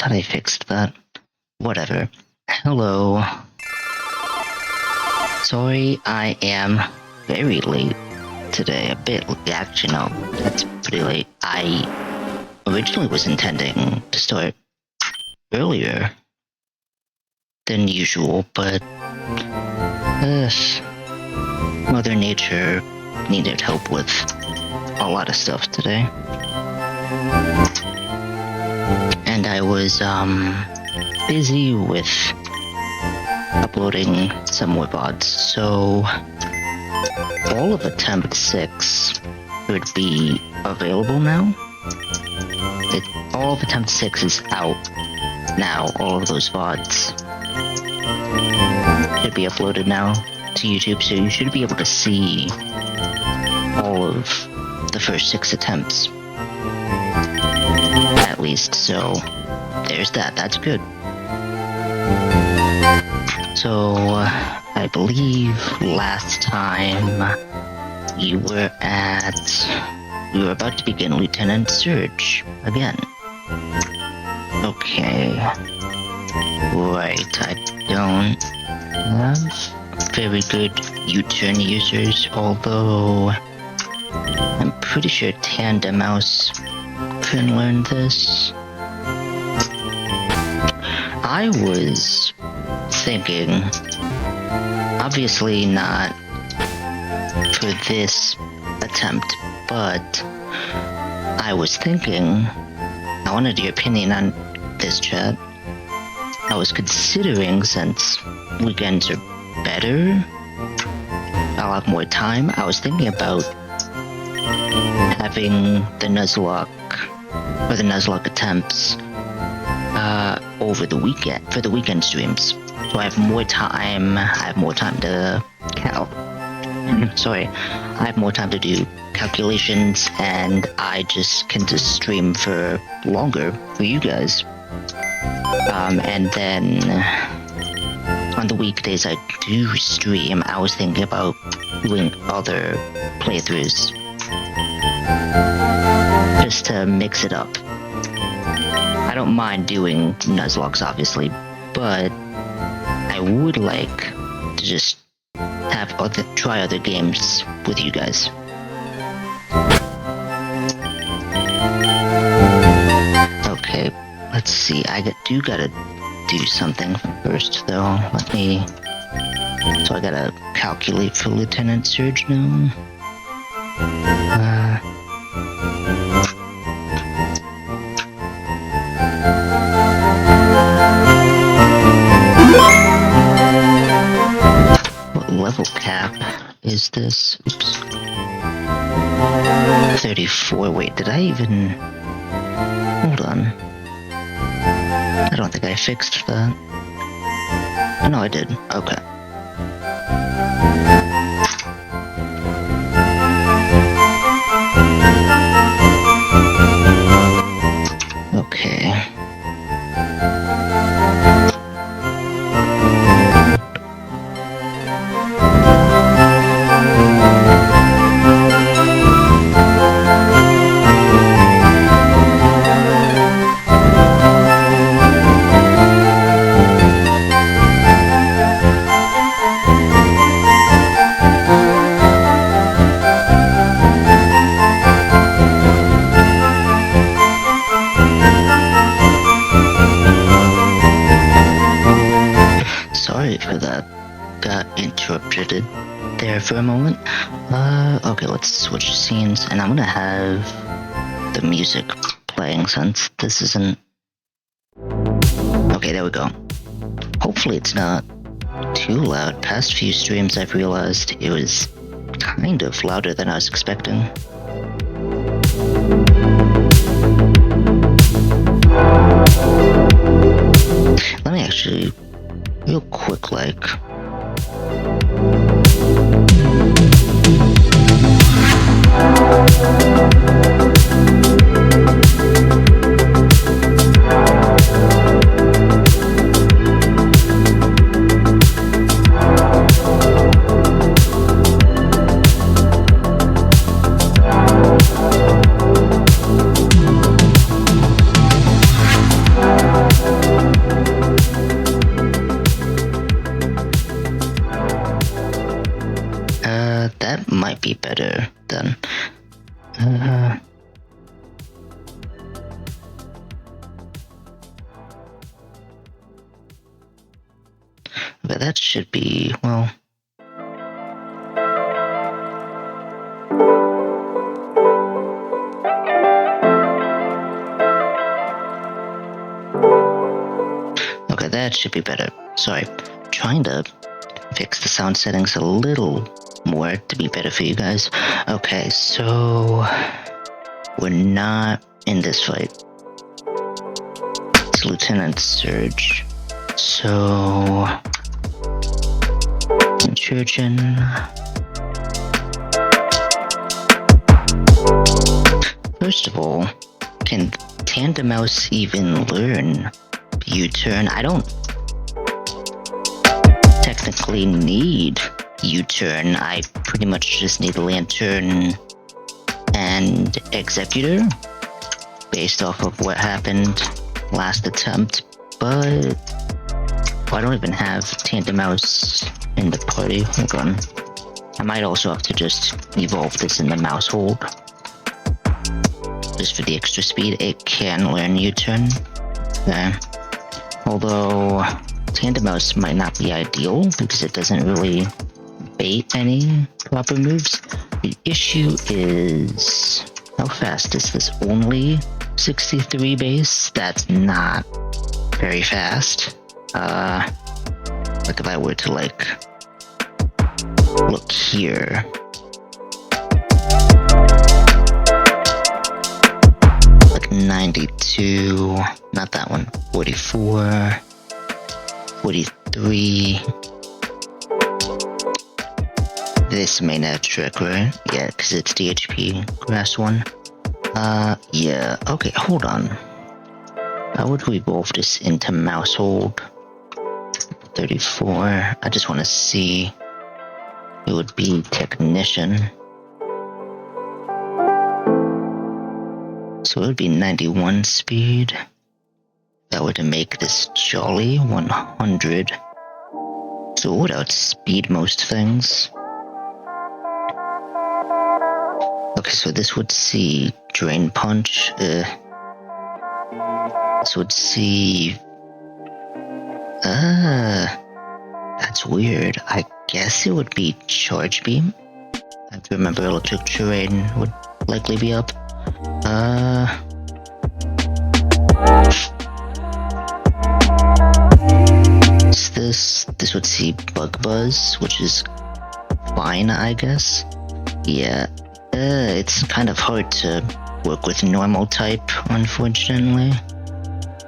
thought I fixed that. Whatever. Hello. Sorry, I am very late today. A bit, actually, no, that's pretty late. I originally was intending to start earlier than usual, but Mother Nature needed help with a lot of stuff today. And I was busy with uploading some more VODs, so all of Attempt 6 would be available now. All of Attempt 6 is out now, all of those VODs should be uploaded now to YouTube, so you should be able to see all of the first 6 attempts. At least, so there's that, that's good. So, I believe last time we were about to begin Lieutenant Surge again. Okay. Right, I don't have very good U-turn users, although I'm pretty sure Tandem Mouse can learn this. I was thinking, obviously not for this attempt, but I was thinking, I wanted your opinion on this, chat. I was considering, since weekends are better, I'll have more time, I was thinking about having the nuzlocke, or the nuzlocke attempts, over the weekend, for the weekend streams. So I have more time, to I have more time to do calculations, and I just can stream for longer for you guys. And then on the weekdays I do stream, I was thinking about doing other playthroughs just to mix it up. I don't mind doing nuzlocks, obviously, but I would like to just have try other games with you guys. Okay, let's see. I gotta do something first, though. So I gotta calculate for Lieutenant Surge now. What level cap is this? Oops. 34. Wait, did I even... Hold on. I don't think I fixed that. No, I did. Okay. Okay. Interrupted there for a moment. Okay, let's switch scenes, and I'm gonna have the music playing since this isn't... Okay, there we go. Hopefully it's not too loud. Past few streams I've realized it was kind of louder than I was expecting. Let me actually, real quick, that might be better then. But that should be, well... Okay, that should be better. Sorry, trying to fix the sound settings a little more to be better for you guys. Okay, so... we're not in this fight. It's Lieutenant Surge. So... Churchin. First of all, can Tandem Mouse even learn U-turn? I don't technically need U-turn. I pretty much just need Lantern and Executor based off of what happened last attempt, but I don't even have Tandem Mouse in the party. Hold on. I might also have to just evolve this in the mouse hold. Just for the extra speed, it can learn U-turn. Okay. Although, Tandem Mouse might not be ideal because it doesn't really bait any proper moves. The issue is, how fast is this? Only 63 base? That's not very fast. Like if I were to like look here, like 92, not that one, 44, 43. This may not trick, right? Yeah, because it's DHP grass one. Yeah, okay, hold on. How would we evolve this into mouse hold? 34. I just want to see. It would be Technician. So it would be 91 speed. That would make this Jolly 100. So it would outspeed most things. Okay, so this would see Drain Punch. This would see... that's weird. I guess it would be Charge Beam. I remember Electric Terrain would likely be up. This would see Bug Buzz, which is fine, I guess. Yeah, it's kind of hard to work with normal type, unfortunately.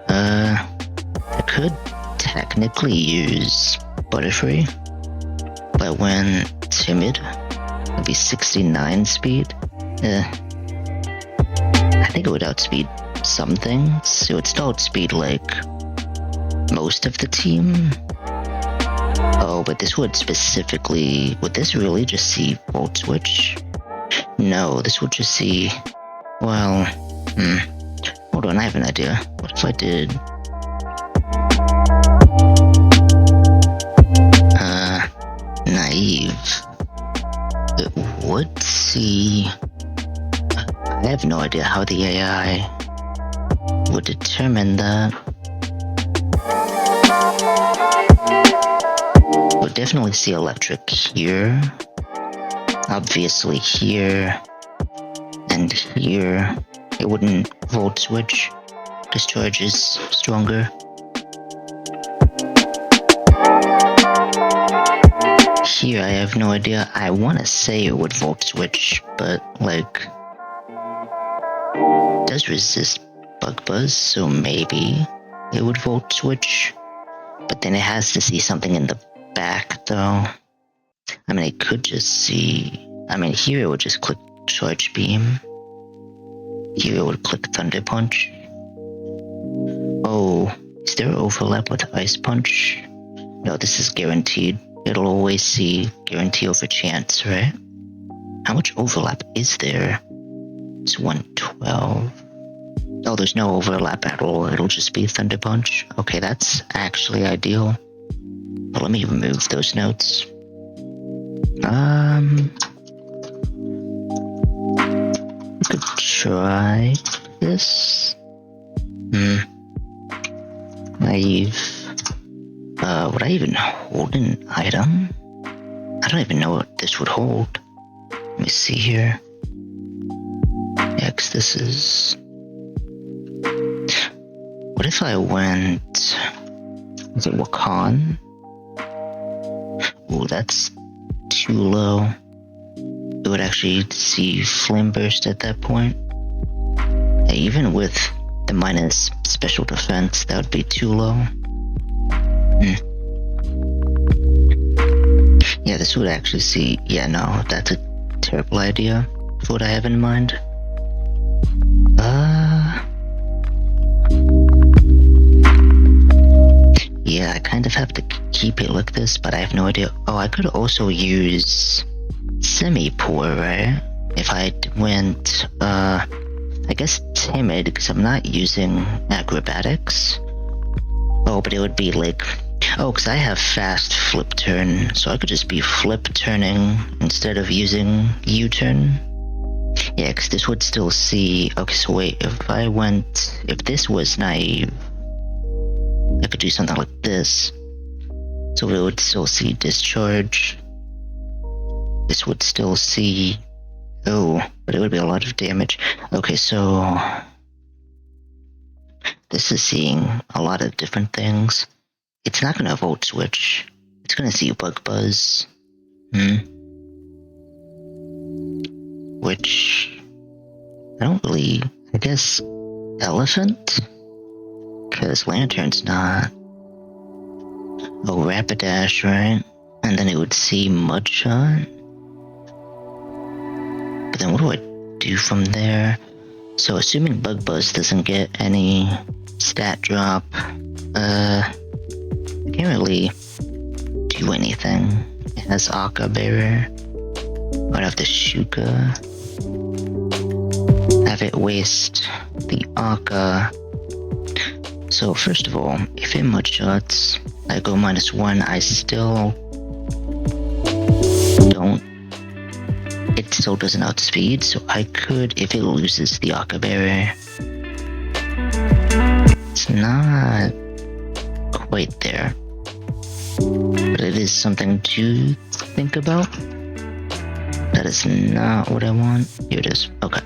I could technically use Butterfree, but when Timid, it'd be 69 speed. I think it would outspeed some things. It would still outspeed like most of the team. Oh, but this would specifically... would this really just see Volt Switch? No, this would just see... well... hold on, I have an idea. What if I did... Naive? It would see... I have no idea how the AI would determine that. We'll definitely see Electric here. Obviously here. And here. It wouldn't Volt Switch. Discharge is stronger. Here I have no idea. I want to say it would Volt Switch, but like... it does resist Bug Buzz, so maybe it would Volt Switch. But then it has to see something in the back, though. I mean, it could just see... I mean, here it would just click Charge Beam. Here it would click Thunder Punch. Oh, is there overlap with Ice Punch? No, this is guaranteed. It'll always see guarantee over chance, right? How much overlap is there? It's 112. Oh, there's no overlap at all. It'll just be Thunder Punch. Okay, that's actually ideal. But let me remove those notes. try this. Would I even hold an item? I don't even know what this would hold. Let me see here. Yeah, 'cause this is... What if I went... Is it Wakan? Ooh, that's too low. It would actually see Flame Burst at that point. Yeah, even with the minus special defense, that would be too low. Yeah, this would actually see... Yeah, no, that's a terrible idea for what I have in mind. Yeah, I kind of have to keep it like this, but I have no idea. Oh, I could also use Semi-Poor, right? If I went, I guess Timid, because I'm not using Acrobatics. Oh, but it would be like... Oh, because I have fast flip turn, so I could just be flip turning instead of using U-turn. Yeah, because this would still see... Okay, so wait, if I went... If this was naive, I could do something like this. So it would still see discharge. This would still see... Oh, but it would be a lot of damage. Okay, so... This is seeing a lot of different things. It's not gonna Volt Switch. It's gonna see Bug Buzz. Which... I don't really... I guess... Elephant? Because Lantern's not... Oh, Rapidash, right? And then it would see Mudshot. But then what do I do from there? So assuming Bug Buzz doesn't get any stat drop, I can't really do anything. It has Akka Bearer. I'd have to Shuka. Have it waste the Akka. So first of all, if it Mudshots, I go -1, I still don't... It still doesn't outspeed, so I could, if it loses the Akka Bearer... It's not quite there. But it is something to think about. That is not what I want. Here it is. Okay.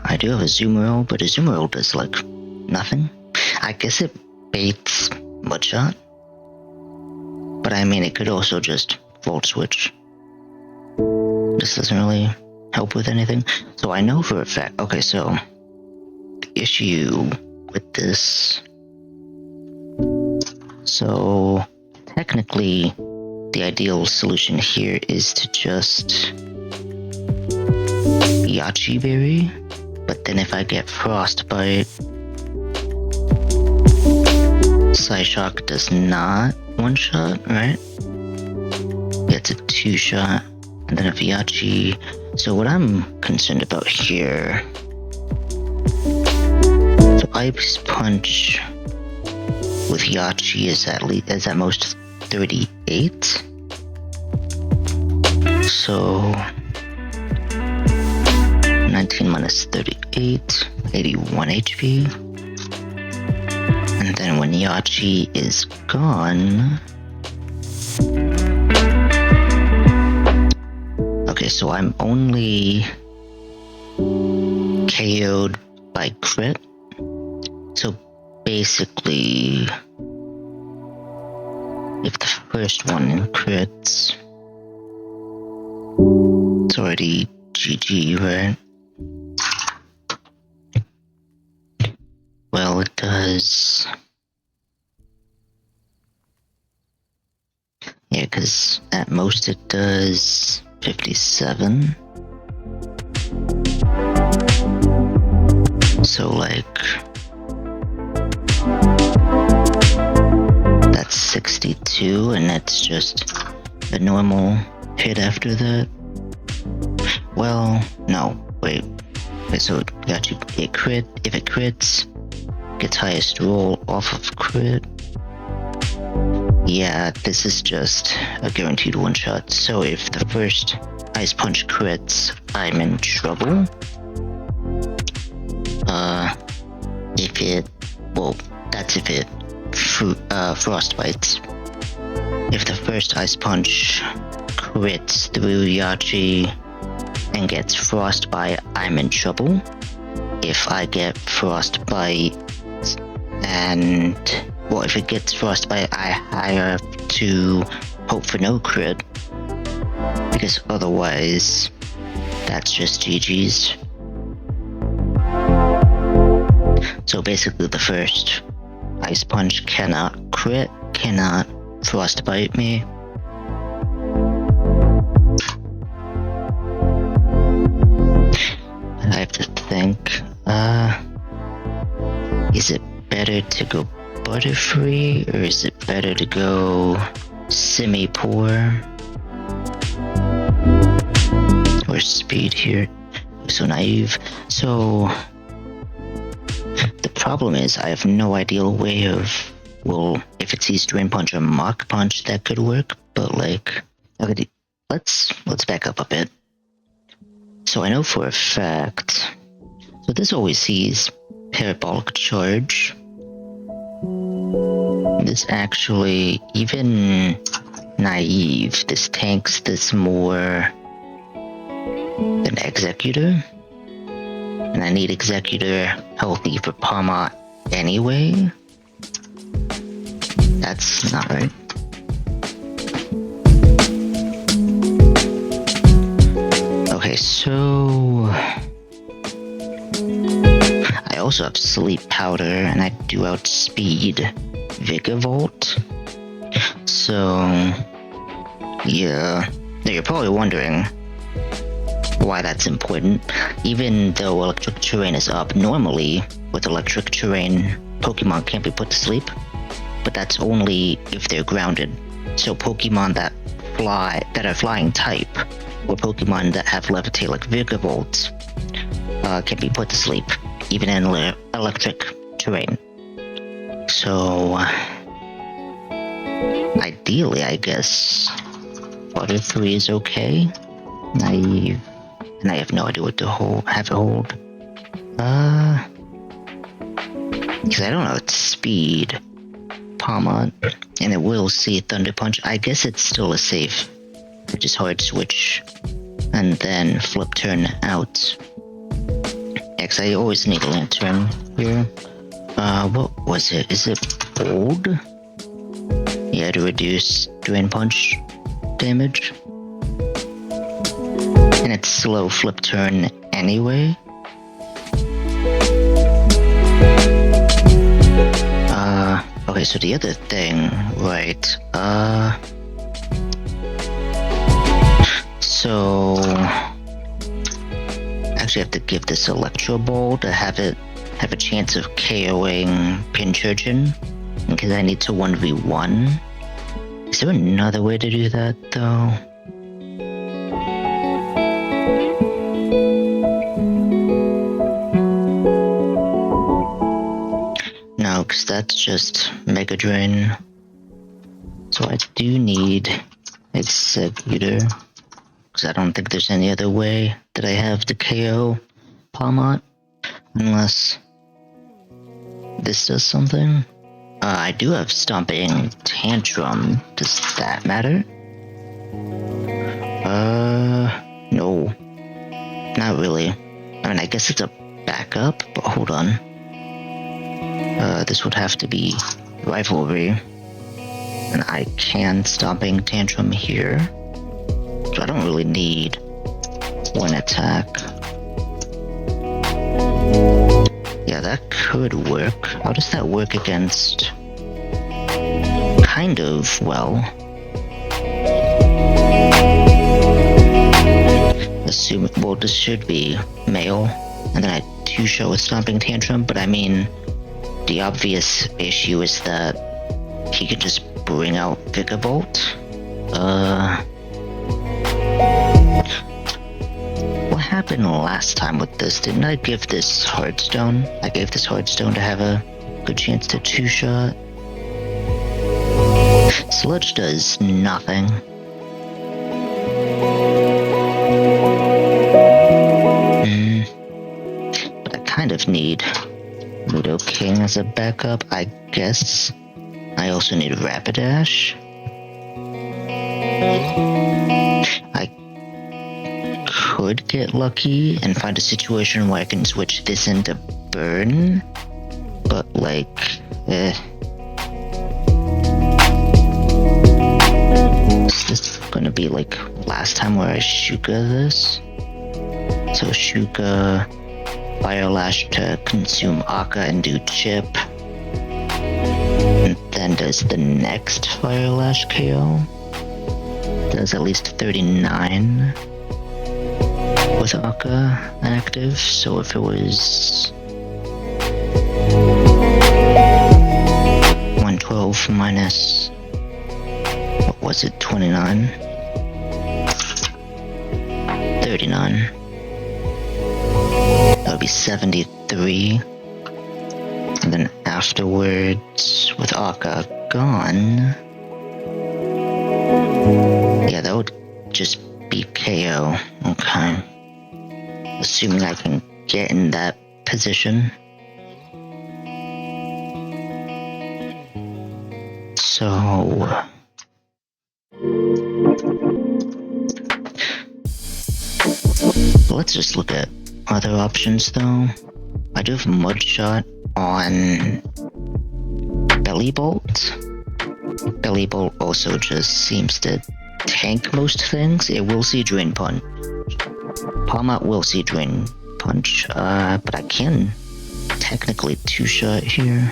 I do have a Zoomerl, but a Zoomerl does, like, nothing. I guess it baits Mudshot. But I mean, it could also just Volt Switch. This doesn't really help with anything. So I know for a fact... Okay, so... The issue with this... So... Technically, the ideal solution here is to just... Yachi Berry, but then if I get Frostbite, Psyshock does not one-shot, right? It's a 2-shot, and then if Yachi... So what I'm concerned about here... So Ice Punch with Yachi is at most 38. So... 19 minus 38, 81 HP. And then when Yachi is gone... Okay, so I'm only KO'd by crit. So basically, if the first one crits, it's already GG, right? Well, it does... Yeah, because at most it does 57. So, like... That's 62, and that's just a normal hit after that. Well, no, wait. Okay, so it got you a crit. If it crits, gets highest roll off of crit. Yeah, this is just a guaranteed one-shot. So if the first Ice Punch crits, I'm in trouble. If it, well, that's if it frostbites. If the first Ice Punch crits through Yachi and gets frostbite, I'm in trouble. If I get frostbite and, well, if it gets frostbite, I have to hope for no crit, because otherwise, that's just GG's. So basically the first Ice Punch cannot crit, cannot frostbite me. I have to think, is it better to go Butterfree, or is it better to go Semi-Poor? Or Speed here? So naive. So the problem is I have no ideal way of, well, if it sees Drain Punch or Mach Punch, that could work, but like, okay, let's back up a bit. So I know for a fact, so this always sees Parabolic Charge. This actually, even naive, this tanks this more than Executor. And I need Executor healthy for Palma anyway. That's not right. Okay, so I also have Sleep Powder, and I do outspeed Vigavolt. So yeah, now you're probably wondering why that's important. Even though Electric Terrain is up, normally with Electric Terrain, Pokemon can't be put to sleep, but that's only if they're grounded. So Pokemon that are flying type, or Pokemon that have Levitate like Vigavolt, can be put to sleep, even in Electric Terrain. So ideally, I guess Butterfree is okay. Naive, and I have no idea what to have it hold. Because I don't know its speed. Palma, and it will see Thunder Punch. I guess it's still a safe, which is hard switch, and then flip turn out. X, I always need a Lantern here. What was it? Is it Bold? Yeah, to reduce Drain Punch damage. And it's slow flip turn anyway. Okay, so the other thing, right, so actually I have to give this Electro Ball to have a chance of KOing Pincurchin, because I need to 1v1. Is there another way to do that, though? No, because that's just Mega Drain. So I do need Executor, because I don't think there's any other way that I have to KO Palmot, unless this does something. I do have Stomping Tantrum. Does that matter? No. Not really. I mean, I guess it's a backup, but hold on. This would have to be Rivalry. And I can Stomping Tantrum here. So I don't really need one attack. Yeah, that could work. How does that work against... Kind of, well... Assume, well, this should be male, and then I do show a Stomping Tantrum, but I mean, the obvious issue is that he could just bring out Vigavolt. What happened last time with this? Didn't I give this Heartstone? I gave this Heartstone to have a good chance to two-shot. Sludge does nothing. of need Ludo King as a backup, I guess. I also need Rapidash. I could get lucky and find a situation where I can switch this into Burn, but like, Is this gonna be like last time where I Shuka this? So Shuka, Fire Lash to consume Akka and do chip. And then does the next Fire Lash KO. Does at least 39 with Akka active, so if it was 112 minus, what was it, 29? 39. That would be 73. And then afterwards, with Akka gone, yeah, that would just be KO. Okay. Assuming I can get in that position. So let's just look at other options though. I do have Mudshot on Belly Bolt. Belly Bolt also just seems to tank most things. It will see Drain Punch. Palma will see Drain Punch, but I can technically two-shot here.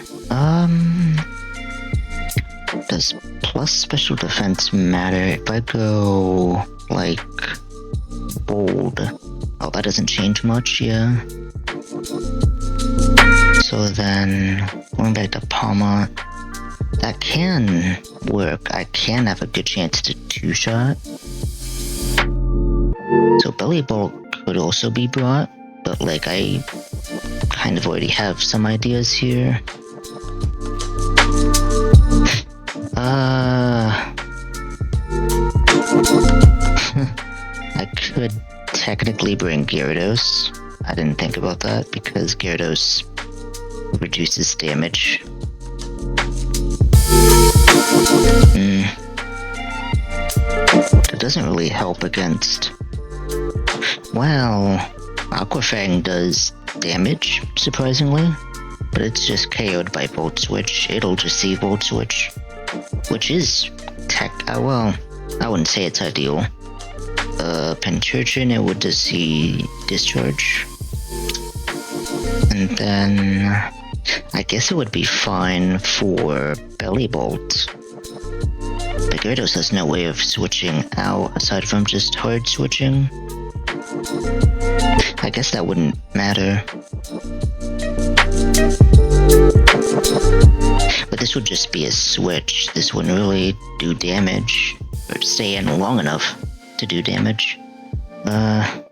Does plus special defense matter if I go, like, bold? Oh, that doesn't change much, yeah. So then, going back to Palma, that can work. I can have a good chance to two-shot. So Belly Bolt could also be brought, but like I kind of already have some ideas here. I could technically bring Gyarados. I didn't think about that because Gyarados reduces damage. It doesn't really help against... Well, Aqua Fang does damage, surprisingly, but it's just KO'd by Volt Switch. It'll just see Volt Switch, which is well, I wouldn't say it's ideal. Penturchin, it would just see Discharge. And then, I guess it would be fine for Belly Bolt. But Gyarados has no way of switching out aside from just hard switching. I guess that wouldn't matter. But this would just be a switch. This wouldn't really do damage, or stay in long enough to do damage. Yeah,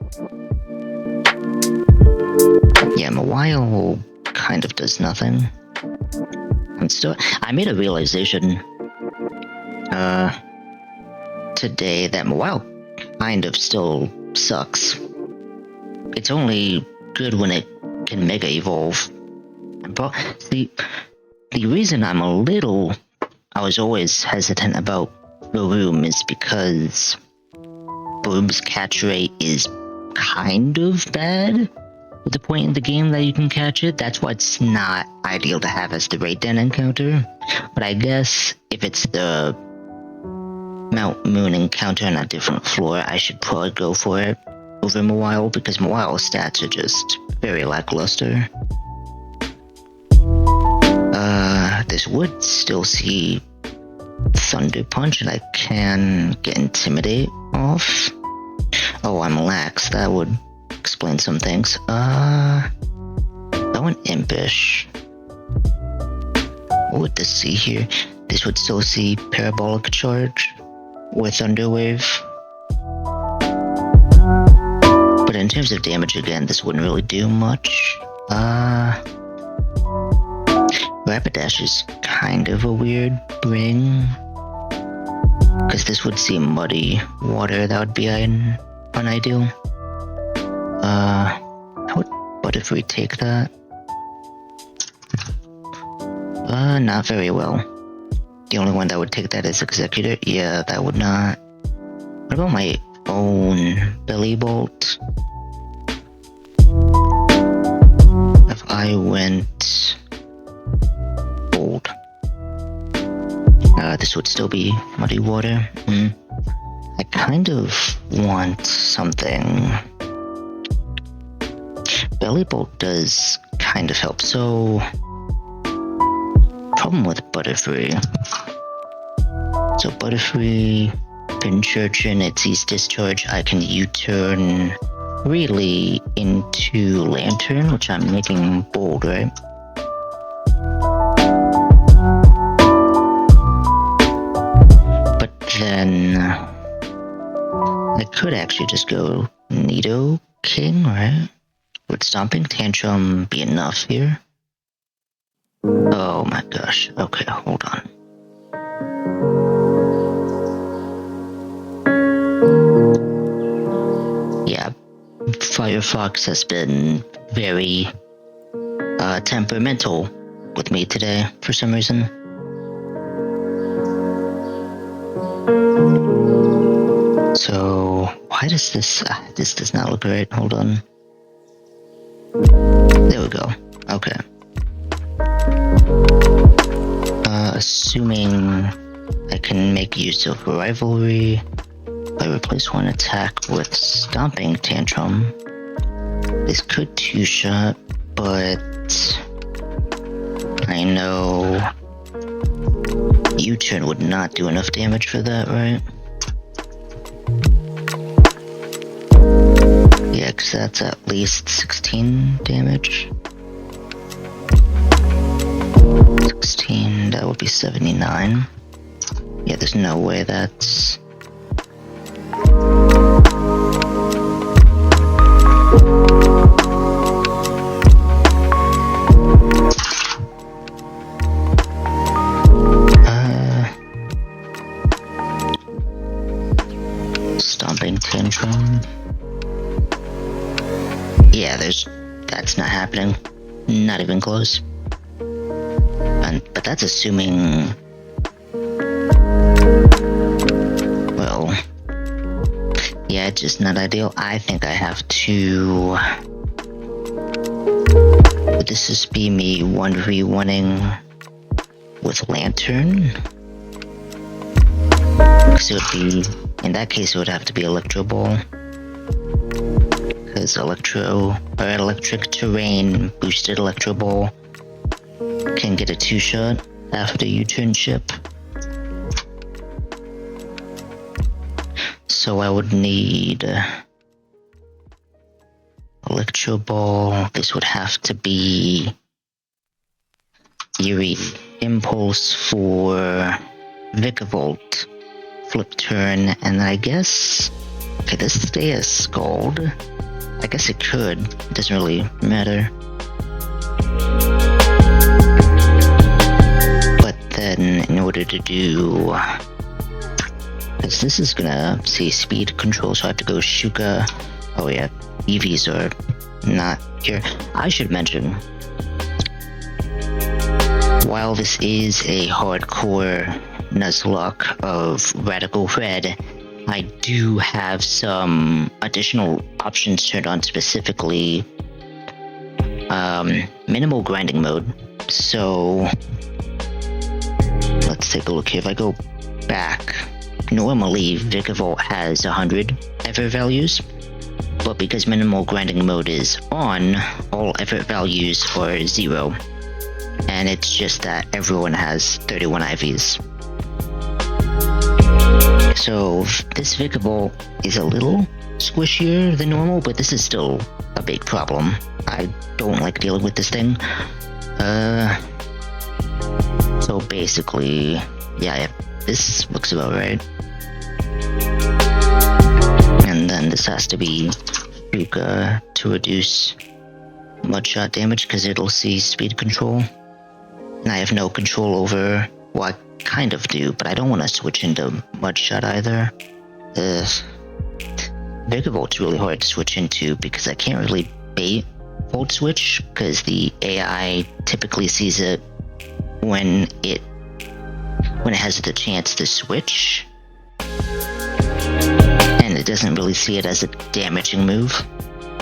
Mawile kind of does nothing. I made a realization today that Mawile kind of still sucks. It's only good when it can Mega Evolve. But the reason I was always hesitant about Baroom is because Baroom's catch rate is kind of bad at the point in the game that you can catch it. That's why it's not ideal to have as the Raid Den encounter. But I guess if it's the Mount Moon encounter on a different floor, I should probably go for it over Mawile, because Mawile's stats are just very lackluster. This would still see Thunder Punch, and I can get Intimidate off. Oh, I'm lax. That would explain some things. I want Impish. What would this see here? This would still see Parabolic Charge with Thunder Wave. But in terms of damage, again, this wouldn't really do much. Rapidash is kind of a weird bring, because this would see Muddy Water. That would be unideal. How would Butterfree take that? Not very well. The only one that would take that is Executor. Yeah, that would not. What about my own Belly Bolt? If I went Bold. This would still be Muddy Water. I kind of want something. Belly Bolt does kind of help, so problem with Butterfree. So Butterfree, Pinchurchin, it sees Discharge, I can U-turn really into Lantern, which I'm making Bold, right? But then I could actually just go Nidoking, right? Would Stomping Tantrum be enough here? Oh my gosh. Okay, hold on. Yeah, Firefox has been very temperamental with me today for some reason. So why does this this does not look right? Hold on. There we go. Okay. Assuming I can make use of Rivalry, I replace one attack with Stomping Tantrum. This could two-shot, but I know U-turn would not do enough damage for that, right? Yeah, because that's at least 16 damage. 16, that would be 79. Yeah, there's no way that's... Stomping Tantrum. Yeah, that's not happening. Not even close. But that's assuming... Well... Yeah, it's just not ideal. I think I have to... Would this just be me 1v1ing with Lantern? Because it would be... In that case, it would have to be Electro Ball. Because Electric Terrain boosted Electro Ball can get a two-shot after U-turn chip. So I would need Electro Ball. This would have to be Eerie Impulse for Vikavolt, Flip Turn, and I guess... Okay, this stay as Scald. I guess it could. It doesn't really matter. But then, in order to do... Because this is gonna see speed control, so I have to go Shuka. Oh yeah, EVs are not here. I should mention, while this is a hardcore nuzlocke of Radical Red, I do have some additional options turned on, specifically minimal grinding mode. So let's take a look here. If I go back, normally Vikavolt has 100 effort values, but because minimal grinding mode is on, all effort values are 0. And it's just that everyone has 31 IVs. So this Vikavolt is a little squishier than normal, but this is still a big problem. I don't like dealing with this thing. So basically, yeah, this looks about right. And then this has to be Shuka to reduce mudshot damage, because it'll see speed control. And I have no control over, well, I kind of do, but I don't want to switch into mudshot either. Vigavolt's really hard to switch into because I can't really bait Volt Switch, because the AI typically sees it when it has the chance to switch, and it doesn't really see it as a damaging move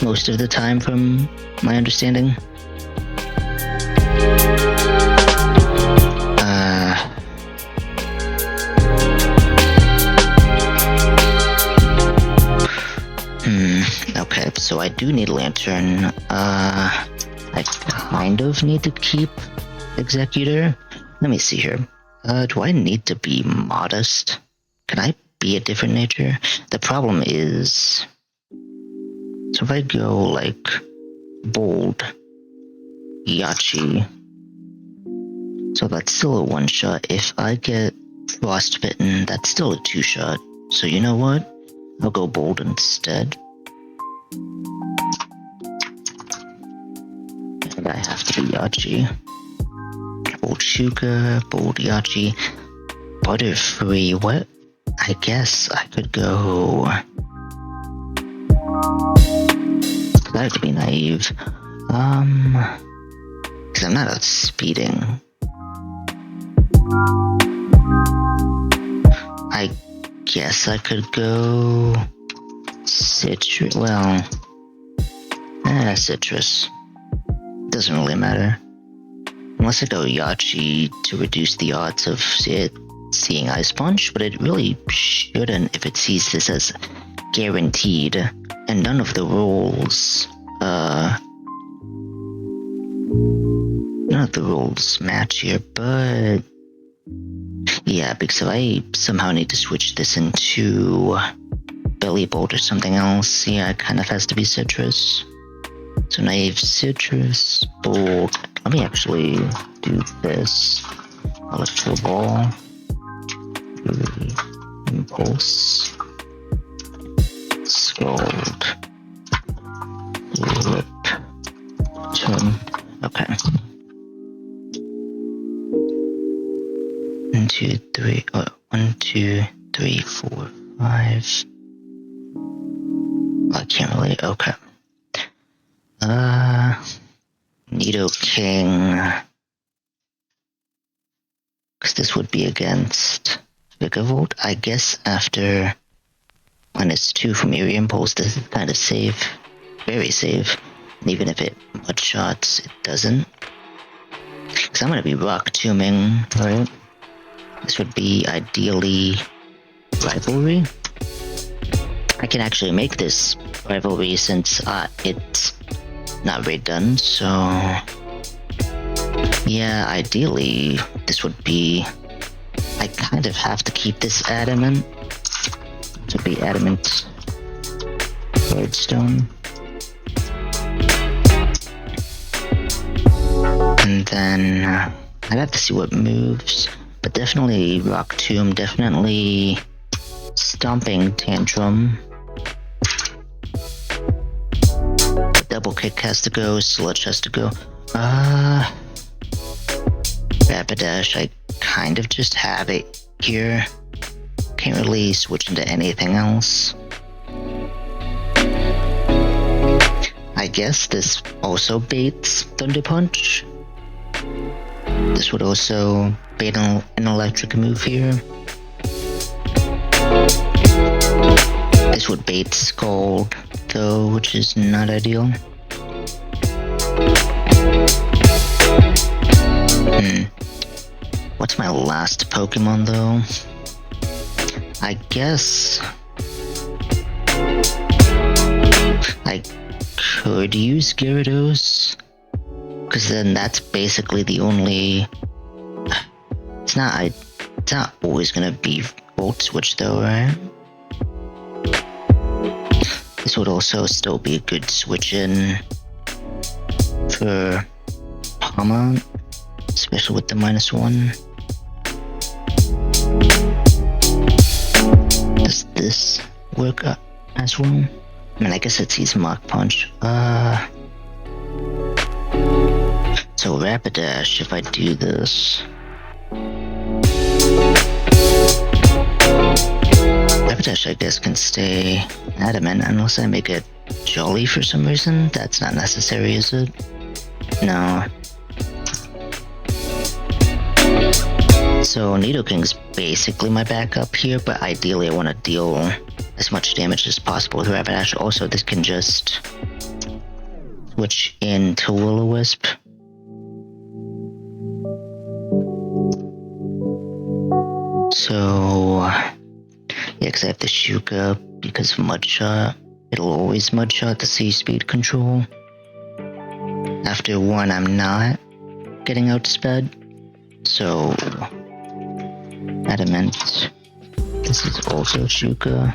most of the time, from my understanding. Okay, so I do need Lantern. I kind of need to keep Executor. Let me see here. Do I need to be modest? Can I be a different nature? The problem is... So if I go, like, bold, Yachi, so that's still a one-shot. If I get frostbitten, that's still a two-shot. So you know what? I'll go bold instead. And I have to be Yachi. Bold Shuka, bold Yachi. Butterfree, what? I guess I could go... I have to be naive. Because I'm not outspeeding. I guess I could go... Citrus, well... Citrus. Doesn't really matter. Unless I go Yachi to reduce the odds of it seeing Ice Punch, but it really shouldn't if it sees this as guaranteed, and none of the rules, match here, but yeah, because if I somehow need to switch this into Belly Bolt or something else, yeah, it kind of has to be Citrus. So naive Citrus, Bolt. Let me actually do this. Electro Ball. Impulse. Scald. Lip. Turn. Okay. 1, 2, 3. 1, 2, 3, 4, 5. I can't really. Okay. Nidoking. Because this would be against Vigavolt. I guess after -2 from Eerie Impulse, this is kind of safe. Very safe. And even if it one-shots, it doesn't. Because I'm going to be Rock Tombing, right? This would be ideally Rivalry. I can actually make this Rivalry since it's not very done, so... Yeah, ideally, this would be... I kind of have to keep this Adamant. This would be Adamant Redstone. And then... I'd have to see what moves, but definitely Rock Tomb, definitely Stomping Tantrum. Double Kick has to go, Sludge has to go. Rapidash, I kind of just have it here. Can't really switch into anything else. I guess this also baits Thunder Punch. This would also bait an electric move here. This would bait Scald, though, which is not ideal. What's my last Pokemon, though? I guess... I could use Gyarados, because then that's basically the only... It's not always gonna be Volt Switch, though, right? This would also still be a good switch in for Pama, especially with the -1. Does this work as well? I mean, I guess it sees Mach Punch. So Rapidash, if I do this... Rapidash, I guess, can stay Adamant unless I make it Jolly for some reason. That's not necessary, is it? No. So Nidoking's basically my backup here, but ideally I want to deal as much damage as possible with Rapid Ash. Also, this can just switch into Will-O-Wisp. So, yeah, because I have the Shuka because of Mudshot. It'll always Mudshot the sea speed control. After 1, I'm not getting outsped. So, Adamant. This is also Shuka.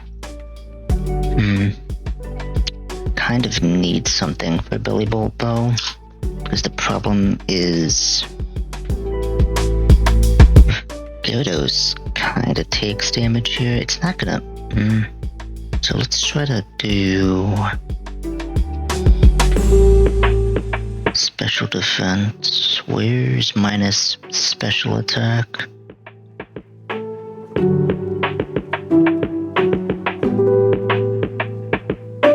Kind of need something for Billy Bolt though, because the problem is Gyarados kind of takes damage here. It's not gonna. So let's try to do special defense. Where's minus special attack?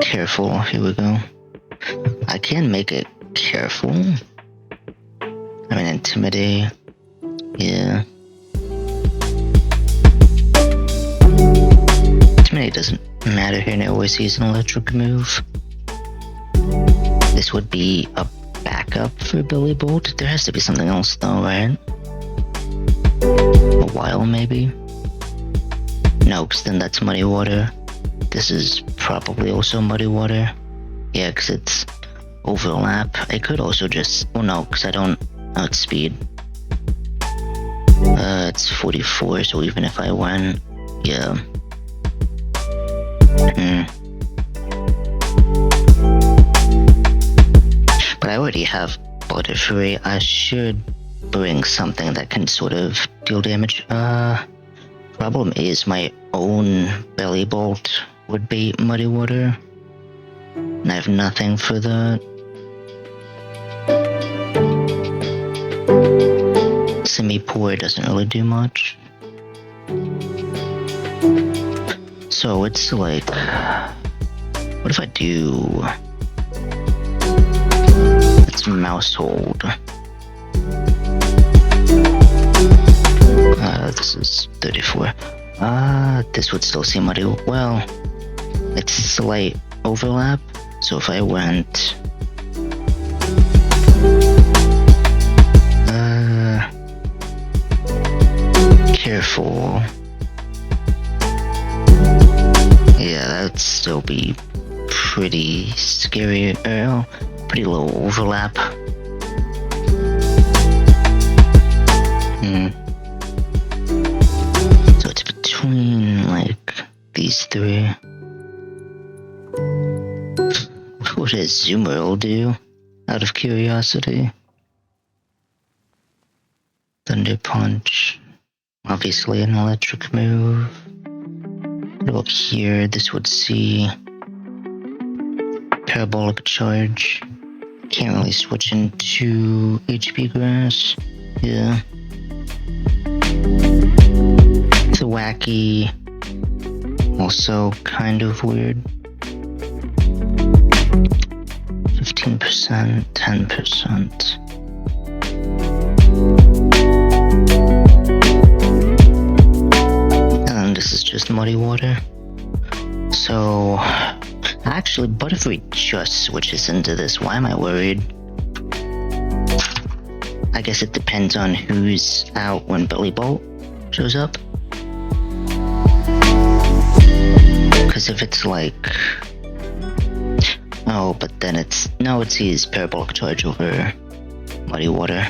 Careful, here we go. I can make it careful. I mean, intimidate. Yeah. Intimidate doesn't matter here, and it always sees an electric move. This would be a backup for Billy Bolt. There has to be something else though, right? A while maybe? No, because then that's Muddy Water. This is probably also Muddy Water. Yeah, because it's overlap. I could also just... Oh no, because I don't outspeed. It's 44, so even if I went... Yeah. But I already have Butterfree. I should bring something that can sort of deal damage. Problem is my own Belly Bolt would be Muddy Water. And I have nothing for that. Semi-Pour doesn't really do much. So it's like... What if I do... It's Mousehold. This is 34. This would still seem muddy. Well, it's slight overlap. So if I went... Careful. Yeah, that'd still be pretty scary. Pretty low overlap. So it's between, like, these three. What does Zoomerl do? Out of curiosity. Thunder Punch. Obviously an electric move. What about here? This would see Parabolic Charge. Can't really switch into HP Grass. Yeah. It's a wacky. Also kind of weird. 15%, 10%. And this is just Muddy Water. So, actually, Butterfree just switches into this. Why am I worried? I guess it depends on who's out when Billy Bolt shows up. Because if it's like... Oh, but then it's... No, it sees Parabolic Charge over Muddy Water.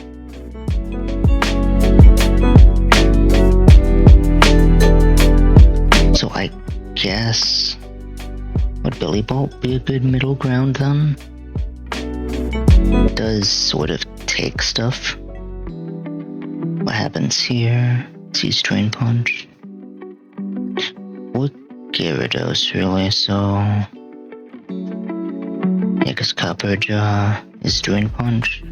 So I guess... Would Billy Bolt be a good middle ground then? It does sort of take stuff. What happens here? Sees Drain Punch. Or Gyarados really, so... Yeah, because Copper Jaw is Drain Punch.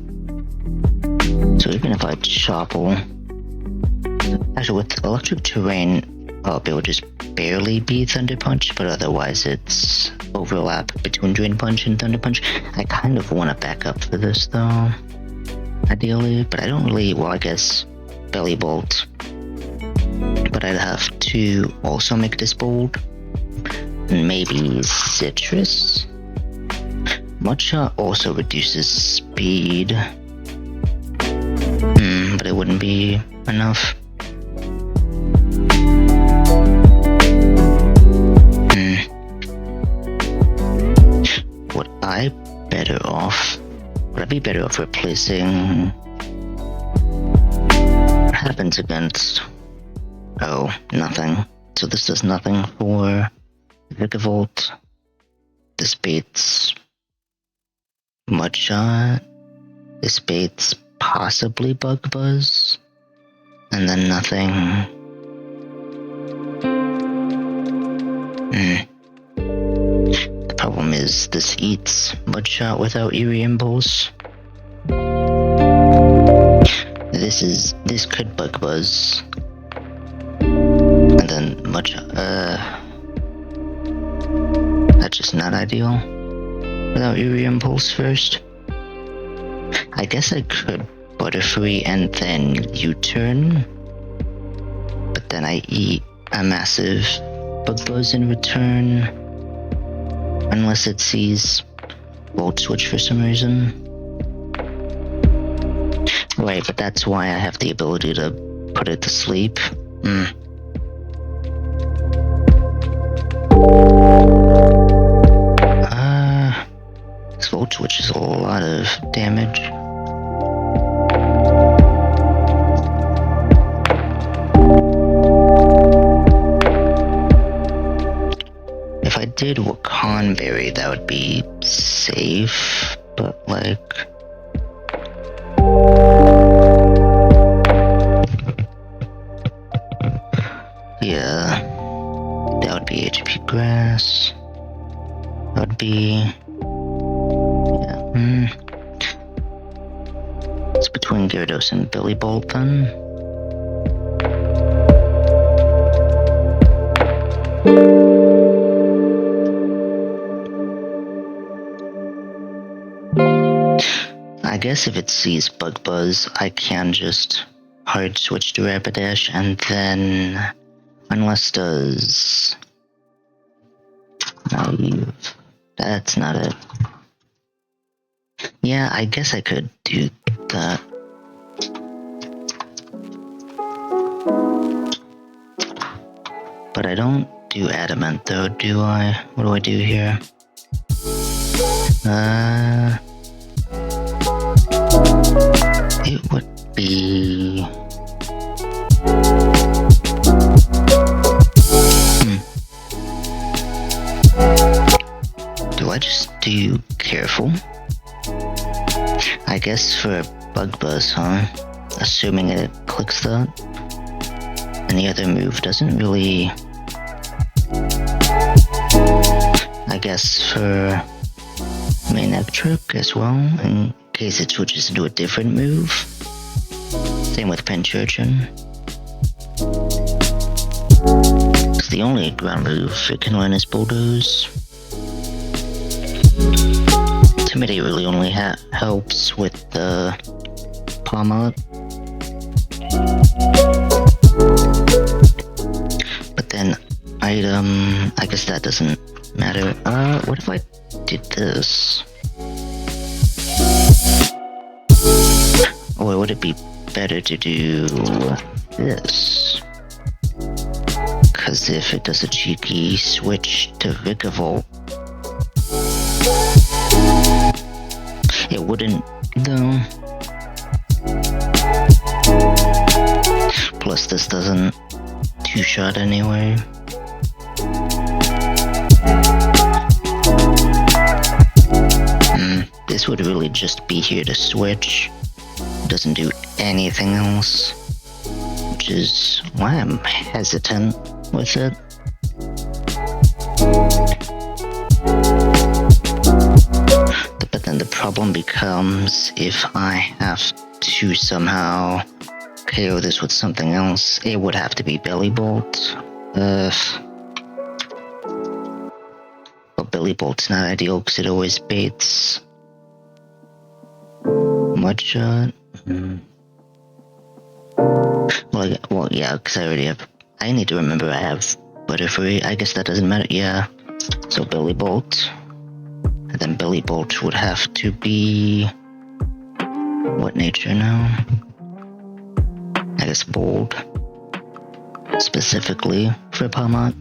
So even if I Chopple... Actually, with Electric Terrain, it would just barely be Thunder Punch, but otherwise it's overlap between Drain Punch and Thunder Punch. I kind of want to back up for this though, ideally, but I don't really, well I guess Belly Bolt but I'd have to also make this bold. Maybe citrus? Matcha also reduces speed. But it wouldn't be enough. Would I be better off replacing... What happens against... Oh, nothing. So this does nothing for Vigavolt. This beats Mudshot. This beats possibly Bug Buzz. And then nothing. The problem is this eats Mudshot without Eerie Impulse. This could Bug Buzz. And then Mudshot, that's just not ideal. Without Eerie Impulse first. I guess I could Butterfree and then U-turn. But then I eat a massive Bug Buzz in return. Unless it sees Volt Switch for some reason. Right, but that's why I have the ability to put it to sleep. This Volt Switch is a lot of damage. If I did Wakanberry, that would be safe, but like... Yeah, that would be HP Grass. That would be... Yeah, It's between Gyarados and Billy Bolt then. I guess if it sees Bug Buzz, I can just hard switch to Rapidash and then... Unless does... Naive. That's not it. Yeah, I guess I could do that. But I don't do Adamant though, do I? What do I do here? It would be... Do I just do Careful? I guess for Bug Buzz, huh? Assuming it clicks that. And the other move doesn't really... I guess for main Trick as well, in case it switches into a different move. Same with Penchurchin. Because the only ground move it can learn is Bulldoze. Timidate really only helps with the Palm Up. But then item, I guess that doesn't matter. What if I did this? Or would it be better to do this? Cause if it does a cheeky switch to Vigavolt, it wouldn't though. Plus this doesn't two-shot anyway. This would really just be here to switch. It doesn't do anything else. Which is why I'm hesitant with it. But then the problem becomes if I have to somehow KO this with something else, it would have to be Belly Bolt. But Belly Bolt's not ideal because it always baits Mudshot. Well, yeah, because I already have I need to remember I have Butterfree. I guess that doesn't matter. Yeah. So Billy Bolt. And then Billy Bolt would have to be... what nature now? I guess bold. Specifically for Palmont.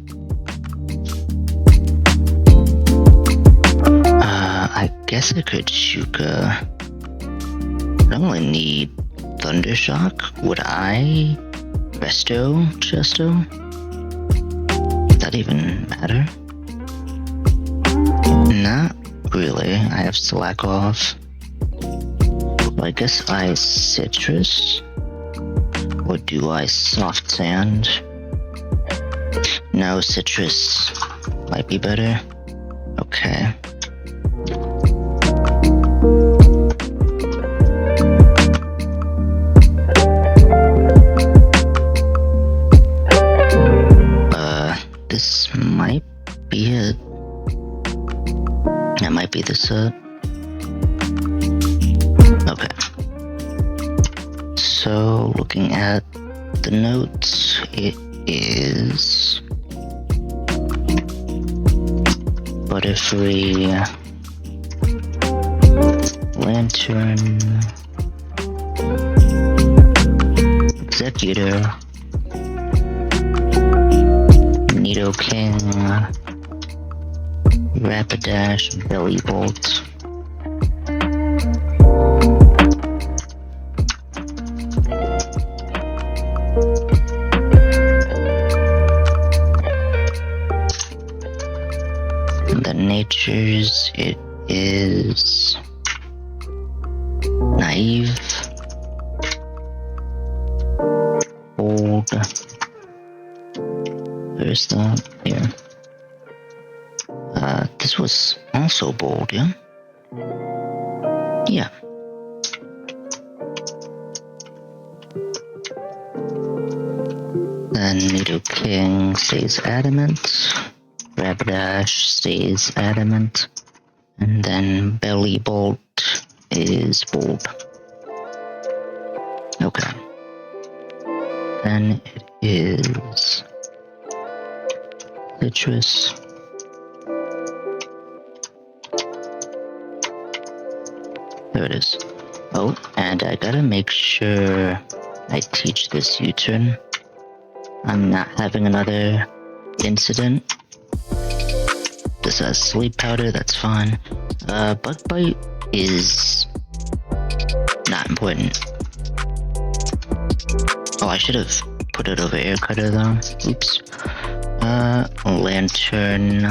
I guess I could Shuka. I don't really need Thundershock. Would I Resto Chesto? Does that even matter? Not really. I have Slakoff. Well, I guess I Citrus. Or do I Soft Sand? No, Citrus might be better. Okay. This might be it. That might be the set. Okay. So, looking at the notes, it is Butterfree, Lantern, Executor, Nidoking, Rapidash, Belly Bolt. The natures, it is Naive, Bold. Where's that? Here. This was also bold, yeah? Yeah. Then Nidoking stays adamant. Rapidash stays adamant. And then Belly Bolt is bold. Okay. Then it is Citrus. There it is. Oh, and I gotta make sure I teach this U-turn. I'm not having another incident. This has sleep powder, that's fine. Bug bite is not important. Oh, I should have put it over air cutter though. Oops. Lantern.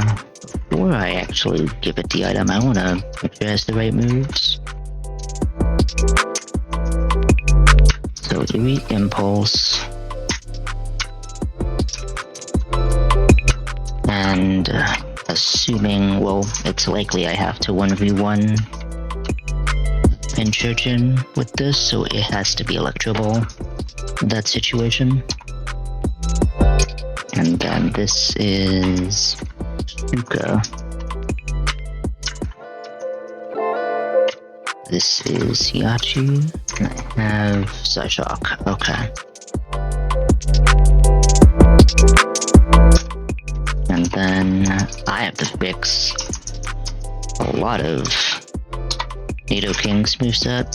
Before I actually give it the item, I wanna make sure it has the right moves. So Eerie Impulse. And assuming, well, it's likely I have to 1v1 Pincurchin with this, so it has to be Electro Ball in that situation. And then this is Shuka. This is Yachi, and I have Psyshock. Okay. And then I have to fix a lot of Nidoking's moveset.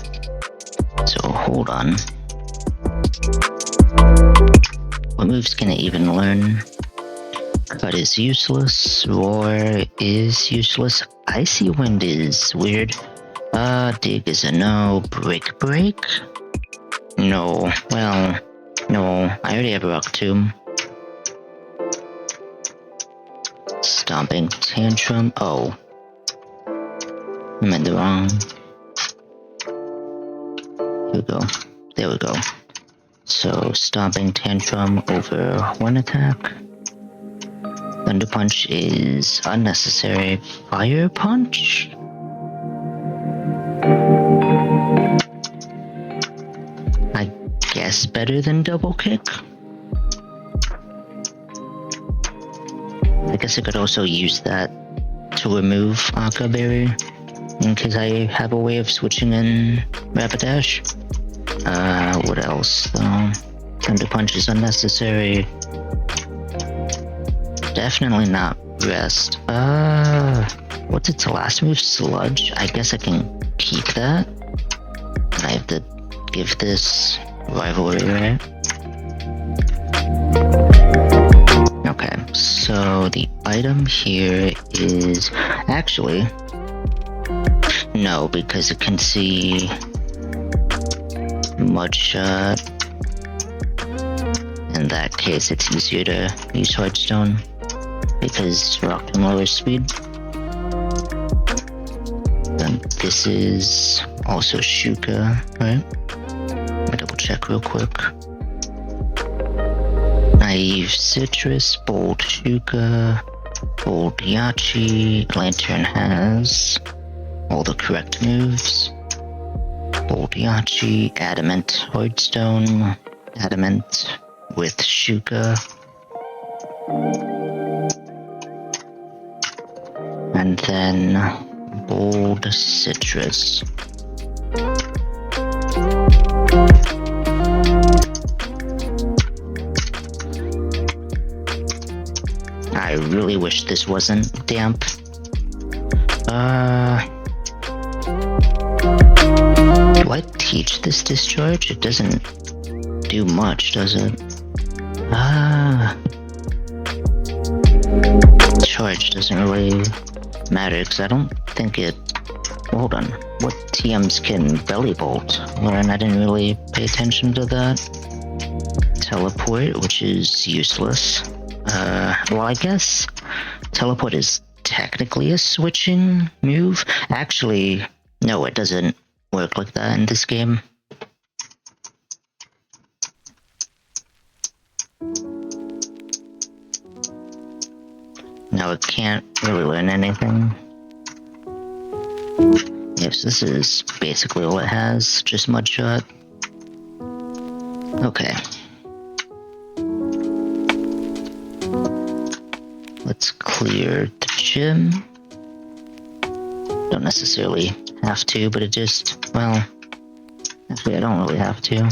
So hold on. What moves can it even learn? Cut is useless. Roar is useless. Icy Wind is weird. Dig is a no. Break? No. Well, no. I already have Rock Tomb. Stomping Tantrum. Oh. I'm in the wrong. Here we go. There we go. So, Stomping Tantrum over one attack. Thunder Punch is unnecessary. Fire Punch? I guess better than Double Kick? I guess I could also use that to remove Aqua Berry, in case I have a way of switching in Rapidash. What else though? Thunder Punch is unnecessary. Definitely not rest. What's its last move? Sludge? I guess I can keep that. I have to give this rivalry, right? Okay, so the item here is actually no, because it can see mud shot. In that case, it's easier to use Hearthstone because rock can lower speed. Then this is also Shuka, right? Let me double check real quick. Naive Citrus, Bold Shuka, Bold Yachi, Lantern has all the correct moves. Bold Yachi, Adamant Hearthstone, Adamant with Shuka. And then Bold Citrus. I really wish this wasn't damp. Do I teach this discharge? It doesn't do much, does it? Charge doesn't really matter because I don't think it. Hold on. What TMs can belly bolt? Lauren, I didn't really pay attention to that. Teleport, which is useless. Well, I guess teleport is technically a switching move. Actually, no, it doesn't work like that in this game. No, it can't really learn anything. Yes, this is basically all it has, just mud shot. Okay. Let's clear the gym. Don't necessarily have to, but it just, well, actually I don't really have to.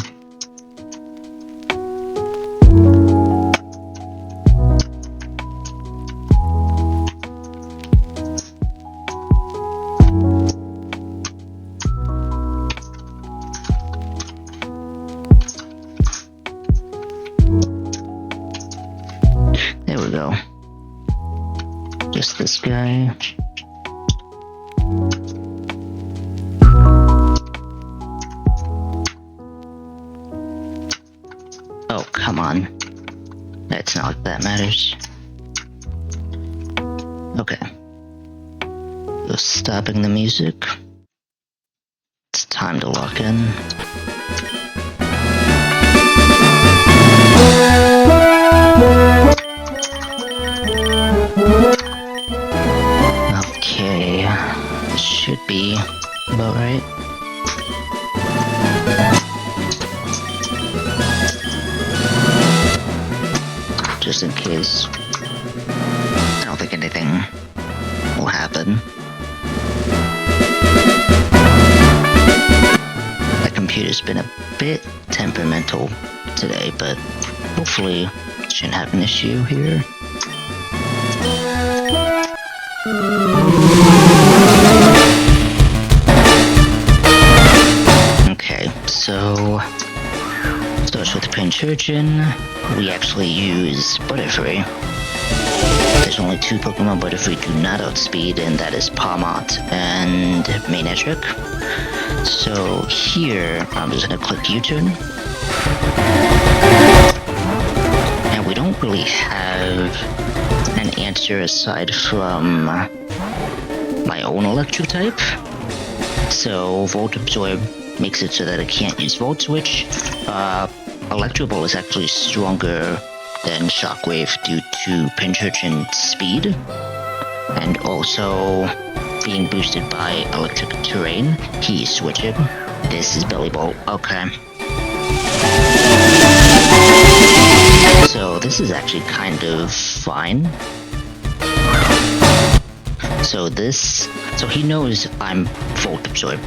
There we go. Just this guy. Oh, come on. It's not like that matters. Okay. Just stopping the music. It's time to lock in. Okay, this should be about right. Just in case. I don't think anything will happen. My computer's been a bit temperamental today, but hopefully it shouldn't have an issue here. Okay, so starts with Pinchurchin. We actually use Butterfree. There's only two Pokemon Butterfree do not outspeed, and that is Palmot and Manectric. So here, I'm just gonna click U-turn. And we don't really have an answer aside from my own electric type. So Volt Absorb makes it so that I can't use Volt Switch. Electro Ball is actually stronger than Shockwave due to Pinchurchin's speed, and also being boosted by Electric Terrain. He's switching. This is Belly Bolt. Okay. So this is actually kind of fine. So he knows I'm Volt Absorb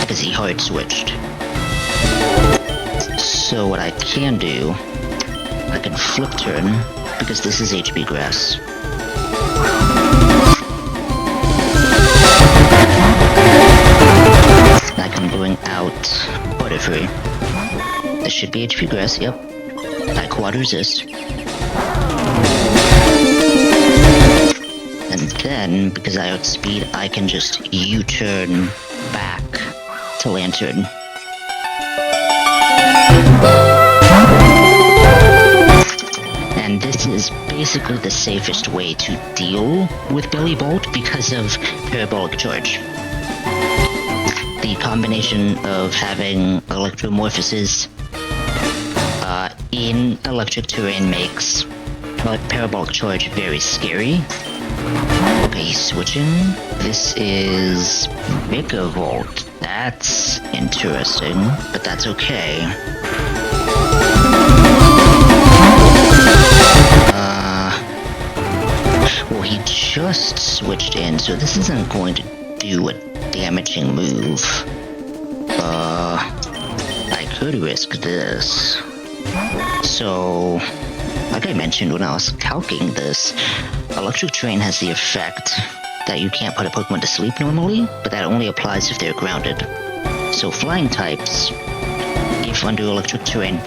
because he hard switched. So what I can do I can flip turn, because this is HB grass. I can bring out Butterfree. This should be HP grass, yep. I quad resist. And then, because I outspeed, I can just U-turn back to Lantern. And this is basically the safest way to deal with Belly Bolt because of Parabolic Charge. The combination of having Electromorphosis in electric terrain makes Parabolic Charge very scary. Okay, he's switching. This is Vigavolt. That's interesting, but that's okay. Well, he just switched in, so this isn't going to do a damaging move. I could risk this. So, like I mentioned when I was calcing this, Electric Terrain has the effect that you can't put a Pokemon to sleep normally, but that only applies if they're grounded. So flying types, if under Electric Terrain,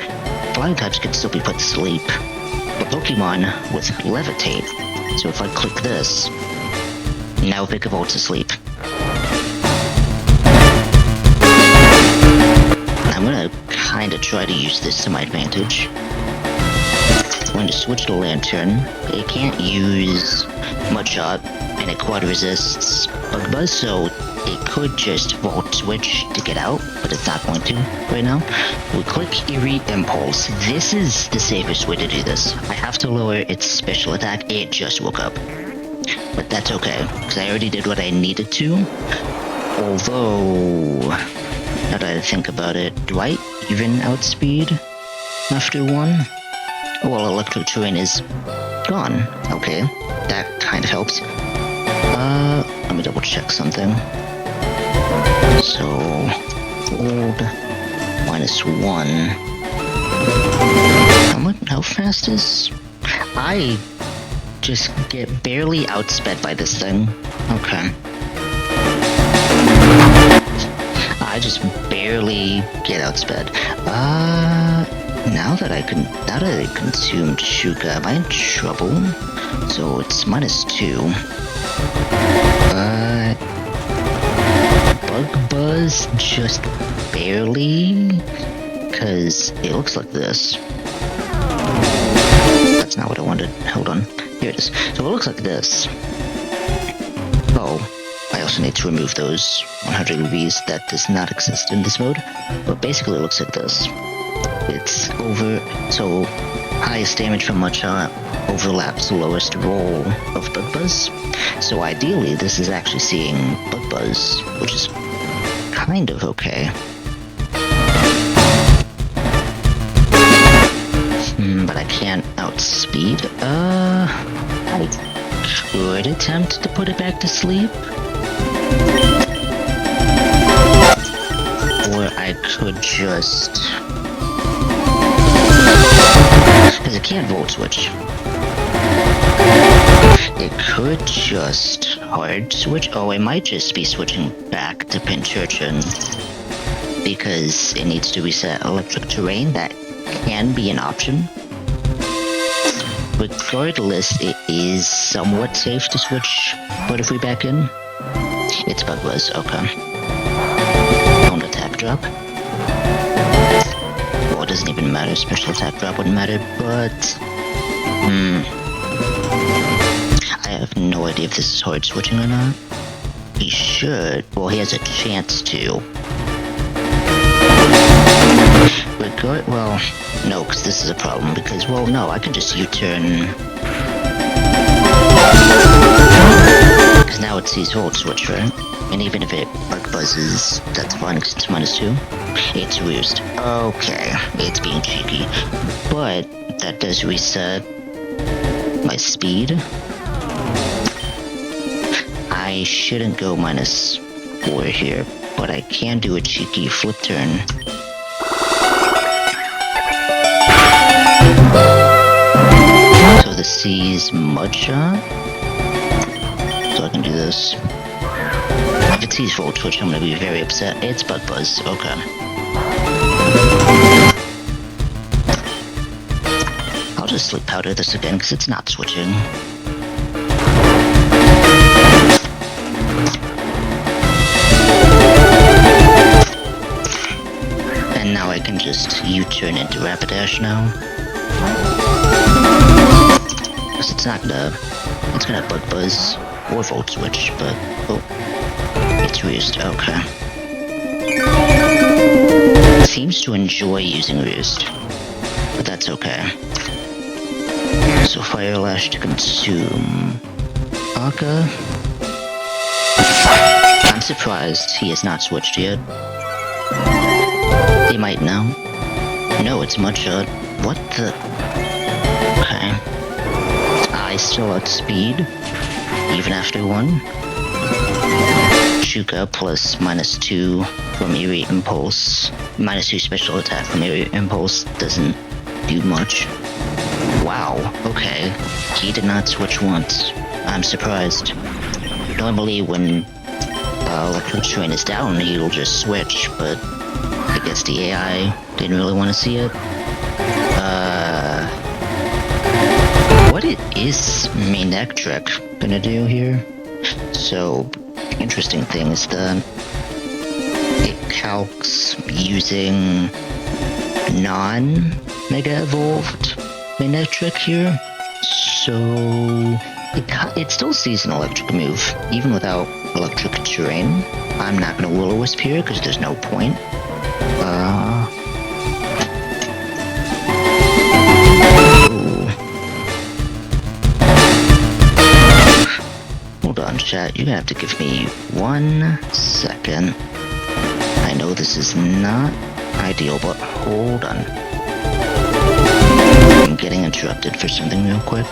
flying types could still be put to sleep. But Pokemon with Levitate, so if I click this, now Vicavolt's asleep. I'm gonna kinda try to use this to my advantage. I'm going to switch to Lantern. It can't use Mudshot, and it quad resists Bug Buzz, so it could just Volt Switch to get out, but it's not going to right now. We click Eerie Impulse. This is the safest way to do this. I have to lower its special attack. It just woke up. But that's okay, because I already did what I needed to. Although, now that I think about it, do I even outspeed after one? Well, Electric Terrain is gone. Okay, that kind of helps. Let me double check something. So, old -1. How fast is? I just get barely outsped by this thing. Okay. I just barely get outsped. Now that I consumed Shuka, am I in trouble? So it's -2. Bug Buzz just barely, cause it looks like this. That's not what I wanted. Hold on. Here it is. So it looks like this. Oh, I also need to remove those 100 rubies. That does not exist in this mode. But basically it looks like this. It's over, so highest damage from Mudshot overlaps the lowest roll of Bug Buzz. So ideally this is actually seeing Bug Buzz, which is kind of okay. But I can't outspeed. I could attempt to put it back to sleep. Or I could just... because it can't Volt Switch. It could just hard switch. Oh, it might just be switching back to Pincurchin. Because it needs to reset Electric Terrain. That can be an option. Regardless, it is somewhat safe to switch Butterfree back in. It's Bug Buzz, okay. Don't attack drop. Well, it doesn't even matter, special attack drop wouldn't matter, but... I have no idea if this is hard switching or not. He should. Well, he has a chance to. Well, no, because this is a problem, because, well, no, I can just U-turn. Because now it sees Volt Switch, right? And even if it Bug Buzzes, that's fine, because it's -2. It's roost. Okay, it's being cheeky. But, that does reset my speed. I shouldn't go -4 here, but I can do a cheeky flip turn. the C's mudshot. So I can do this. If it's C's Volt Switch, I'm gonna be very upset. It's Bug Buzz, okay. I'll just Sleep Powder this again, because it's not switching. And now I can just U-turn into Rapidash now. Because it's not gonna... It's gonna Bug Buzz or Volt Switch, but... Oh. It's Roost, okay. It seems to enjoy using Roost. But that's okay. So Fire Lash to consume... Aka? I'm surprised he has not switched yet. He might now. No, it's Mudshot. What the... Okay. I still outspeed, even after 1. Shuka plus -2 from Eerie Impulse. -2 special attack from Eerie Impulse doesn't do much. Wow, okay. He did not switch once. I'm surprised. Normally when Electric Terrain is down, he'll just switch, but I guess the AI didn't really want to see it. What is main deck trick gonna do here? So, interesting thing is that it calcs using non-Mega Evolved main deck trick here. So, it still sees an electric move, even without Electric Terrain. I'm not gonna Will-O-Wisp here, because there's no point. Hold on, chat. You're gonna have to give me 1 second. I know this is not ideal, but hold on. I'm getting interrupted for something real quick.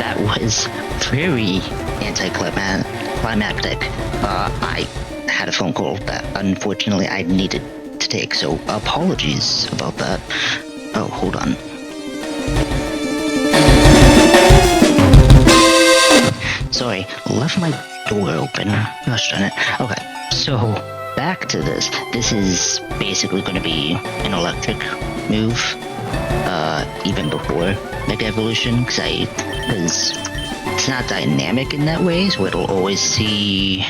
that was very anticlimactic. I had a phone call that unfortunately I needed to take, so apologies about that. Oh, hold on. Sorry, left my door open. Gosh darn it. Okay, so back to this. This is basically going to be an electric move, even before Mega Evolution, because it's not dynamic in that way, so it'll always see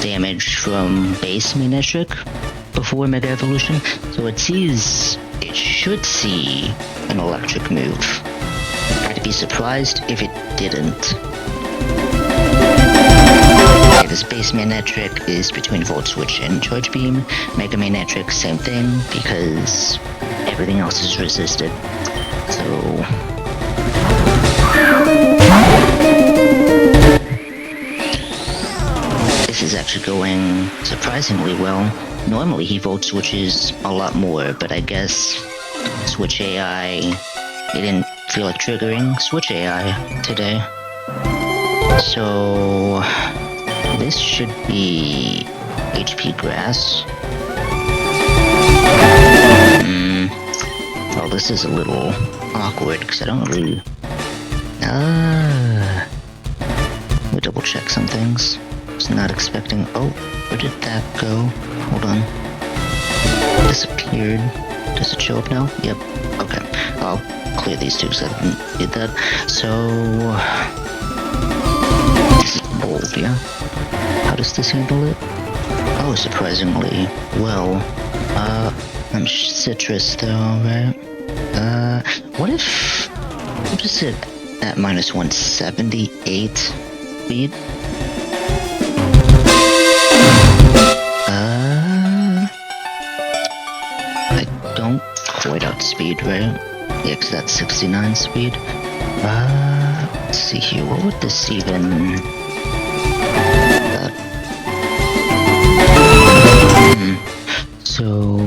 damage from base main trick before Mega Evolution. So it should see an electric move. I'd be surprised if it didn't. Okay, this base Magnetric is between Volt Switch and Charge Beam. Mega Magnetric, same thing, because everything else is resisted. So... this is actually going surprisingly well. Normally he Volt Switches a lot more, but I guess Switch AI... they didn't feel like triggering Switch AI today. So... this should be HP Grass. Well, this is a little awkward because I don't really... let me double check some things. I was not expecting... oh, where did that go? Hold on. It disappeared. Does it show up now? Yep. Okay. I'll clear these two because I did that. So... this is bold, yeah? How does this handle it? Oh, surprisingly well. I'm citrus though, right? What if... what is it at minus 178 speed? I don't quite outspeed, right? Yeah, cause that's 69 speed. Let's see here, what would this even... so...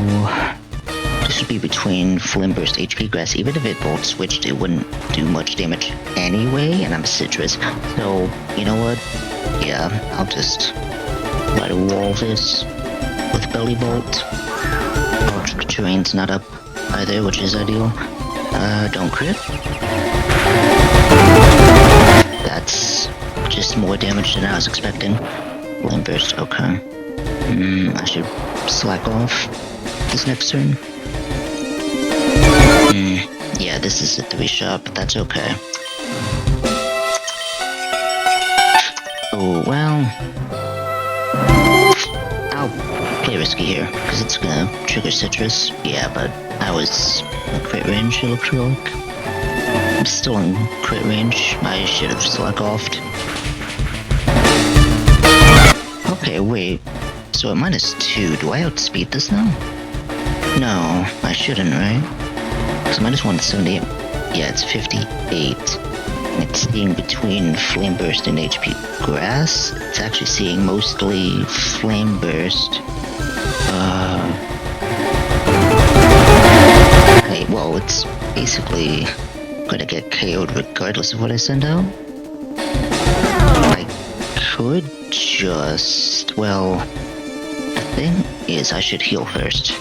this would be between Flame Burst, HP Grass. Even if it Volt Switched, it wouldn't do much damage anyway, and I'm citrus. So, you know what? Yeah, I'll just try to wall this with Belly Bolt. Oh, terrain's not up either, which is ideal. Don't crit. That's just more damage than I was expecting. Flame Burst, okay. I should slack off this next turn. Yeah, this is a 3-shot, but that's okay. Oh, well... I'll play risky here, because it's gonna trigger citrus. Yeah, but I was in crit range, it looked like. I'm still in crit range. I should have slack offed. Okay, wait. So at minus 2, do I outspeed this now? No, I shouldn't, right? Because minus 178, yeah, it's 58. And it's seeing between Flame Burst and HP Grass. It's actually seeing mostly Flame Burst. Okay, well, it's basically gonna get KO'd regardless of what I send out. I could just, well... the thing is, I should heal first.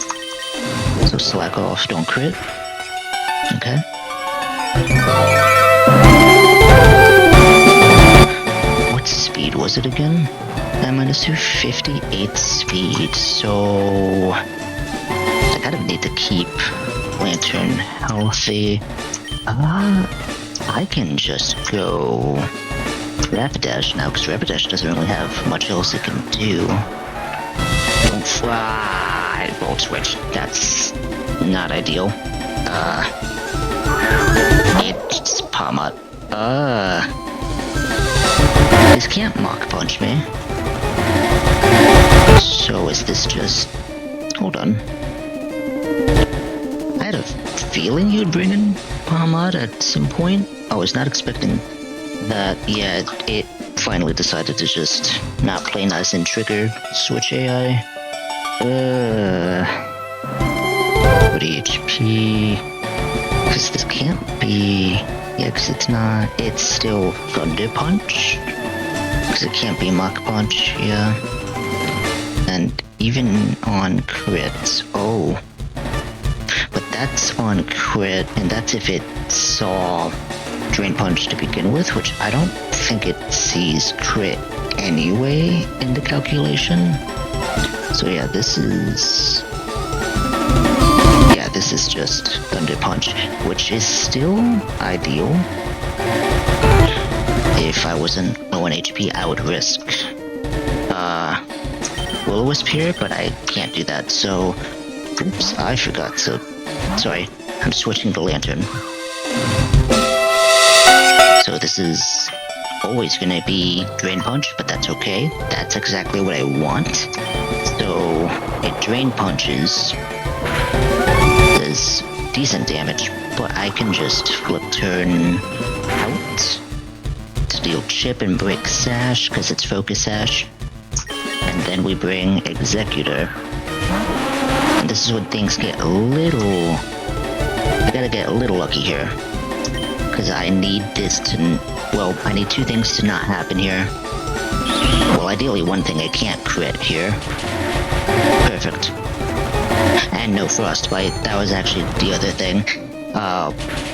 So slack off, don't crit. Okay. What speed was it again? At minus 258 speed, so... I kind of need to keep Lantern healthy. I can just go Rapidash now, because Rapidash doesn't really have much else it can do. Volt Switch. That's not ideal. It's Palmot. This can't Mach Punch me. So is this just... hold on. I had a feeling you'd bring in Palmot at some point. I was not expecting that. Yeah, it finally decided to just not play nice and trigger Switch AI. 40 HP. Because this can't be Yeah, because it's still Thunder Punch. Because it can't be Mach Punch, yeah. And even on crit, oh. But that's on crit, and that's if it saw Drain Punch to begin with, which I don't think it sees crit anyway in the calculation. So yeah, this is just Thunder Punch, which is still ideal. If I wasn't low on HP, I would risk Will-O-Wisp here, but I can't do that, so oops, I forgot to. Sorry, I'm switching the Lantern. So this is always gonna be Drain Punch, but that's okay. That's exactly what I want. So it Drain Punches, does decent damage, but I can just flip turn out to deal chip and break Sash, because it's Focus Sash. And then we bring Executor. And this is when things get a little... I gotta get a little lucky here. Because I need this to... Well, I need two things to not happen here. Well, ideally one thing I can't crit here. Perfect. And no Frostbite. That was actually the other thing.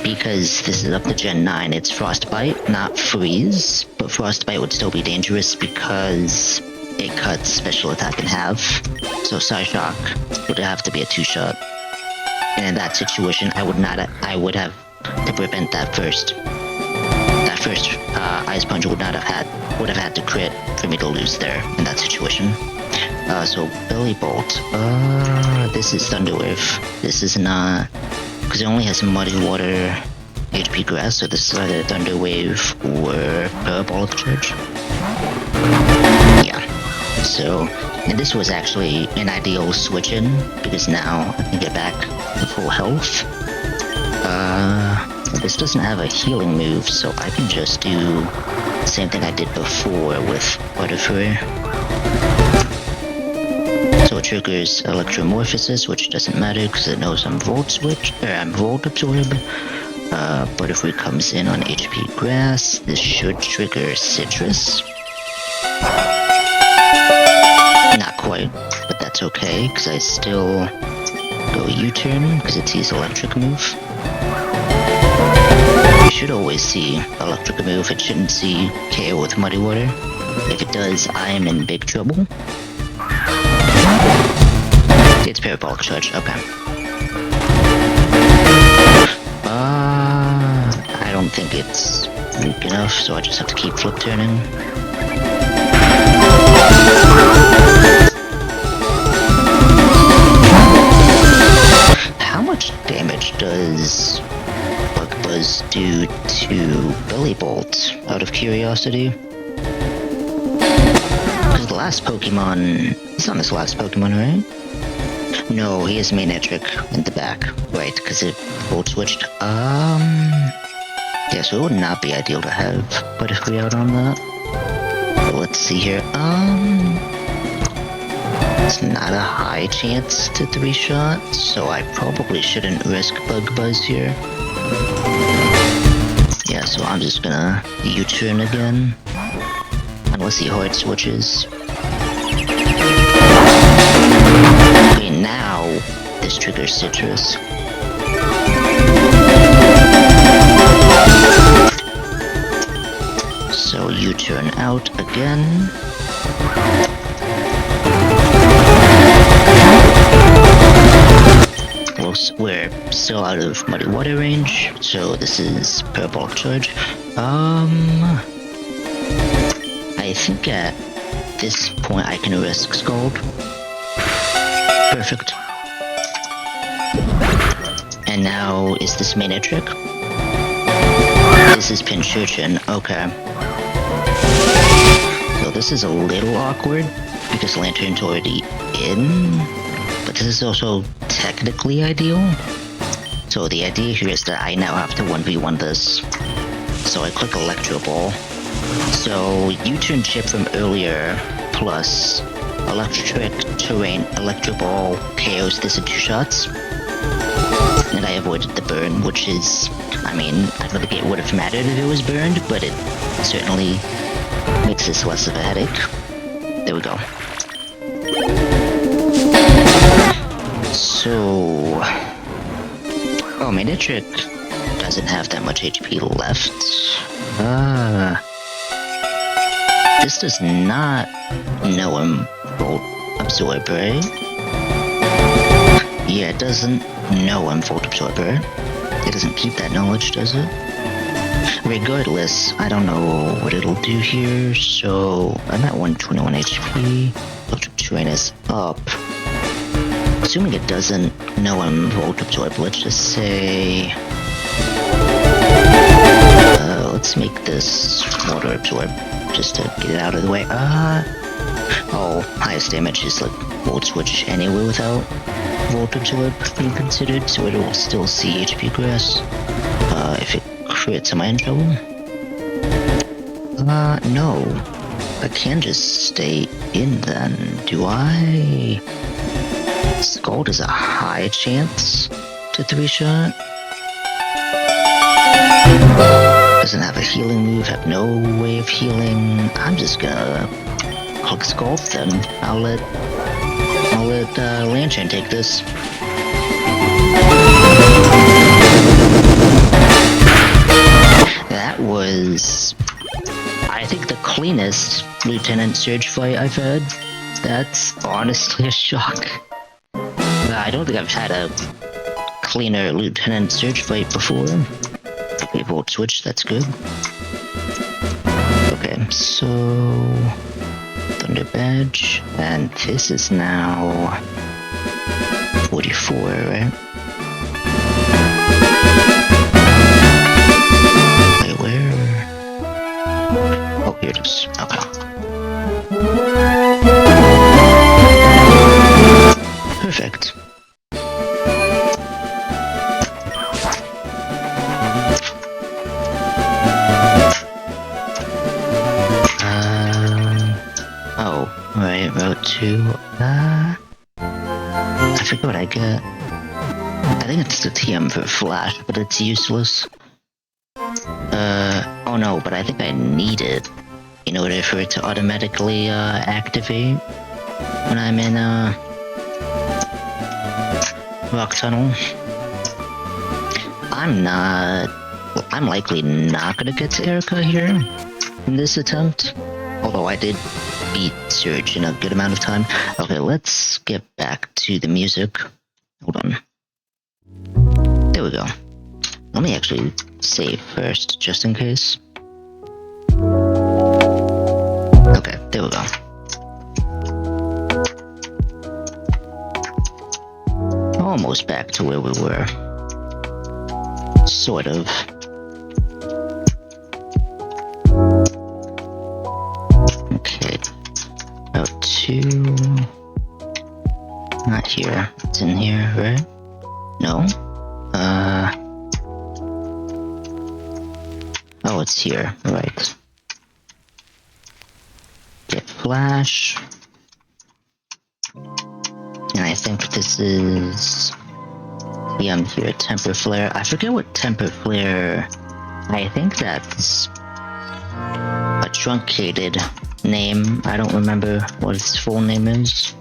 Because this is up to Gen 9, it's Frostbite, not Freeze. But Frostbite would still be dangerous because it cuts special attack in half. So Psyshock would have to be a 2-shot. And in that situation, I would have to prevent that first. That first Ice Punch would have had to crit for me to lose there in that situation. So Belly Bolt. This is Thunder Wave. This is not, because it only has Muddy Water, HP Grass, so this is either Thunder Wave or Parabolic Charge. Yeah. So, and this was actually an ideal switch-in, because now I can get back to full health. This doesn't have a healing move, so I can just do the same thing I did before with Butterfree. So it triggers Electromorphosis, which doesn't matter because it knows I'm Volt Absorb. Butterfree comes in on HP Grass. This should trigger Citrus. Not quite, but that's okay because I still go U-turn because it sees Electric move. You should always see Electric move. It shouldn't see KO with Muddy Water. If it does, I am in big trouble. It's Parabolic Charge, okay. I don't think it's weak enough, so I just have to keep flip turning. How much damage does Bug Buzz do to Belly Bolt, out of curiosity? Because the last Pokemon... He's not his last Pokemon, right? No, he is Manectric in the back. Right, because it Volt switched. Yeah, so it would not be ideal to have Butterfree out on that. But let's see here. It's not a high chance to 3-shot, so I probably shouldn't risk Bug Buzz here. Yeah, so I'm just gonna U-turn again. Unless he hard switches. Okay, now this triggers Citrus. So U-turn out again. We're still out of Muddy Water range, so this is Parabolic Charge. I think at this point I can risk Scald. Perfect. And now, is this Manectric? This is Pincurchin, okay. So this is a little awkward, because Lantern's already in, but this is also technically ideal. So the idea here is that I now have to 1v1 this. So I click Electro Ball. So U-turn chip from earlier, plus Electric Terrain Electro Ball KOs this in 2 shots. and I avoided the burn, which is, I mean, I don't think it would have mattered if it was burned, but it certainly makes this less of a headache. There we go. So... Oh, Manitric doesn't have that much HP left. This does not know him Volt Absorb, right? Yeah, it doesn't know I'm Volt Absorber. It doesn't keep that knowledge, does it? Regardless, I don't know what it'll do here, so I'm at 121 HP. Electric Terrain is up. Assuming it doesn't know I'm Volt Absorb, let's just say... let's make this Water Absorb, just to get it out of the way. Oh, highest damage is like Volt Switch anyway without Volt Absorb being considered, so it will still see HP Grass. If it crits, am I in trouble? No. I can just stay in then, do I? Scald is a high chance to 3-shot. Doesn't have a healing move, have no way of healing. I'm just gonna click Scald then. I'll let Lantern take this. That was, I think, the cleanest Lieutenant Surge fight I've had. That's honestly a shock. I don't think I've had a cleaner Lieutenant Surge fight before. Okay, Volt Switch, that's good. Okay, so... Thunder Badge, and this is now... 44, right? Wait, where? Oh, here it is. Okay. Perfect. Oh, right, Route 2. I forget what I get. I think it's the TM for Flash, but it's useless. Oh no, but I think I need it in order for it to automatically, activate when I'm in, Rock Tunnel. I'm likely not gonna get to Erica here in this attempt. Although I did beat Surge in a good amount of time. Okay, let's get back to the music. Hold on. There we go. Let me actually save first, just in case. Okay, there we go. Almost back to where we were. Sort of. Okay. Route 2. Not here. It's in here, right? No? Oh, it's here. Right. Get Flash. And I think this is... Yeah, I'm here. Temper Flare. I forget what Temper Flare... I think that's... a truncated name. I don't remember what its full name is.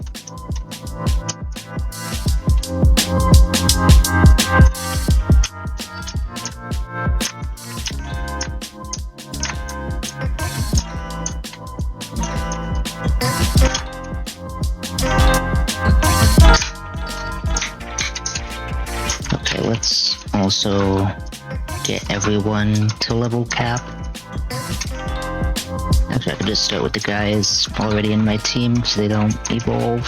Okay, let's also get everyone to level cap. Actually, I could just start with the guys already in my team so they don't evolve.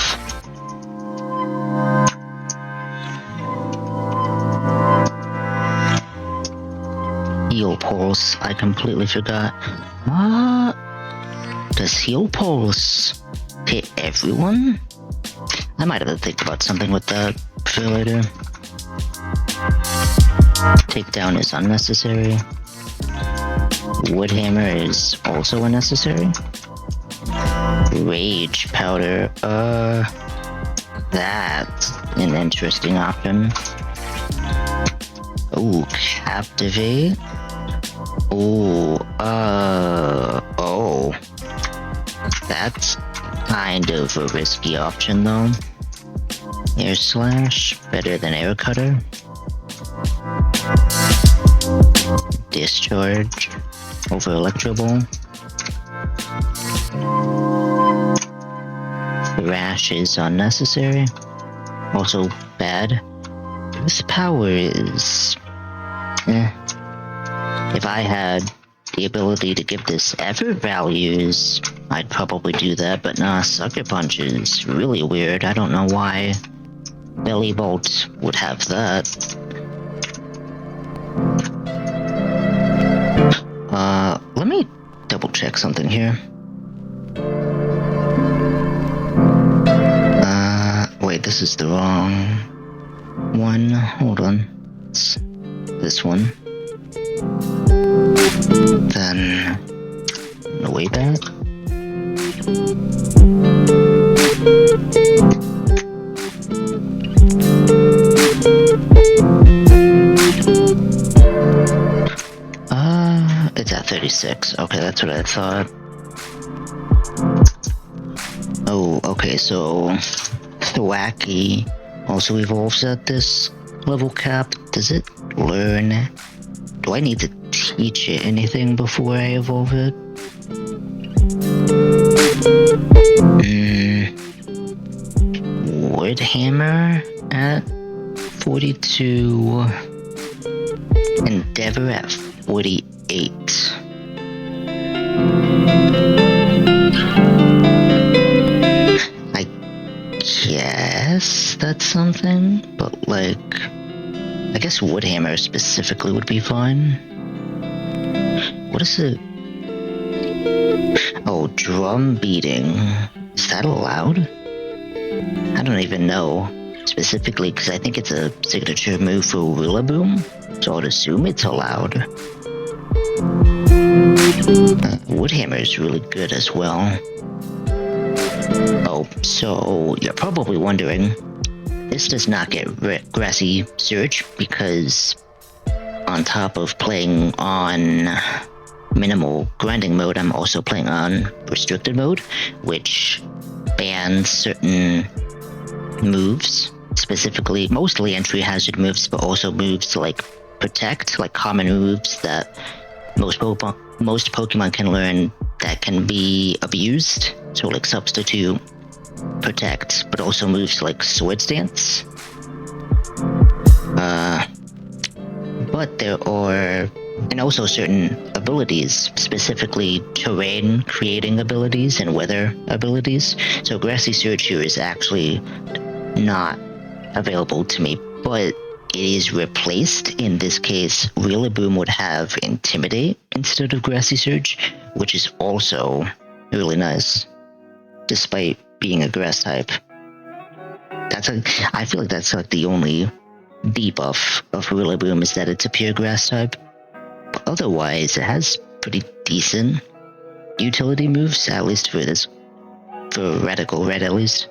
Heal Pulse, I completely forgot. Does Heal Pulse hit everyone? I might have to think about something with that for later. Takedown is unnecessary. Woodhammer is also unnecessary. Rage Powder, that's an interesting option. Ooh, captivate. Ooh, oh. That's kind of a risky option though. Air slash, better than air cutter. Discharge over electro ball. Rash is unnecessary. Also bad. This power is... If I had the ability to give this effort values, I'd probably do that, but nah, Sucker Punch is really weird. I don't know why Belly Bolt would have that. Let me double check something here. Wait, this is the wrong one. Hold on. It's this one. Then way back. It's at 36. Okay, that's what I thought. Oh, okay, so Thwacky also evolves at this level cap. Does it learn? Do I need to teach it anything before I evolve it? Wood Hammer at 42. Endeavor at 48. I guess that's something, but like, I guess Woodhammer specifically would be fine. What is it? Oh, drum beating. Is that allowed? I don't even know specifically, because I think it's a signature move for Rillaboom, so I'd assume it's allowed. Woodhammer is really good as well. Oh, so you're probably wondering, this does not get Grassy Surge because on top of playing on minimal grinding mode, I'm also playing on restricted mode, which bans certain moves, specifically mostly entry hazard moves, but also moves like protect, like common moves that most Pokemon can learn that can be abused. So like substitute, protect, but also moves like Swords Dance. But there are, and also certain abilities, specifically terrain creating abilities and weather abilities. So Grassy Surge here is actually not available to me, but it is replaced. In this case, Rillaboom would have Intimidate instead of Grassy Surge, which is also really nice, despite being a grass type. I feel like that's like the only debuff of Rillaboom, is that it's a pure grass type. But otherwise, it has pretty decent utility moves, at least for this, for Radical Red at least.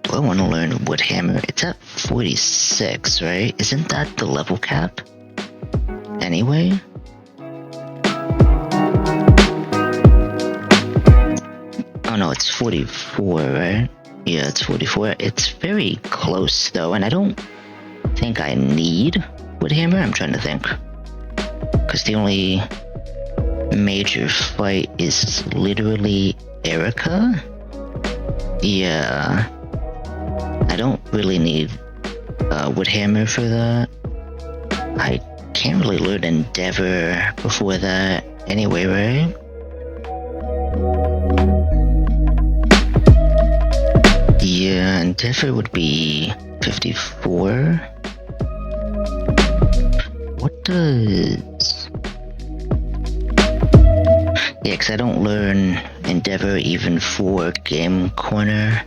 Do I want to learn Woodhammer? It's at 46, right? Isn't that the level cap? Anyway? Oh no, it's 44, right? Yeah, it's 44. It's very close though, and I don't think I need Woodhammer. I'm trying to think. Because the only major fight is literally Erica? Yeah. I don't really need Woodhammer for that. I can't really learn Endeavor before that anyway, right? Yeah, Endeavor would be 54. What does... Yeah, because I don't learn Endeavor even for Game Corner.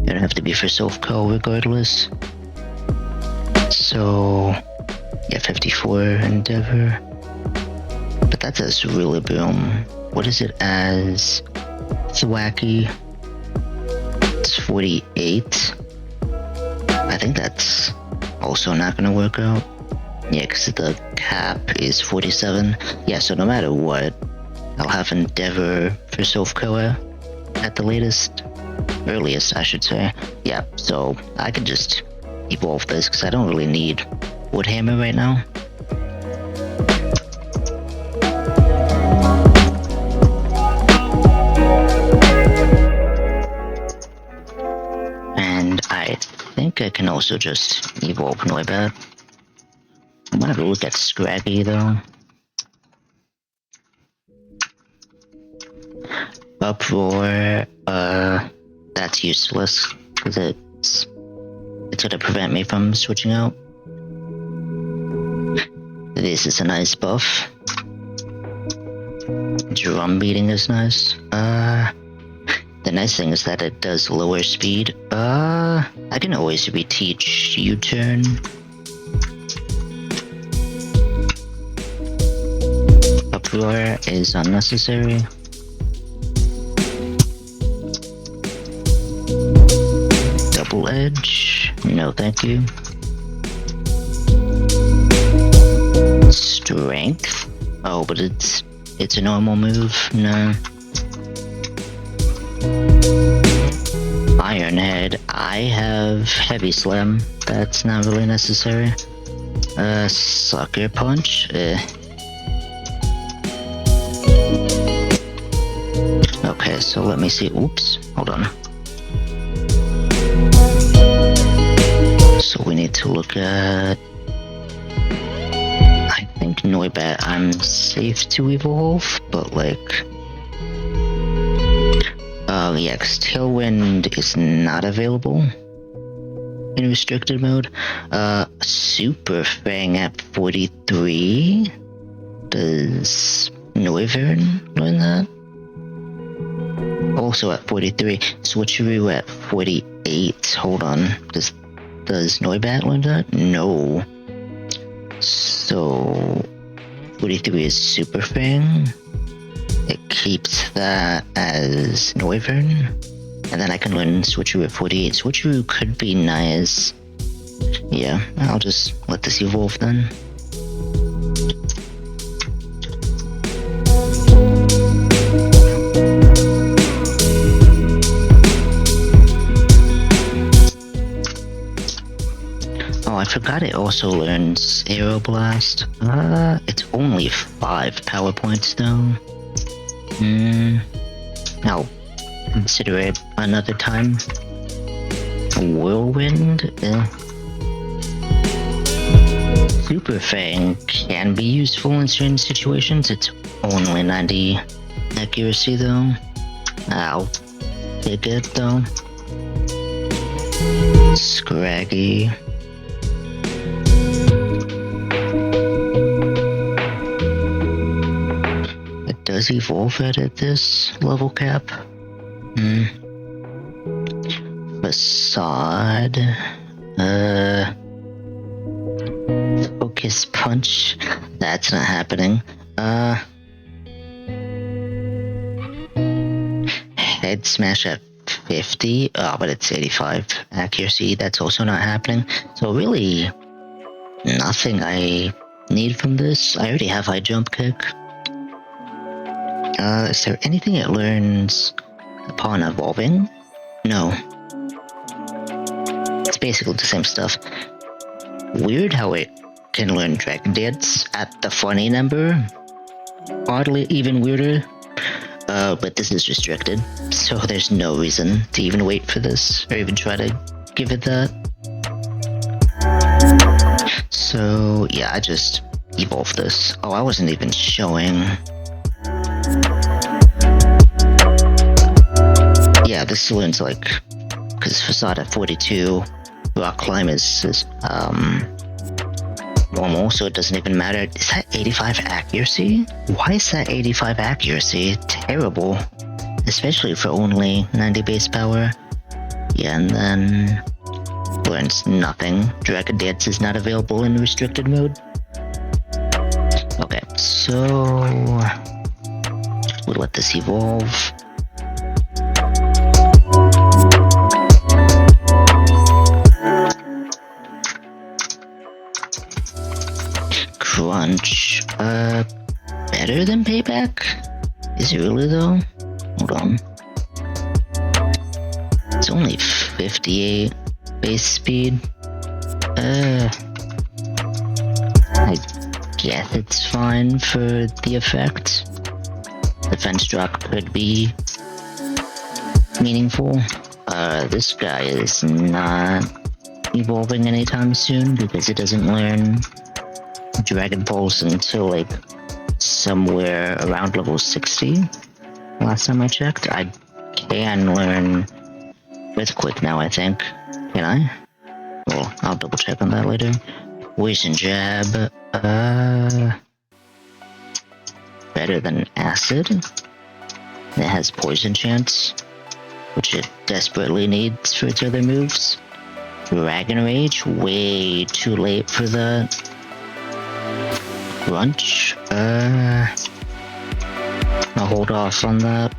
It'd have to be for self-call regardless. So, yeah, 54 Endeavor. But that's as Rillaboom. What is it as Thwacky? It's 48. think that's also not gonna work out. Yeah, because the cap is 47. Yeah, so no matter what, I'll have Endeavor for Self-Koa at the earliest, I should say. Yeah, so I could just evolve this because I don't really need Woodhammer right now. And I think I can also just evolve Noibat. I'm gonna go look at Scraggy though. Uproar, that's useless because it's gonna prevent me from switching out. This is a nice buff. Drum beating is nice. The nice thing is that it does lower speed. I can always reteach U-turn. Uproar is unnecessary. Double edge? No, thank you. Strength? Oh, but it's a normal move. No. Iron Head. I have Heavy Slam. That's not really necessary. Sucker Punch. Okay, so let me see. Oops, hold on. So we need to look at... I think Noibat I'm safe to evolve, but like... yeah, because Tailwind is not available in restricted mode. Super Fang at 43? Does Noivern learn that? Also at 43. Switcheroo at 48. Hold on. Does Noibat learn that? No. So 43 is Super Fang. It keeps that as Noivern. And then I can learn Switcheroo at 48. Switcheroo could be nice. Yeah, I'll just let this evolve then. Oh, I forgot it also learns Aeroblast. It's only 5 power points though. I'll consider it another time. Whirlwind? Super Fang can be useful in certain situations. It's only 90 accuracy though. I'll take it though. Scraggy. It does evolve at this level cap. Facade. Focus Punch. That's not happening. Head Smash at 50. Oh, but it's 85 accuracy. That's also not happening. So really, nothing I need from this. I already have High Jump Kick. Is there anything it learns upon evolving? No. It's basically the same stuff. Weird how it can learn Dragon Dance at the funny number. Oddly, even weirder. But this is restricted, so there's no reason to even wait for this, or even try to give it that. So, yeah, I just evolved this. Oh, I wasn't even showing. Yeah, this learns like, because Facade at 42, Rock Climb is normal, so it doesn't even matter. Is that 85 accuracy? Why is that 85 accuracy? Terrible. Especially for only 90 base power. Yeah, and then learns nothing. Dragon Dance is not available in restricted mode. Okay, so we'll let this evolve. Crunch. Better than Payback? Is it really though? Hold on. It's only 58 base speed. I guess it's fine for the effect. Defense drop could be meaningful. This guy is not evolving anytime soon because it doesn't learn Dragon Pulse until like somewhere around level 60. Last time I checked, I can learn Earthquake now, I think. Can I? Well, I'll double check on that later. Poison Jab. Better than Acid. It has Poison Chance, which it desperately needs for its other moves. Dragon Rage, way too late for that. Crunch. I'll hold off on that.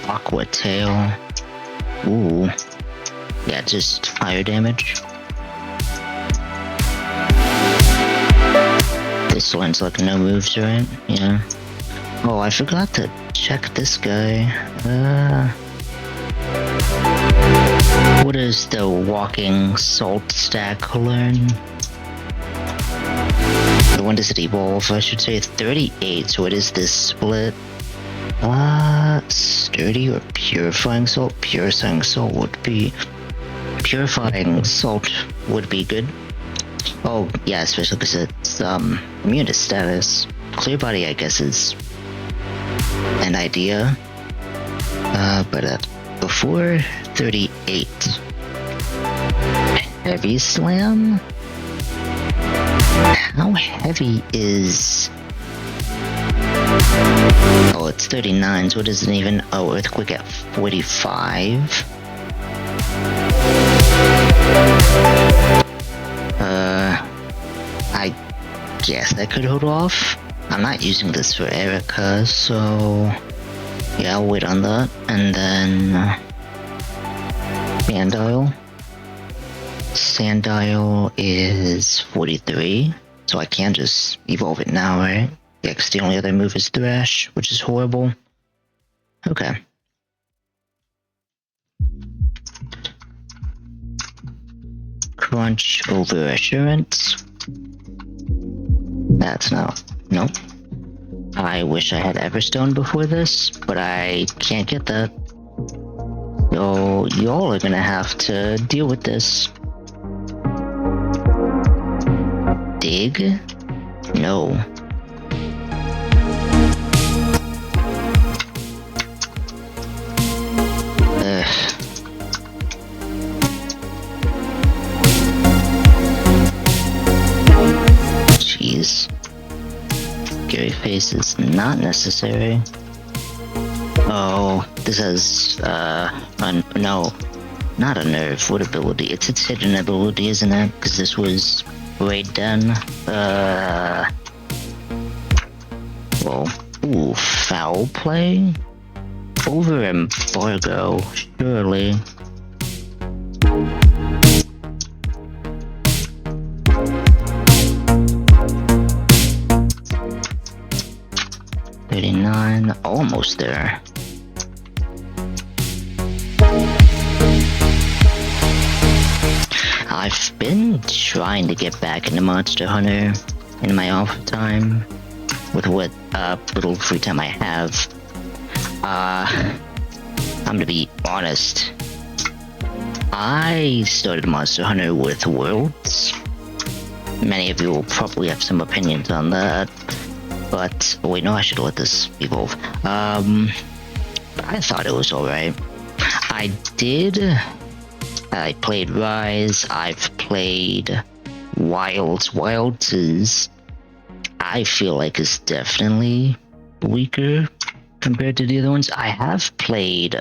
Aqua Tail. Ooh. Yeah, just higher damage. This one's like no moves, right? Yeah. Oh, I forgot to check this guy. What does the Walking Salt stack learn? When does it evolve? I should say 38, so it is this split. Sturdy or Purifying Salt? Purifying Salt would be good. Oh, yeah, especially because it's, immune to status. Clear Body, I guess, is an idea. But before 38. Heavy Slam? How heavy is... Oh, it's 39, so it isn't even... Oh, Earthquake at 45? I guess I could hold off. I'm not using this for Erica, so... Yeah, I'll wait on that. And then... Sandile. Sandile is 43, so I can just evolve it now, right? Yeah, because the only other move is Thrash, which is horrible. Okay. Crunch over Assurance. That's not... Nope. I wish I had Everstone before this, but I can't get that. So, y'all are gonna have to deal with this. Dig? No. Jeez. Scary Face is not necessary. Oh, this has, no. Not a nerf. What ability? It's its hidden ability, isn't it? Because this was Raid Den. Well, ooh, Foul Play? Over Embargo, surely. $39, almost there. I've been trying to get back into Monster Hunter in my off time, with what little free time I have. I'm gonna be honest. I started Monster Hunter with Worlds. Many of you will probably have some opinions on that. But, wait, no, I should let this evolve. I thought it was alright. I played Rise, I've played Wilds. Wilds is, I feel like, is definitely weaker compared to the other ones. I have played,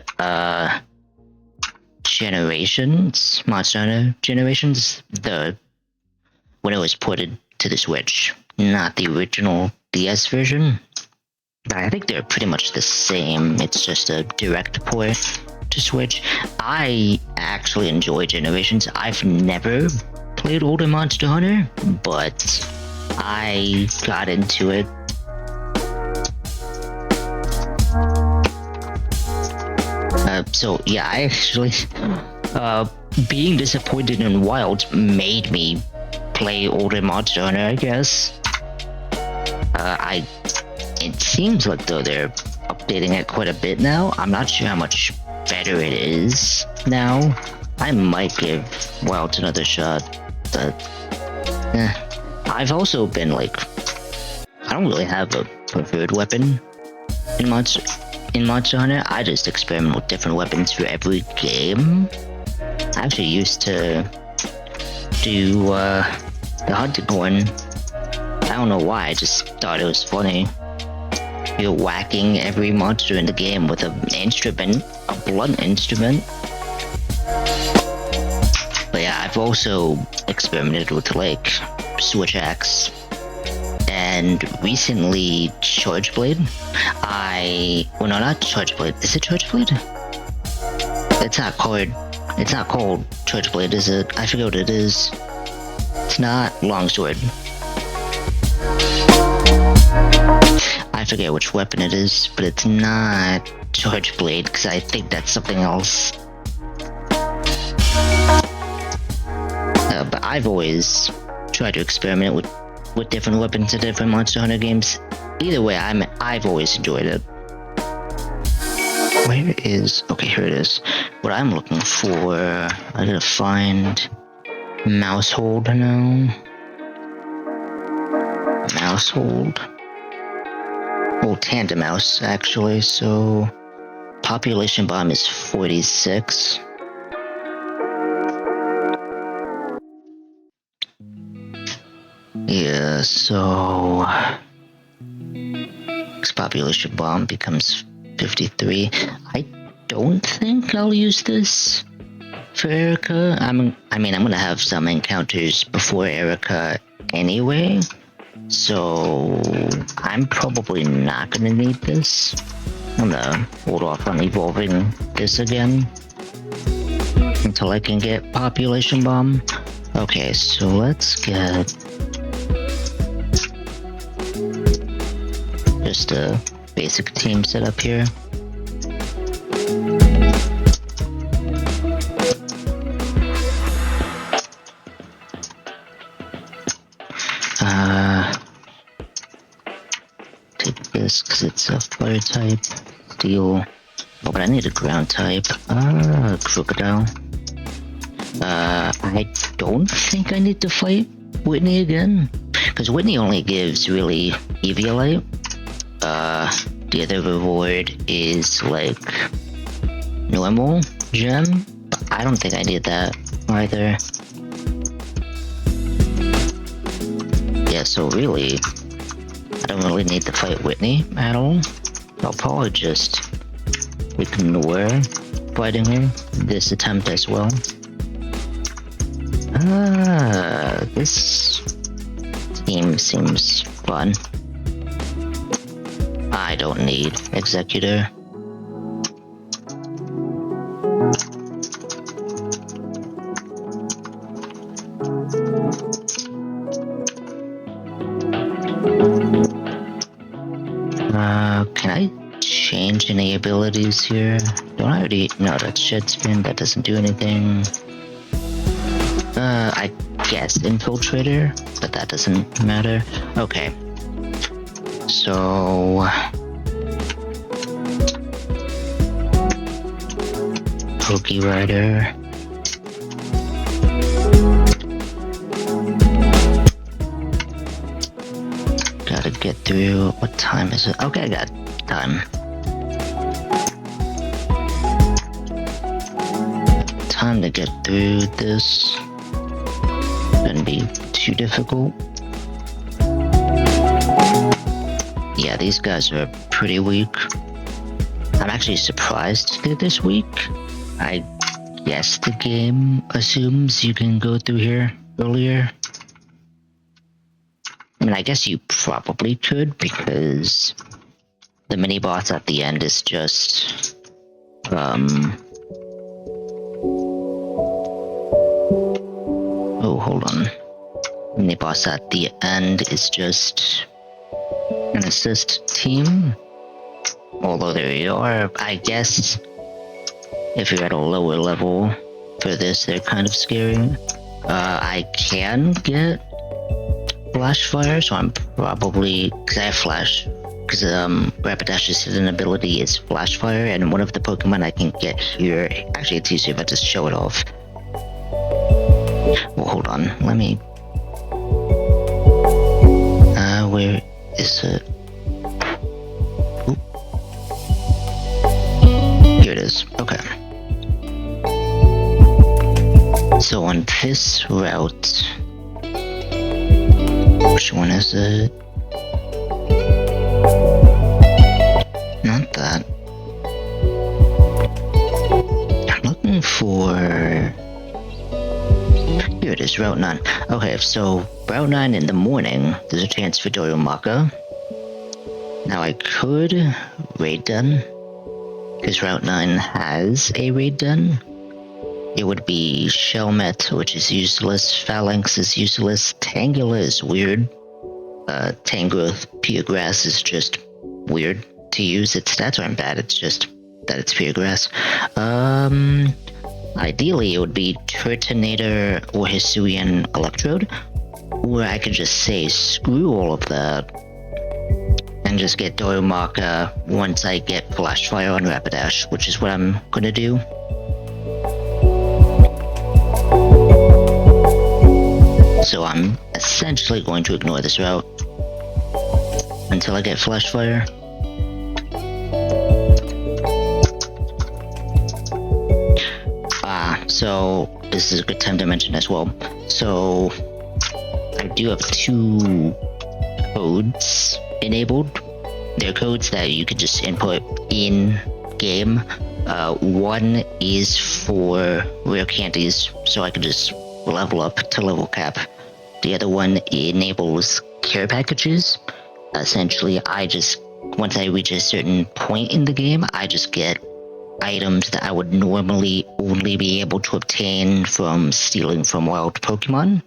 Generations, Monster Hunter Generations, when it was ported to the Switch, not the original DS version. I think they're pretty much the same. It's just a direct port to Switch. I actually enjoy Generations. I've never played older Monster Hunter, but I got into it. So yeah, I actually, being disappointed in Wilds made me play older Monster Hunter, I guess. It seems like though they're updating it quite a bit now. I'm not sure how much better it is now. I might give Wilds another shot, but I've also been like, I don't really have a preferred weapon in Monster Hunter. I just experiment with different weapons for every game. I actually used to do the hunting one. I don't know why, I just thought it was funny. You're whacking every monster in the game with an instrument, a blunt instrument. But yeah, I've also experimented with like switch axe and recently charge blade. Well, no, not charge blade. Is it charge blade? It's not called charge blade, is it? I forget what it is. It's not longsword. I forget which weapon it is, but it's not charge blade because I think that's something else. But I've always tried to experiment with different weapons in different Monster Hunter games. Either way, I've always enjoyed it. Where is... okay, here it is. What I'm looking for... I gotta find... mouse hold now. Mouse hold. Oh, tandem mouse, actually, so... population bomb is 46. Yeah, so... population bomb becomes 53. I don't think I'll use this for Erica. I mean, I'm gonna have some encounters before Erica anyway, so I'm probably not gonna need this. I'm gonna hold off on evolving this again until I can get population bomb. Okay, so let's get just a basic team setup here. Take this because it's a fire type. Steel. Oh, but I need a ground type. Crocodile. I don't think I need to fight Whitney again, because Whitney only gives really Eviolite. The other reward is like normal gem, but I don't think I need that either. Yeah, so really, I don't really need to fight Whitney at all. I'll probably just ignore fighting her this attempt as well. This team seems fun. I don't need Executor. Can I change any abilities here? Don't I already... no, that's Shed Spin, that doesn't do anything. I guess Infiltrator, but that doesn't matter. Okay. So... Pokey Rider. Gotta get through... what time is it? Okay, I got time. Time to get through this. Shouldn't be too difficult. Yeah, these guys are pretty weak. I'm actually surprised they're this weak. I guess the game assumes you can go through here earlier. I mean, I guess you probably could, because the mini boss at the end is just oh, hold on. mini boss at the end is just an assist team. Although there you are, I guess if you're at a lower level for this, they're kind of scary. I can get flash fire, so I'm probably, because I have flash, because Rapidash's hidden ability is flash fire, and one of the Pokemon I can get here, actually it's easier if I just show it off. Well, hold on, let me, where is it? Oop. Here it is, okay. So on this route, which one is it? Not that. I'm looking for... Here it is, Route 9. Okay, so Route 9 in the morning, there's a chance for Doyomaka. Now I could raid den, because Route 9 has a raid den. It would be Shelmet, which is useless, Phalanx is useless, Tangela is weird, Tangrowth, Pure Grass is just weird to use. Its stats aren't bad, it's just that it's Pure Grass. Ideally it would be Turtonator or Hisuian Electrode, or I could just say screw all of that, and just get Doyomaka once I get Flash Fire on Rapidash, which is what I'm gonna do. So I'm essentially going to ignore this route until I get Flash Fire. So this is a good time to mention as well. So I do have 2 codes enabled. They're codes that you could just input in game. One is for rare candies, so I could just level up to level cap. The other one enables care packages. Essentially, once I reach a certain point in the game, I just get items that I would normally only be able to obtain from stealing from wild Pokemon.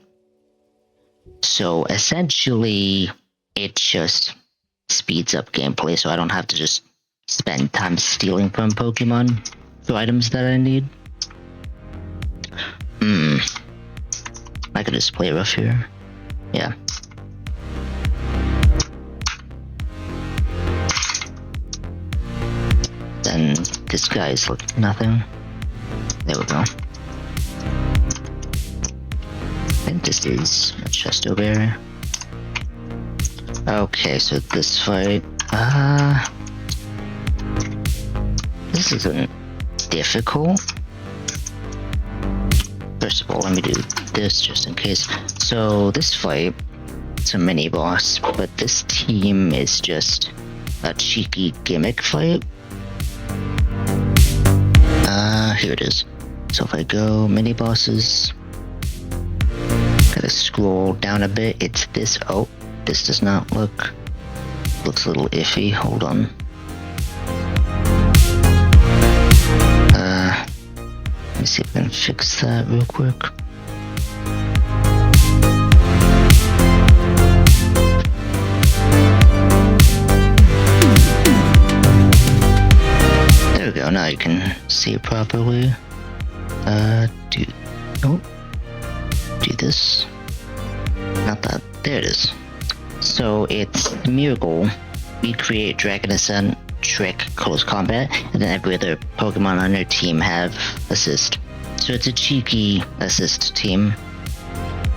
So essentially, it just speeds up gameplay, so I don't have to just spend time stealing from Pokemon for items that I need. I could just play rough here. Yeah. Then this guy is like nothing. There we go. I think this is a chest over here. Okay, so this fight, this isn't difficult. First of all, let me do this just in case. So this fight, it's a mini boss, but this team is just a cheeky gimmick fight. Here it is. So if I go mini bosses, gotta scroll down a bit. It's this. Oh, this does not looks a little iffy. Hold on. Let me see if I can fix that real quick. There we go, now you can see it properly. Do this. Not that. There it is. So it's Miracle, Recreate, Dragon Ascent, Trick, Close Combat, and then every other Pokemon on your team have Assist. So it's a cheeky assist team.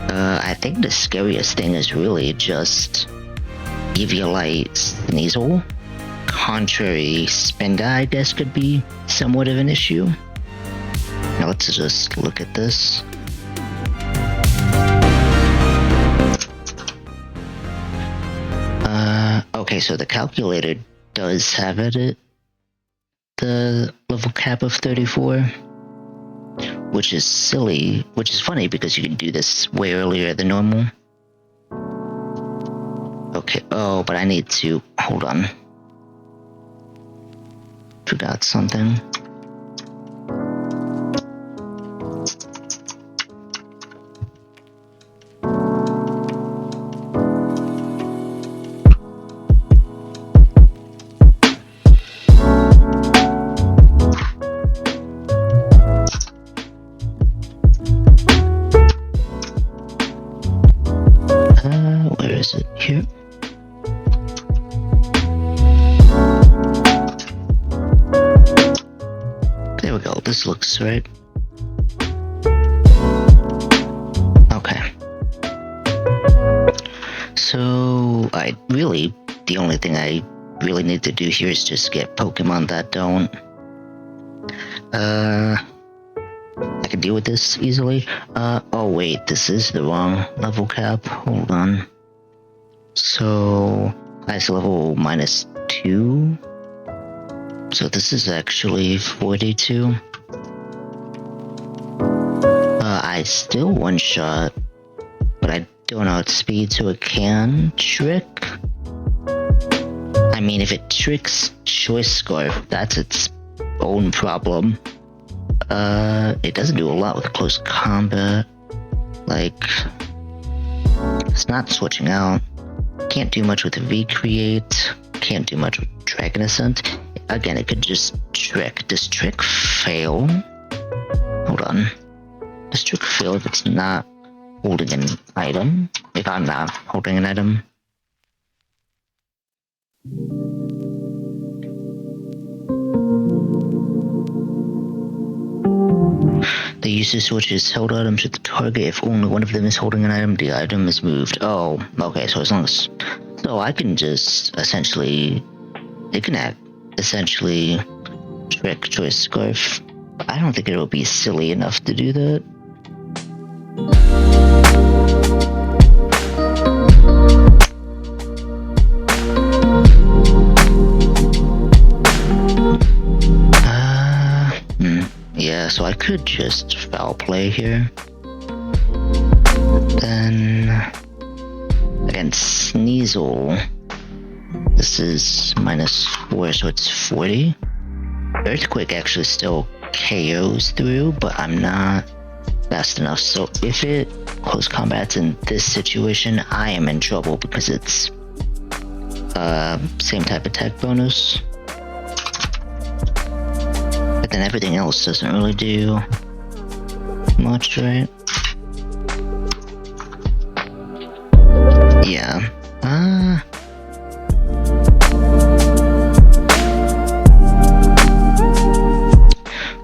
I think the scariest thing is really just Eviolite Sneasel. Contrary Spinda, I guess, could be somewhat of an issue. Now let's just look at this. Okay, so the calculator does have it the level cap of 34, which is silly, which is funny because you can do this way earlier than normal. Okay, oh, but I need to, hold on. Forgot something. we go. This looks right. Okay. So, the only thing I really need to do here is just get Pokemon that don't. I can deal with this easily. Oh wait, this is the wrong level cap. Hold on. So, highest level -2. So this is actually 42. I still one-shot, but I don't outspeed, so it can trick. I mean, if it tricks Choice Scarf, that's its own problem. It doesn't do a lot with close combat. Like, it's not switching out. Can't do much with Recreate. Can't do much with Dragon Ascent. Again, it could just trick. Does trick fail? Hold on. Does trick fail if it's not holding an item? If I'm not holding an item? The user switches held items with the target. If only one of them is holding an item, the item is moved. Oh, okay, so as long as... So I can just essentially... It can essentially trick Choice Scarf. I don't think it'll be silly enough to do that. Yeah, so I could just foul play here. Then against Sneasel, this is -4, so it's 40. Earthquake actually still KOs through, but I'm not fast enough. So if it close combats in this situation, I am in trouble because it's same type attack bonus. But then everything else doesn't really do much, right? Yeah.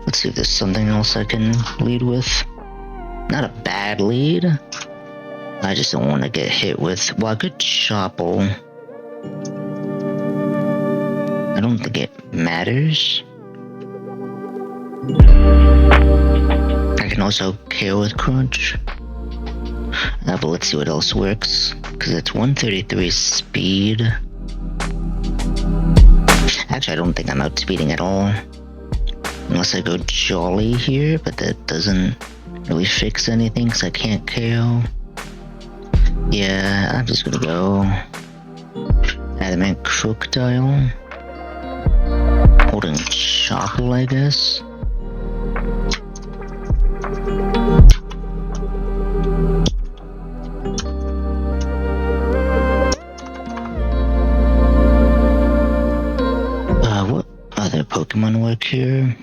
Let's see if there's something else I can lead with. Not a bad lead. I just don't want to get hit with... Well, I could Chopple. I don't think it matters. I can also KO with Crunch. But let's see what else works. Because it's 133 speed. Actually, I don't think I'm outspeeding at all. Unless I go Jolly here, but that doesn't really fix anything because I can't KO. Yeah, I'm just gonna go Adamant Crocodile. Holding Chopple, I guess. What other Pokemon work here?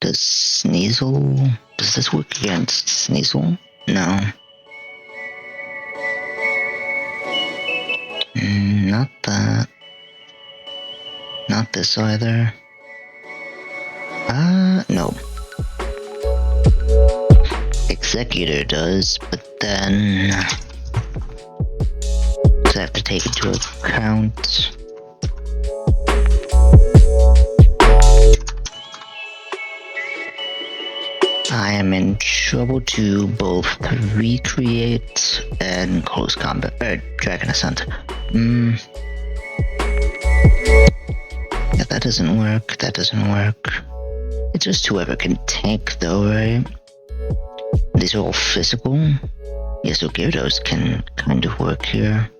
Does Sneasel... Does this work against Sneasel? No. Not that. Not this either. No. Executor does, but then... I have to take into account... I am in trouble to both Recreate and Close Combat, or Dragon Ascent. Yeah, that doesn't work, that doesn't work. It's just whoever can tank though, right? These are all physical. Yeah, so Gyarados can kind of work here.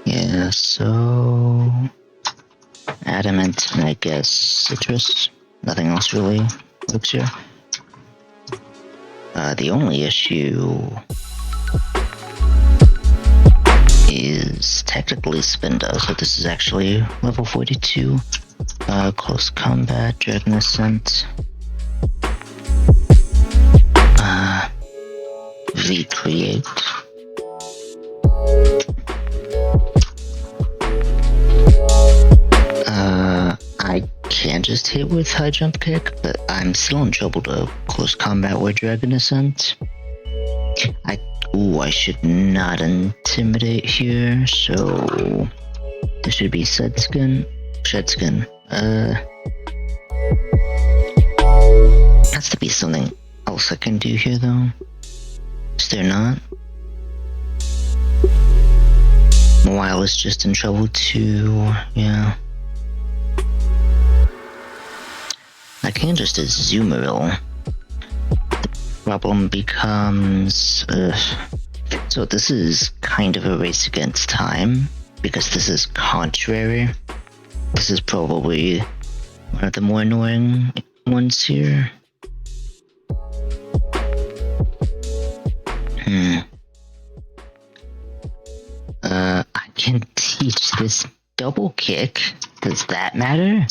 Yeah, so... Adamant, and I guess Citrus. Nothing else really works here. The only issue... is technically Spinda, so this is actually level 42. Close combat, Dragon Ascent. Recreate. I can just hit with high jump kick, but I'm still in trouble to close combat or Dragon Ascent. I should not intimidate here, so this should be Shed Skin. Has to be something else I can do here though. Is there not? While is just in trouble too, yeah. I can just Azumarill. The problem becomes, so this is kind of a race against time, because this is contrary. This is probably one of the more annoying ones here. I can teach this double kick. Does that matter?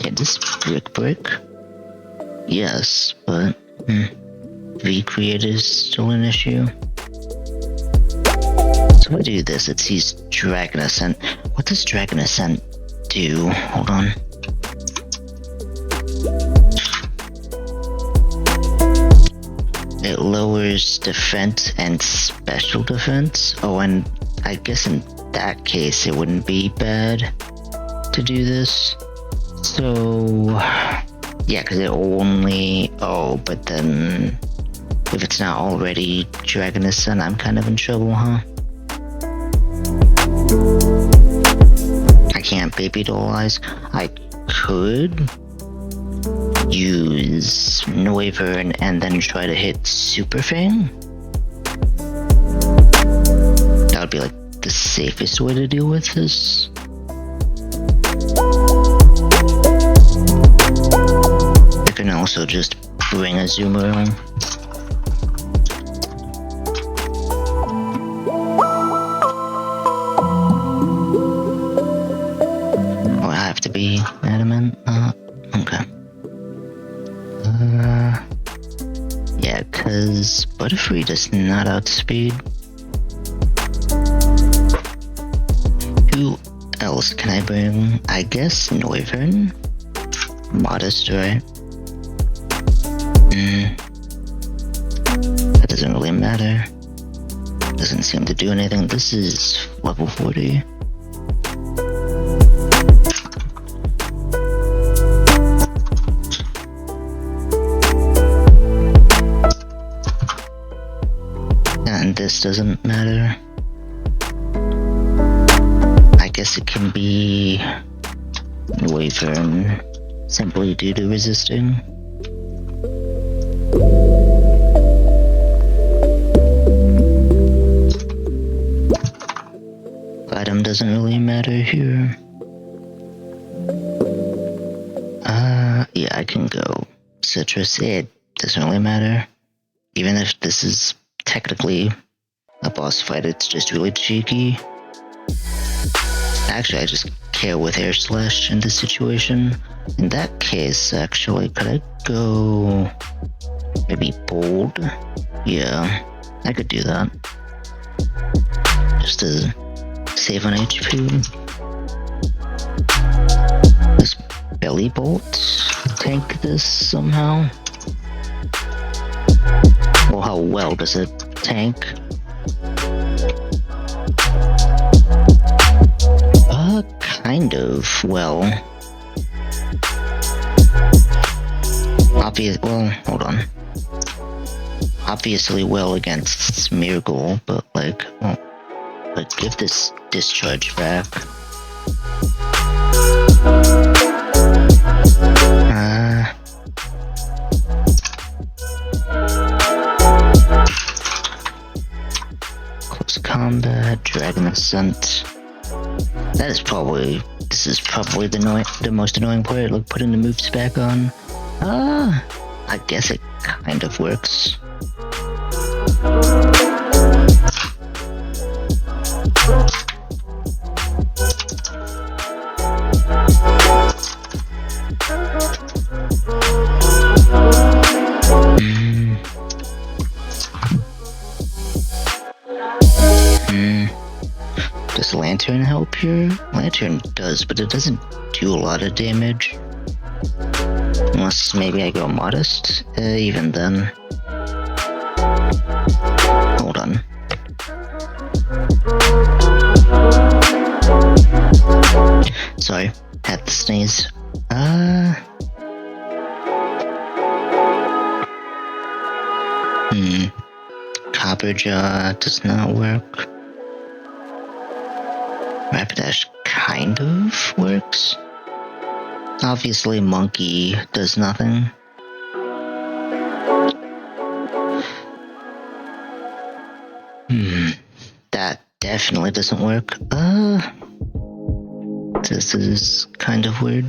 Yeah, this brick. Yes, but recreate is still an issue. So I do this, it sees Dragon Ascent. What does Dragon Ascent do? Hold on. It lowers defense and special defense. Oh, and I guess in that case it wouldn't be bad to do this. So yeah, because it only, but then if it's not already Dragon Ascent, I'm kind of in trouble, huh? I can't baby doll eyes. I could use Noivern and then try to hit Super Fang. That would be like the safest way to deal with this. I can also just bring a Azumarill. Oh, I have to be adamant? Okay. Yeah, cause Butterfree does not outspeed. Who else can I bring? I guess Noivern? Modest, right? That doesn't really matter. Doesn't seem to do anything. This is level 40. And this doesn't matter. I guess it can be Noivern simply due to resisting. Item doesn't really matter here. Yeah, I can go Citrus. It doesn't really matter. Even if this is technically a boss fight, it's just really cheeky. Actually, I just care with Air Slash in this situation. In that case, actually, could I go maybe Bold? Yeah, I could do that. Just to save on HP. This Belly Bolt tank this somehow? Or how well does it tank? Kind of well. Well, hold on. Obviously well against Smeargle, but like, well, but give this discharge back. Close combat, Dragon Ascent. This is probably the most annoying part. Like putting the moves back on. I guess it kind of works. Does Lantern help here? Lantern does, but it doesn't do a lot of damage. Unless maybe I go Modest. Even then. Hold on. Sorry, had to sneeze. Copper Jaw does not work. Rapidash kind of works. Obviously, Monkey does nothing. That definitely doesn't work. This is kind of weird.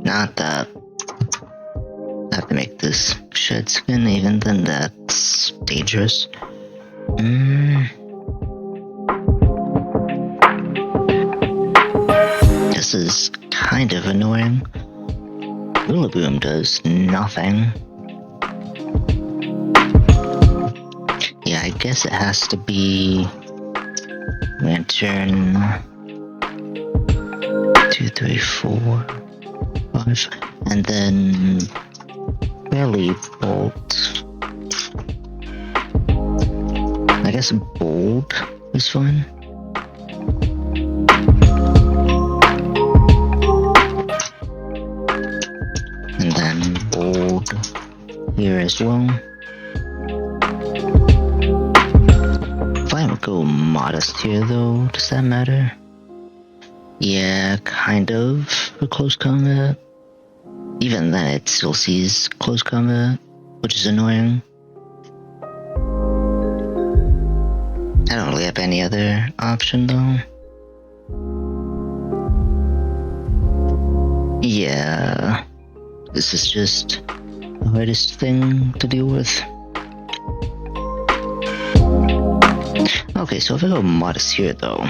Not that. I have to make this shed skin, even then that's dangerous. This is kind of annoying. Rillaboom does nothing. Yeah, I guess it has to be Lantern 2, 3, 4, 5, and then Belly Bolt. I guess Bold is fine. And then Bold here as well. If I would go Modest here though, does that matter? Yeah, kind of for close combat. Even then it still sees close combat, which is annoying. I don't really have any other option though. Yeah, this is just the hardest thing to deal with. Okay, so if I go Modest here though,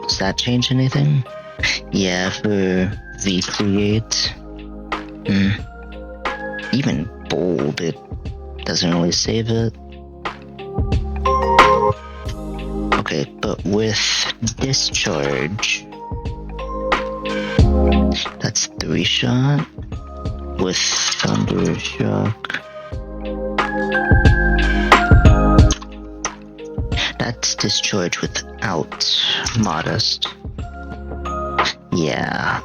does that change anything? Yeah, for V-Create. Even Bold, it doesn't really save it. Okay, but with Discharge, that's 3-shot. With Thunder Shock, that's Discharge without Modest. Yeah.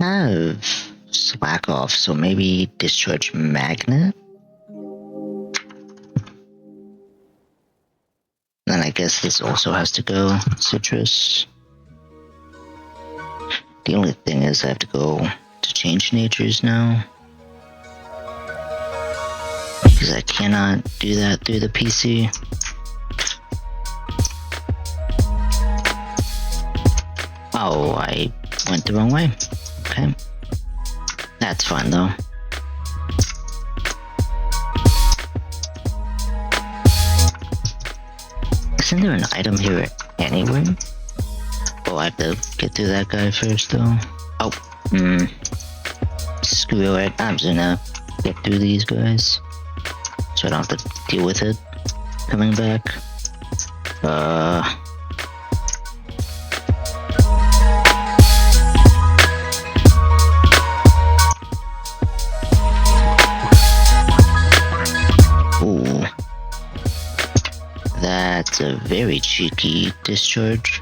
I have Slack Off, so maybe Discharge Magnet? Then I guess this also has to go Citrus. The only thing is I have to go to change natures now. Because I cannot do that through the PC. Oh, I went the wrong way. Okay. That's fine though. Isn't there an item here anywhere? Oh, I have to get through that guy first though. Oh, screw it. I'm just gonna get through these guys, so I don't have to deal with it coming back. Ooh. That's a very cheeky Discharge.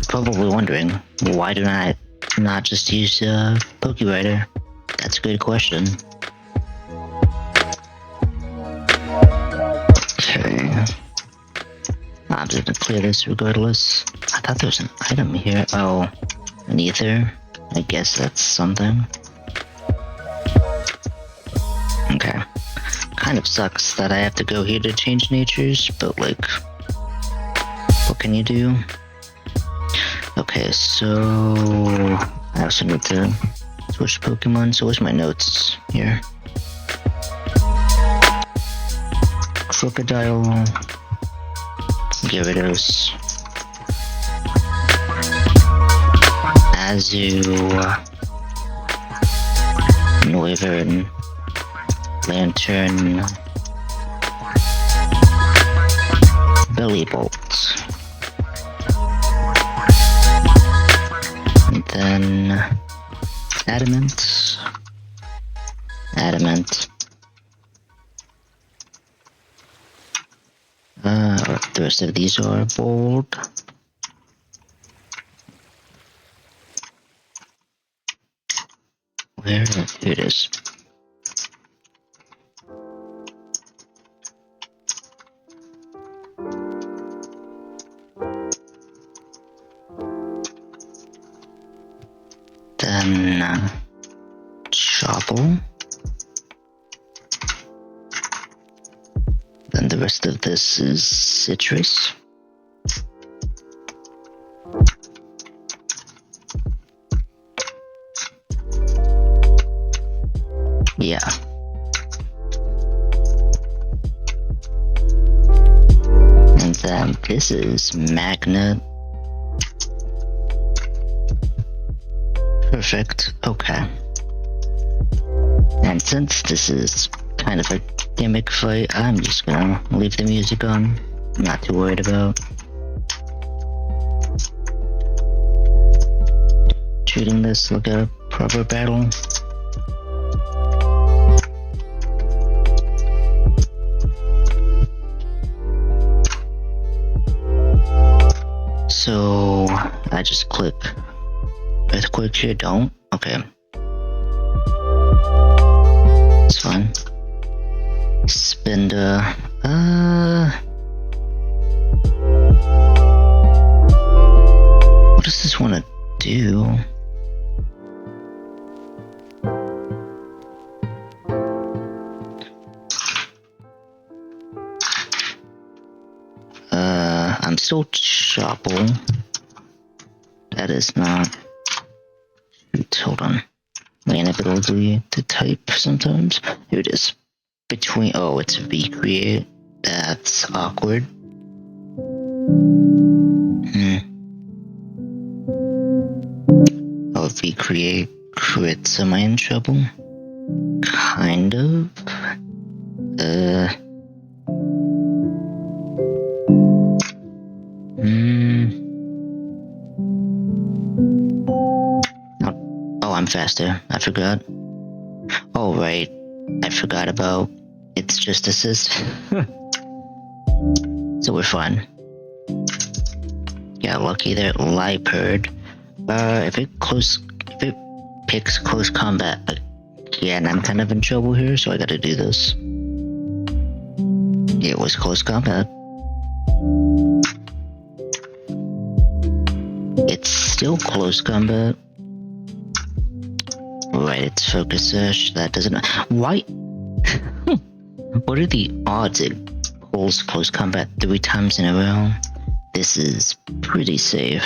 Probably wondering, why do I not just use Pokewriter? That's a good question. Okay. I'm just gonna clear this regardless. I thought there was an item here. Oh, an ether. I guess that's something. Okay. Kind of sucks that I have to go here to change natures, but like, what can you do? Okay, so I also need to switch Pokemon. So where's my notes here? Crocodile, Gyarados, Azu, Noivern, Lantern, Bellybolt, and then Adamant, the rest of these are bold. Where? Here it is. Then Chopple. Then the rest of this is citrus. Yeah. And then this is magnet. Perfect. Okay. And since this is kind of a gimmick fight, I'm just gonna leave the music on. I'm not too worried about treating this like a proper battle. So I just click earthquake here. Don't. Okay. It's fine. Spender. What does this want to do? I'm still Chopple. That is not. Hold on. My inability to type sometimes. Here it is. Between. Oh, it's recreate. That's awkward. Oh, recreate crits. Am I in trouble? Kind of. Oh, I'm faster. I forgot. Oh, right. I forgot about it's just assist. So we're fine. Got lucky there. Liperd. If it picks close combat again, I'm kind of in trouble here, so I gotta do this. It was close combat. It's still close combat. Right, it's focus search. That doesn't. Why? What are the odds it pulls close combat 3 times in a row? This is pretty safe.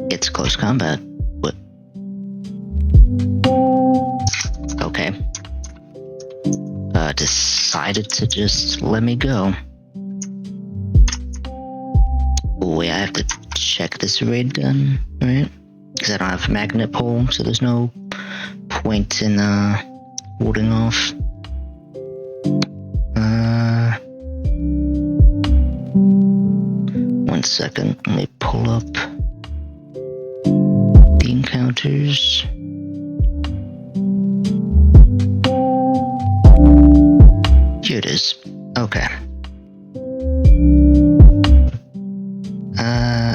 It's close combat. What? Okay. Decided to just let me go. Oh, wait, I have to check this raid gun, right? Because I don't have a magnet pole, so there's no point in holding off. One second, let me pull up the encounters. Here it is. Okay.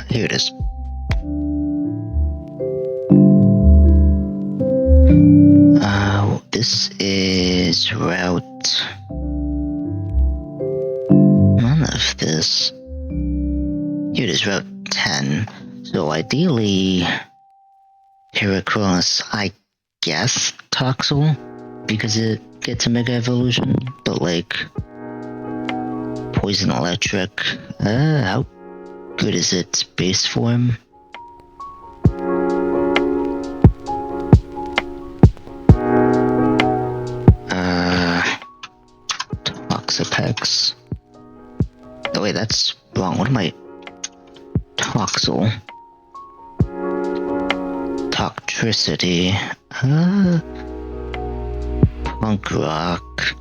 Here it is. This is route. None of this. Here it is, route 10. So ideally, Heracross, I guess, Toxel, because it gets a Mega Evolution, but like, Poison Electric, how good is its base form? Apex. Oh wait, that's wrong. What am I? Toxel. Toxtricity. Punk rock.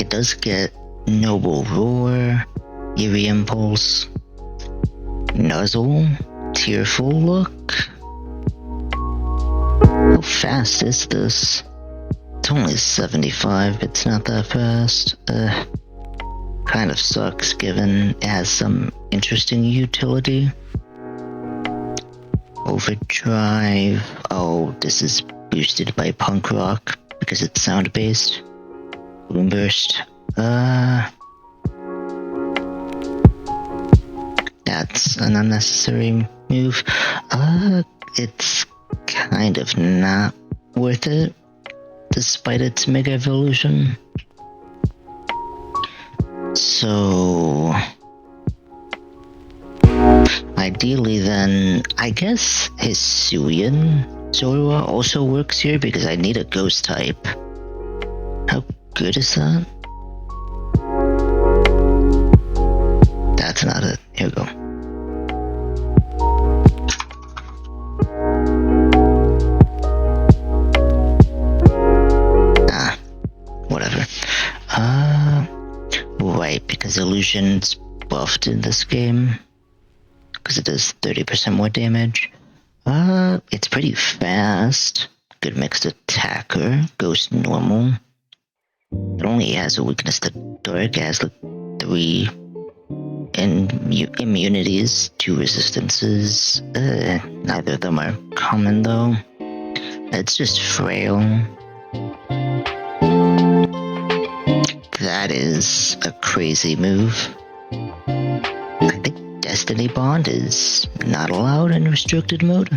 It does get Noble Roar, Eerie Impulse, Nuzzle, Tearful Look. How fast is this? It's only 75, it's not that fast. Kind of sucks given it has some interesting utility. Overdrive. Oh, this is boosted by Punk Rock because it's sound based. Boomburst. That's an unnecessary move. It's kind of not worth it, despite its Mega Evolution. So, ideally then, I guess Hisuian Zorua also works here because I need a ghost type. How good is that? That's not it. Here we go. Whatever. Right, because Illusion's buffed in this game. Because it does 30% more damage. It's pretty fast. Good mixed attacker. Ghost normal. It only has a weakness to Dark. It has like 3 immunities, 2 resistances. Neither of them are common though. It's just frail. That is a crazy move. I think Destiny Bond is not allowed in restricted mode.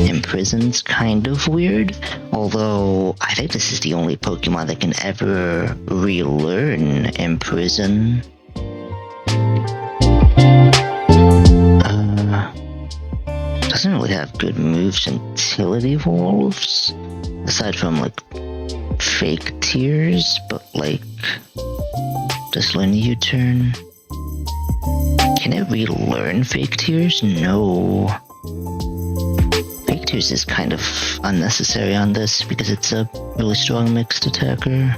Imprison's kind of weird, although I think this is the only Pokemon that can ever relearn Imprison. Doesn't really have good moves until it evolves, aside from like fake tears, but like just learn the U-turn. Can it relearn fake tears? No. Fake tears is kind of unnecessary on this because it's a really strong mixed attacker.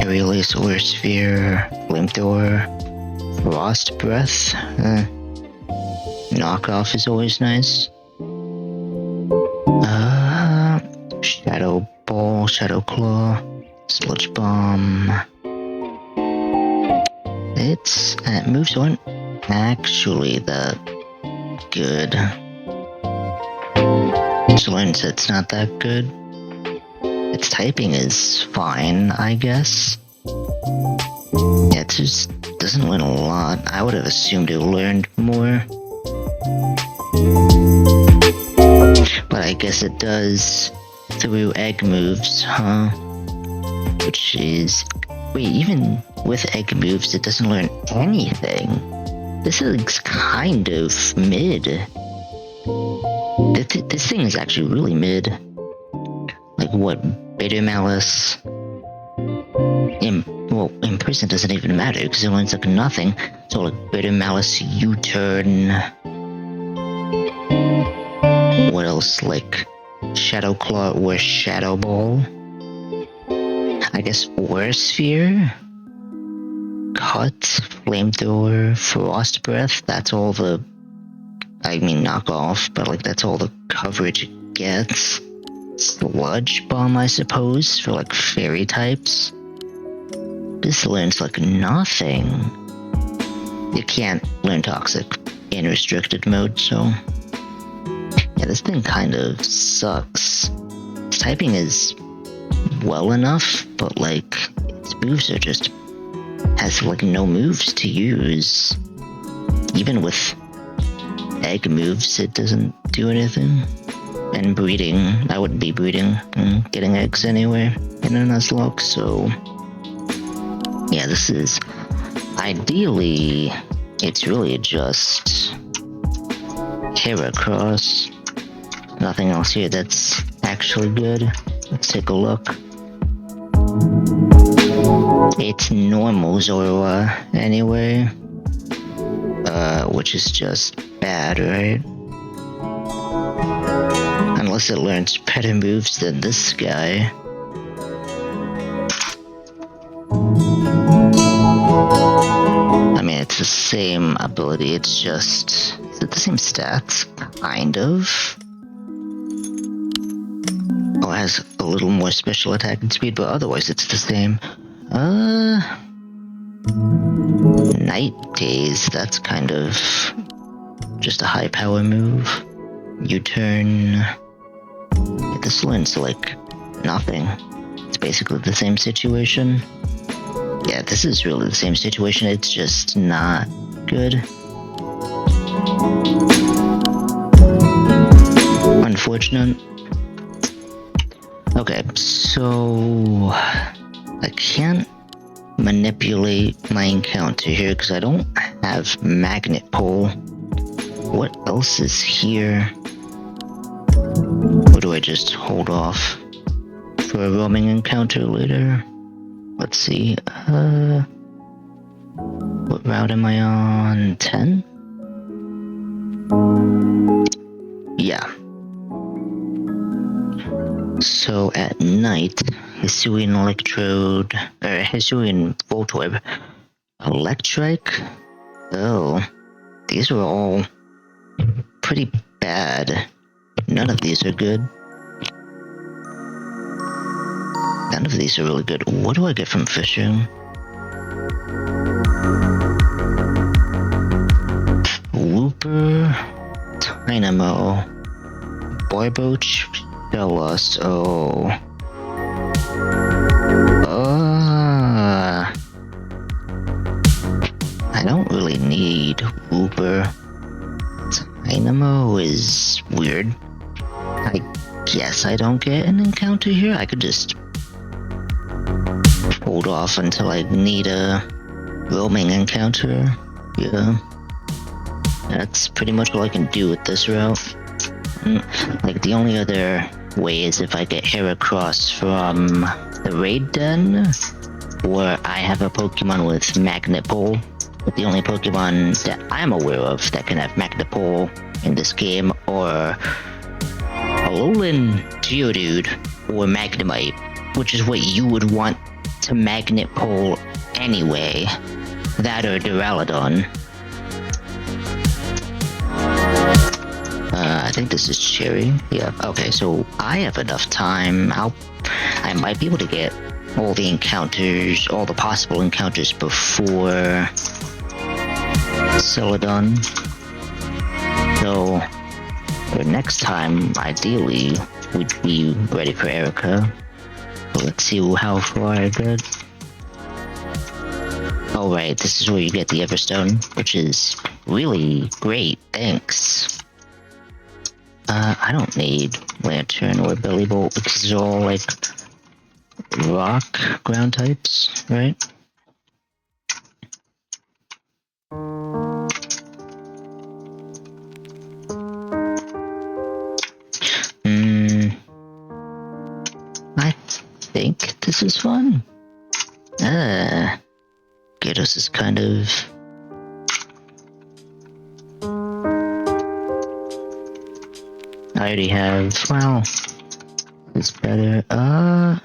Aerial Solar Sphere, Flamethrower, Frost Breath. Knockoff is always nice. Shadow Ball, Shadow Claw, Sludge Bomb. Its moves aren't actually that good. So learns it's not that good. Its typing is fine, I guess. Yeah, it just doesn't learn a lot. I would have assumed it learned more. But I guess it does through egg moves, huh? Which is... Wait, even with egg moves, it doesn't learn anything. This is kind of mid. This thing is actually really mid. Like what? Bitter Malice? Imprison doesn't even matter because it learns like nothing. So like Bitter Malice, U-turn. What else? Like Shadow Claw or Shadow Ball? I guess Aura Sphere? Cut, Flamethrower, Frost Breath, that's all the... I mean knockoff, but like that's all the coverage it gets. Sludge Bomb, I suppose, for like fairy types. This learns like nothing. You can't learn Toxic in restricted mode, so... Yeah, this thing kind of sucks. Its typing is well enough, but like, its moves are just... has like no moves to use. Even with egg moves, it doesn't do anything. And breeding, I wouldn't be breeding and getting eggs anyway in a nuzlocke, so... Yeah, this is... Ideally, it's really just... Heracross. nothing else here that's actually good. Let's take a look. It's normal Zorua anyway, which is just bad, right? Unless it learns better moves than this guy. I mean, it's the same ability, it's just... Is it the same stats? Kind of. Oh, it has a little more special attack and speed, but otherwise it's the same. Night Gaze, that's kind of just a high power move. U-turn. Yeah, this learns like nothing. It's basically the same situation. Yeah, this is really the same situation, it's just not good. Unfortunate. Okay, so I can't manipulate my encounter here because I don't have magnet pole. What else is here? Or do I just hold off for a roaming encounter later? Let's see, what route am I on? 10? Yeah. So at night, Hisuian Electrode, or Hisuian Voltorb, Electric? Oh, these were all pretty bad. None of these are good. None of these are really good. What do I get from fishing? Wooper, Dynamo, Barboach, Bellost. Oh. I don't really need Wooper. Dynamo is weird. I guess I don't get an encounter here. I could just hold off until I need a roaming encounter. Yeah. That's pretty much all I can do with this route. Like, the only other way is if I get Heracross from the Raid Den, or I have a Pokemon with Magnet Pole. But the only Pokemon that I'm aware of that can have Magnet Pole in this game are Alolan Geodude or Magnemite, which is what you would want to Magnet Pole anyway. That or Duraludon. I think this is Cherry. Yeah, okay, so I have enough time. I might be able to get all the encounters, all the possible encounters before Celadon. So, for next time, ideally, we'd be ready for Erica. But let's see how far I get. Oh right, this is where you get the Everstone, which is really great, thanks. I don't need Lantern or Belly Bolt because they're all like rock ground types, right? I think this is fun. Gyarados is kind of... I already have, well, it's better, I'll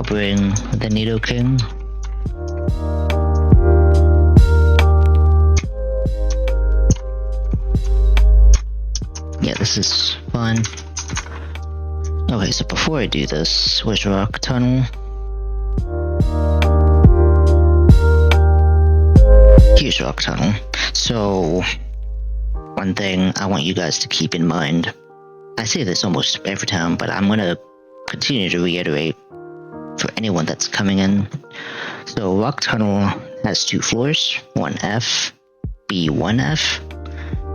bring the Nidoking. Yeah, this is fun. Okay, so before I do this, where's Rock Tunnel? Here's Rock Tunnel. So, one thing I want you guys to keep in mind, I say this almost every time, but I'm gonna continue to reiterate for anyone that's coming in. So, Rock Tunnel has 2 floors, 1F, B1F.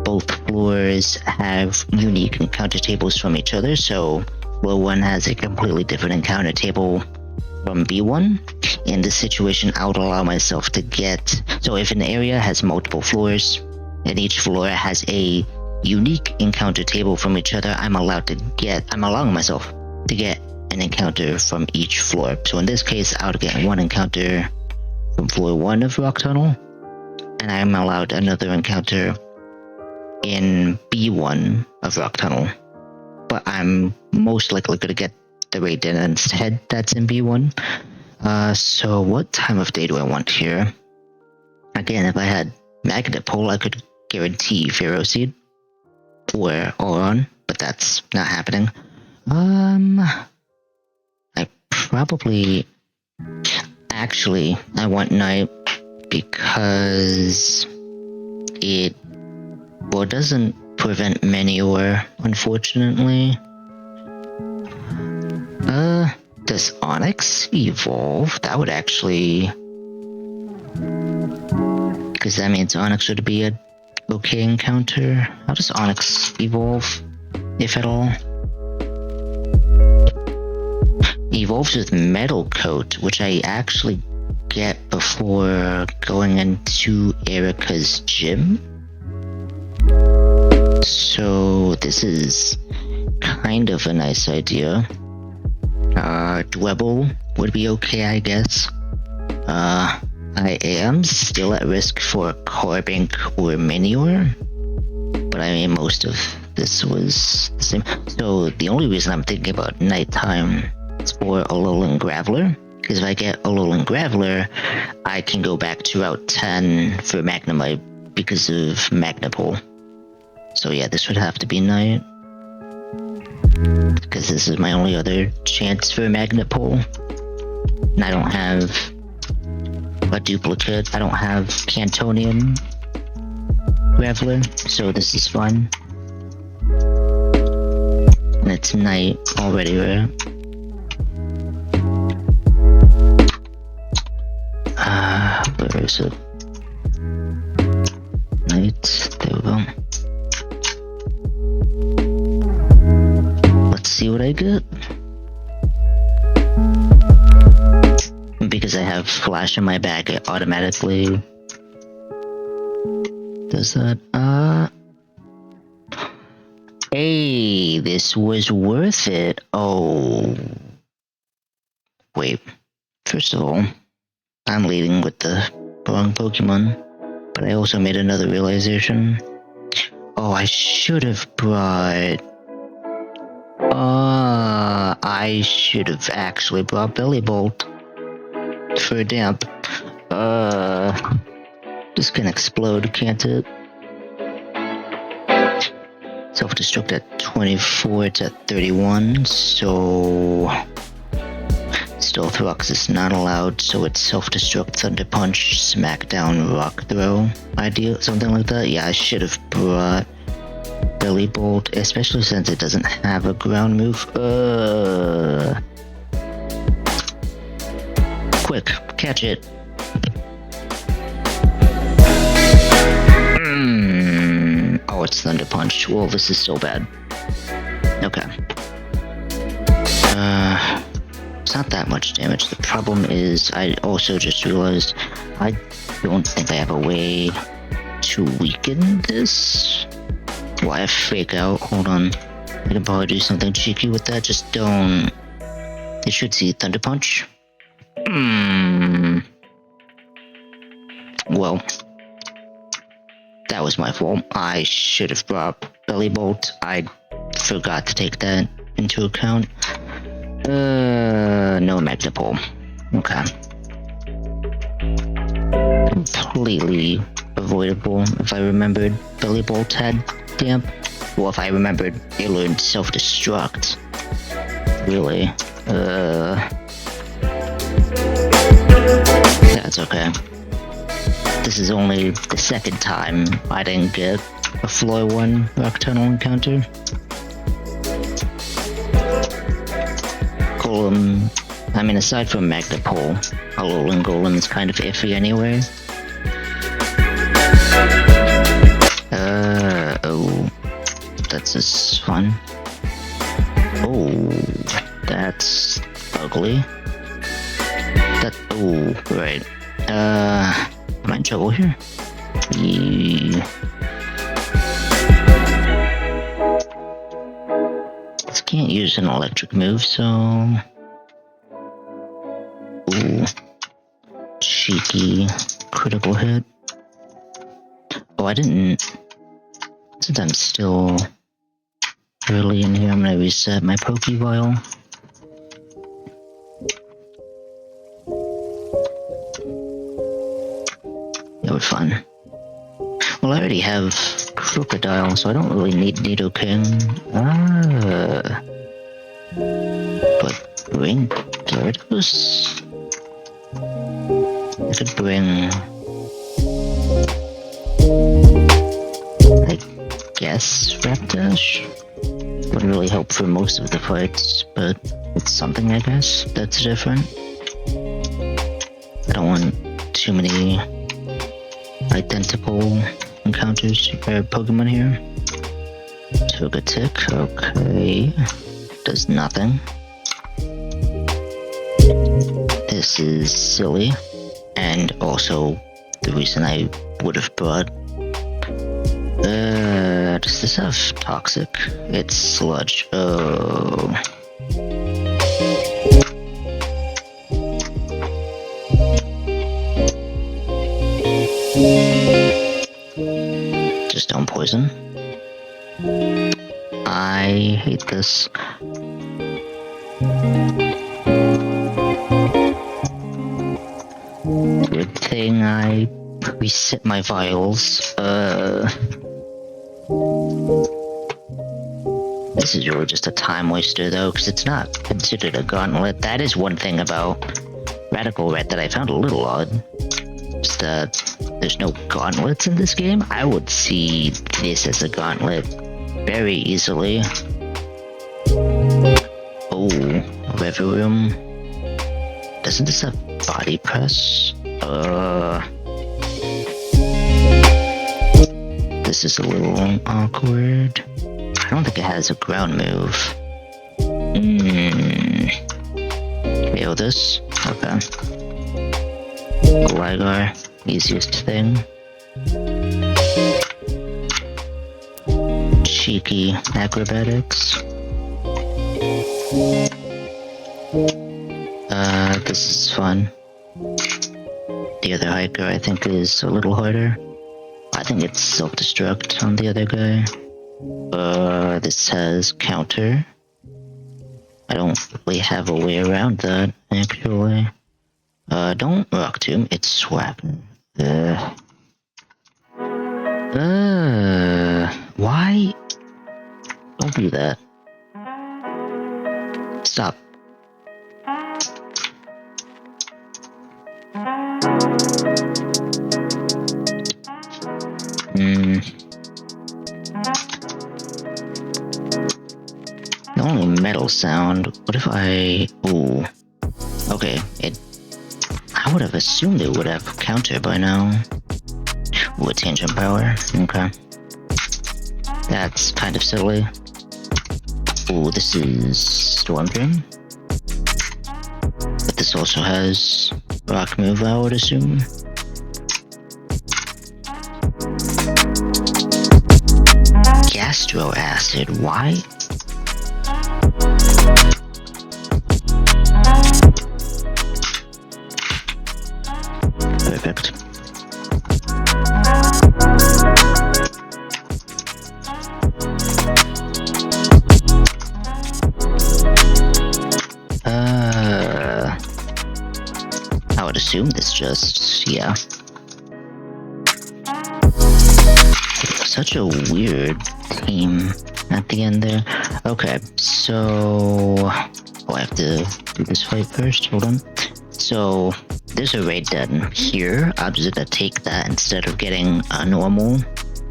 Both floors have unique encounter tables from each other, so floor 1 has a completely different encounter table from B1. In this situation, I would allow myself to get... So if an area has multiple floors, and each floor has a unique encounter table from each other, I'm allowing myself to get an encounter from each floor. So in this case, I would get one encounter from floor 1 of Rock Tunnel, and I'm allowed another encounter in B1 of Rock Tunnel. But I'm most likely going to get the raid dinner instead that's in B1. So what time of day do I want here? Again, if I had Magnet Pole, I could guarantee Pharaoh Seed or Auron, but that's not happening. I probably... Actually, I want night because it doesn't prevent Manure, unfortunately. Does Onyx evolve? That would actually... Because that means Onyx would be a okay encounter. How does Onyx evolve, if at all? Evolves with Metal Coat, which I actually get before going into Erica's gym. So this is kind of a nice idea. Dwebble would be okay, I guess. I am still at risk for Carbink or Manure, but I mean most of this was the same. So the only reason I'm thinking about nighttime is for Alolan Graveler, because if I get Alolan Graveler, I can go back to Route 10 for Magnemite because of Magnapole. So yeah, this would have to be night, because this is my only other chance for Magnapole. And I don't have a duplicate. I don't have Cantonium Graveler, so this is fun. And it's night already, right? Where is it? Night. There we go. Let's see what I get. Because I have Flash in my bag, it automatically does that. Hey, this was worth it. Oh. Wait. First of all, I'm leading with the wrong Pokemon, but I also made another realization. Oh, I should have brought... I should have actually brought Bellybolt for a damp. This can explode, can't it? Self-destruct at 24, it's at 31, so... Stealth Rocks is not allowed, so it's Self-Destruct, Thunder Punch, Smackdown, Rock Throw. Ideal, something like that? Yeah, I should have brought Bellybolt, especially since it doesn't have a ground move. Quick, catch it. Oh, it's Thunder Punch. Well, this is so bad. Okay. It's not that much damage. The problem is, I also just realized I don't think I have a way to weaken this. Well, I have Fake Out. Hold on. I can probably do something cheeky with that. Just don't... They should see Thunder Punch. Well, that was my fault. I should have brought Bellybolt. I forgot to take that into account. No Magnapole. Okay. Completely avoidable if I remembered Bellybolt had damp. Well, if I remembered it learned self-destruct. Really. That's okay. This is only the second time I didn't get a floor 1 Rock Tunnel encounter. Golem, I mean, aside from Magnapole, Alolan Golem is kind of iffy anyway. Oh, that's just fun. Oh, that's ugly. trouble here. This can't use an electric move, so... Ooh. Cheeky critical hit. Oh, I didn't... Since I'm still early in here, I'm gonna reset my Pokeball. Yeah, we're fine. Well, I already have Crocodile, so I don't really need Nidoking. But bring Gyarados? I could bring... I guess Rapdash? Wouldn't really help for most of the fights, but it's something, I guess, that's different. I don't want too many identical encounters or Pokemon here. Togetic, okay. Does nothing. This is silly, and also the reason I would have brought. Does this have Toxic? It's Sludge. Oh. Just don't poison. I hate this. Good thing I reset my vials. This is really just a time waster though, because it's not considered a gauntlet. That is one thing about Radical Red that I found a little odd. Just that there's no gauntlets in this game. I would see this as a gauntlet very easily. Oh, Reverium. Doesn't this have Body Press? This is a little awkward. I don't think it has a ground move. KO this? Okay. Ligar, easiest thing. Cheeky acrobatics. This is fun. The other hiker I think is a little harder. I think it's self-destruct on the other guy. This has counter. I don't really have a way around that, actually. Don't Rock Tomb, it's Swagger. Why? Don't do that. Stop. The only metal sound, what if I... Ooh. Okay, I would have assumed it would have counter by now. Ooh, tangent power, okay. That's kind of silly. Ooh, this is Storm Drain. But this also has Rock Move, I would assume. Gastro Acid, why? Perfect. I would assume this just, yeah. Such a weird team at the end there. Okay, so... Oh, I have to do this fight first, hold on. So, there's a raid done here. I'm just gonna take that instead of getting a normal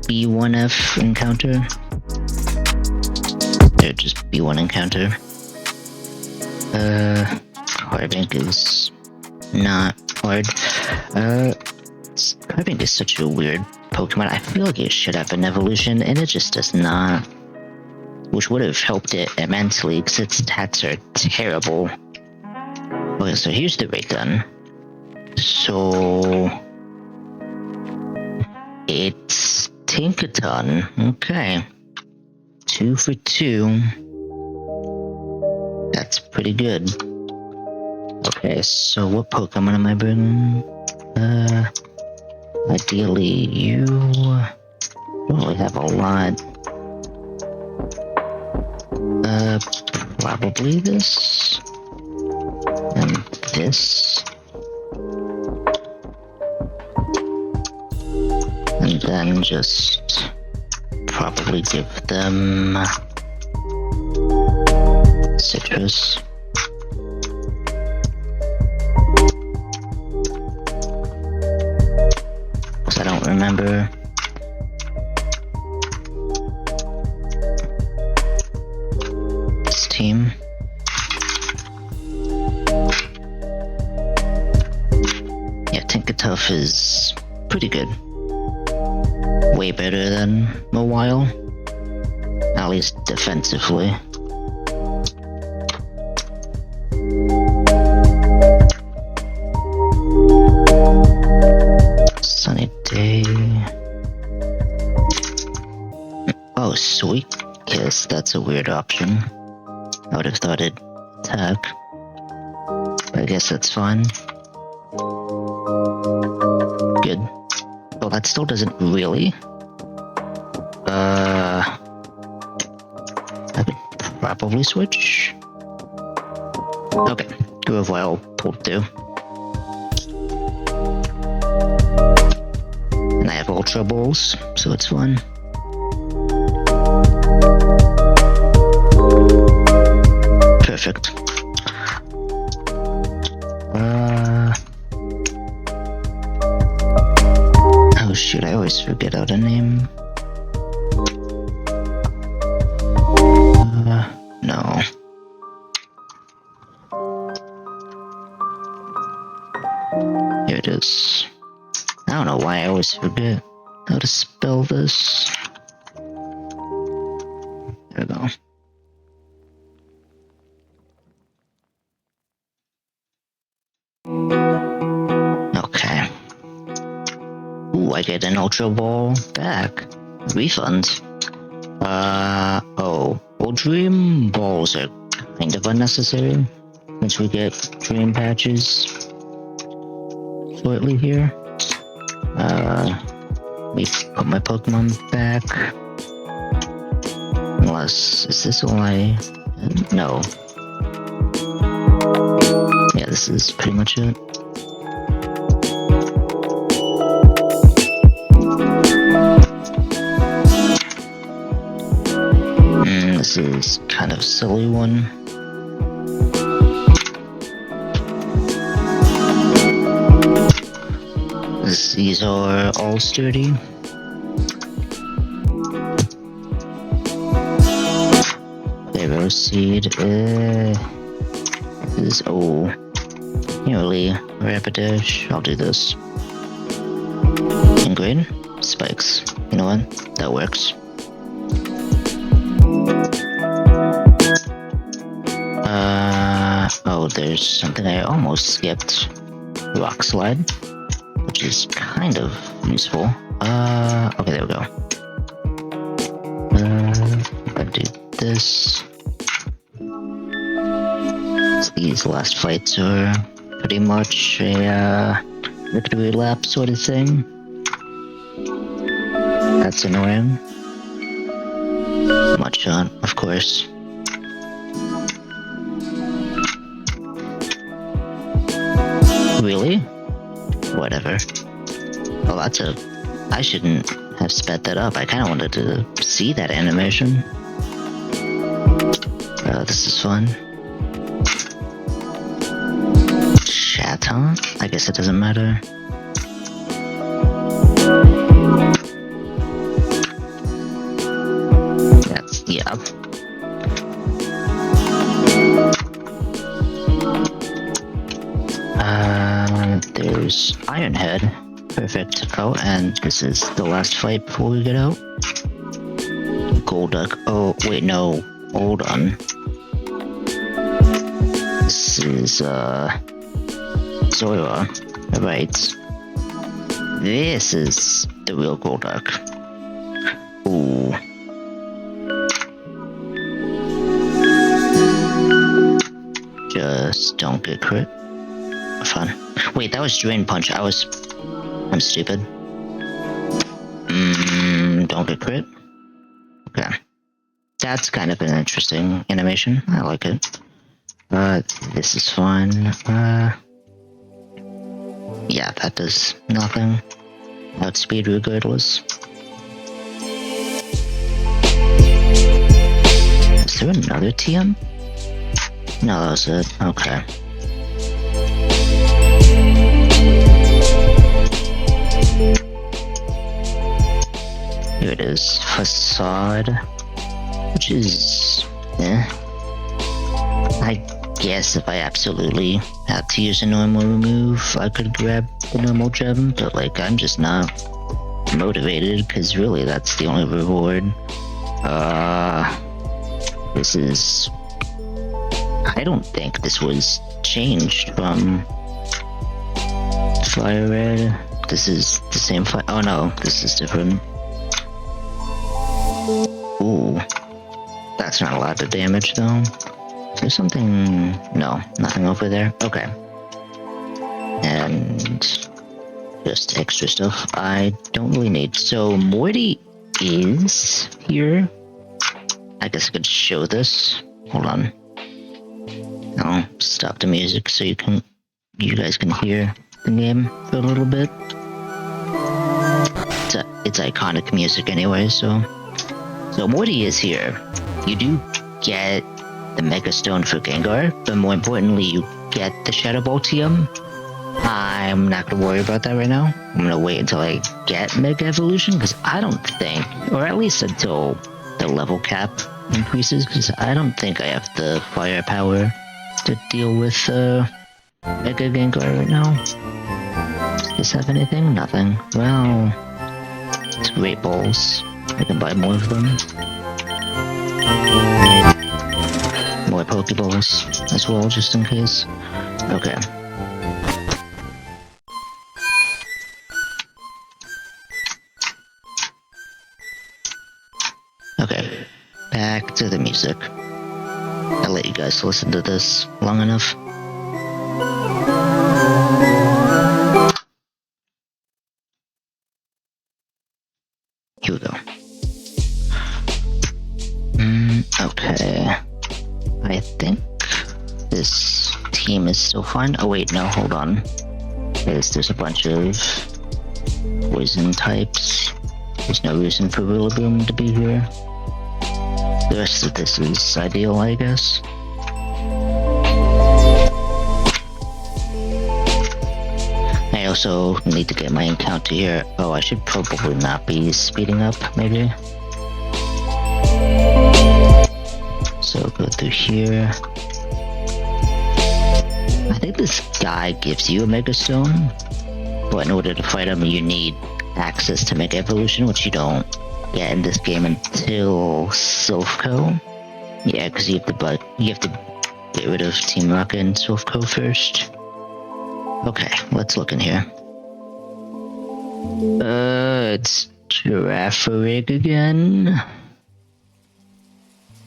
B1F encounter. Or just B1 encounter. Carbink is not hard. Carbink is such a weird Pokemon. I feel like it should have an evolution, and it just does not. Which would have helped it immensely, because its stats are terrible. Okay, so here's the raid gun. So... It's Tinkerton. Okay. 2 for 2. That's pretty good. Okay, so what Pokemon am I bringing? Ideally you... don't really have a lot. Probably this. And this. And then just probably give them citrus. Because I don't remember. This team. Yeah, Tinkertuff is pretty good. Way better than Mawile. At least defensively. Sunny Day. Oh, Sweet Kiss. That's a weird option. I would have thought it'd attack. But I guess that's fine. Good. Well, that still doesn't really. I could probably switch. Okay, Grovyle pulled through. And I have Ultra Balls, so it's fun. Perfect. Oh shoot, I always forget how to name. No. Here it is. I don't know why I always forget how to spell this. There we go. Okay. Ooh, I get an Ultra Ball back. Refund. Oh. Well, Dream Balls are kind of unnecessary, since we get Dream Patches shortly here. Let me put my Pokemon back. Unless, is this all I... no. Yeah, this is pretty much it. This is kind of a silly one. These are all sturdy. Pharaoh Seed is nearly Rapidash. I'll do this. Ingrain, Spikes. You know what? That works. Oh, there's something I almost skipped. Rock Slide, which is kind of useful. Okay, there we go. I do this. So these last fights are pretty much a victory lap sort of thing. That's annoying. Mudshot, of course. Really? Whatever. Oh, that's a... I shouldn't have sped that up. I kinda wanted to see that animation. This is fun. Chat, huh? I guess it doesn't matter. That's... yeah. There's Ironhead. Perfect. Oh, and this is the last fight before we get out. Golduck. Oh, wait, no. Hold on. This is, Zora. Right. this is the real Golduck. Ooh. Just don't get crit. Fun. Wait, that was Drain Punch. I'm stupid. Don't get crit. Okay. That's kind of an interesting animation. I like it. This is fun. Yeah, that does nothing. Outspeed regardless. Is there another TM? No, that was it. Okay. Here it is. Facade. Which is... I guess if I absolutely had to use a normal move, I could grab the normal gem, but like, I'm just not motivated, because really that's the only reward. This is... I don't think this was changed from Fire Red. This is the same fire. Oh no, this is different. Ooh. That's not a lot of damage though. Is there something? No, nothing over there. Okay. And just extra stuff I don't really need. So Morty is here. I guess I could show this. Hold on. I'll stop the music so you guys can hear the game for a little bit. It's iconic music anyway, so Morty is here. You do get the Mega Stone for Gengar, but more importantly, you get the Shadow Ball TM. I'm not gonna worry about that right now. I'm gonna wait until I get Mega Evolution, because I don't think, or at least until the level cap increases, because I don't think I have the firepower to deal with Mega Gengar right now. Does this have anything? Nothing. Well, it's Great Balls. I can buy more of them. More Pokeballs as well, just in case. Okay. Okay. Back to the music. I'll let you guys listen to this long enough. Here we go. Okay. I think this team is still fine. Oh wait, no, hold on. There's a bunch of poison types. There's no reason for Rillaboom to be here. The rest of this is ideal, I guess. I also need to get my encounter here. Oh, I should probably not be speeding up, maybe. So go through here. I think this guy gives you a Mega Stone, but in order to fight him, you need access to Mega Evolution, which you don't get in this game until Silphco. Yeah, because you have to get rid of Team Rocket and Silphco first. Okay, let's look in here. It's Girafarig again.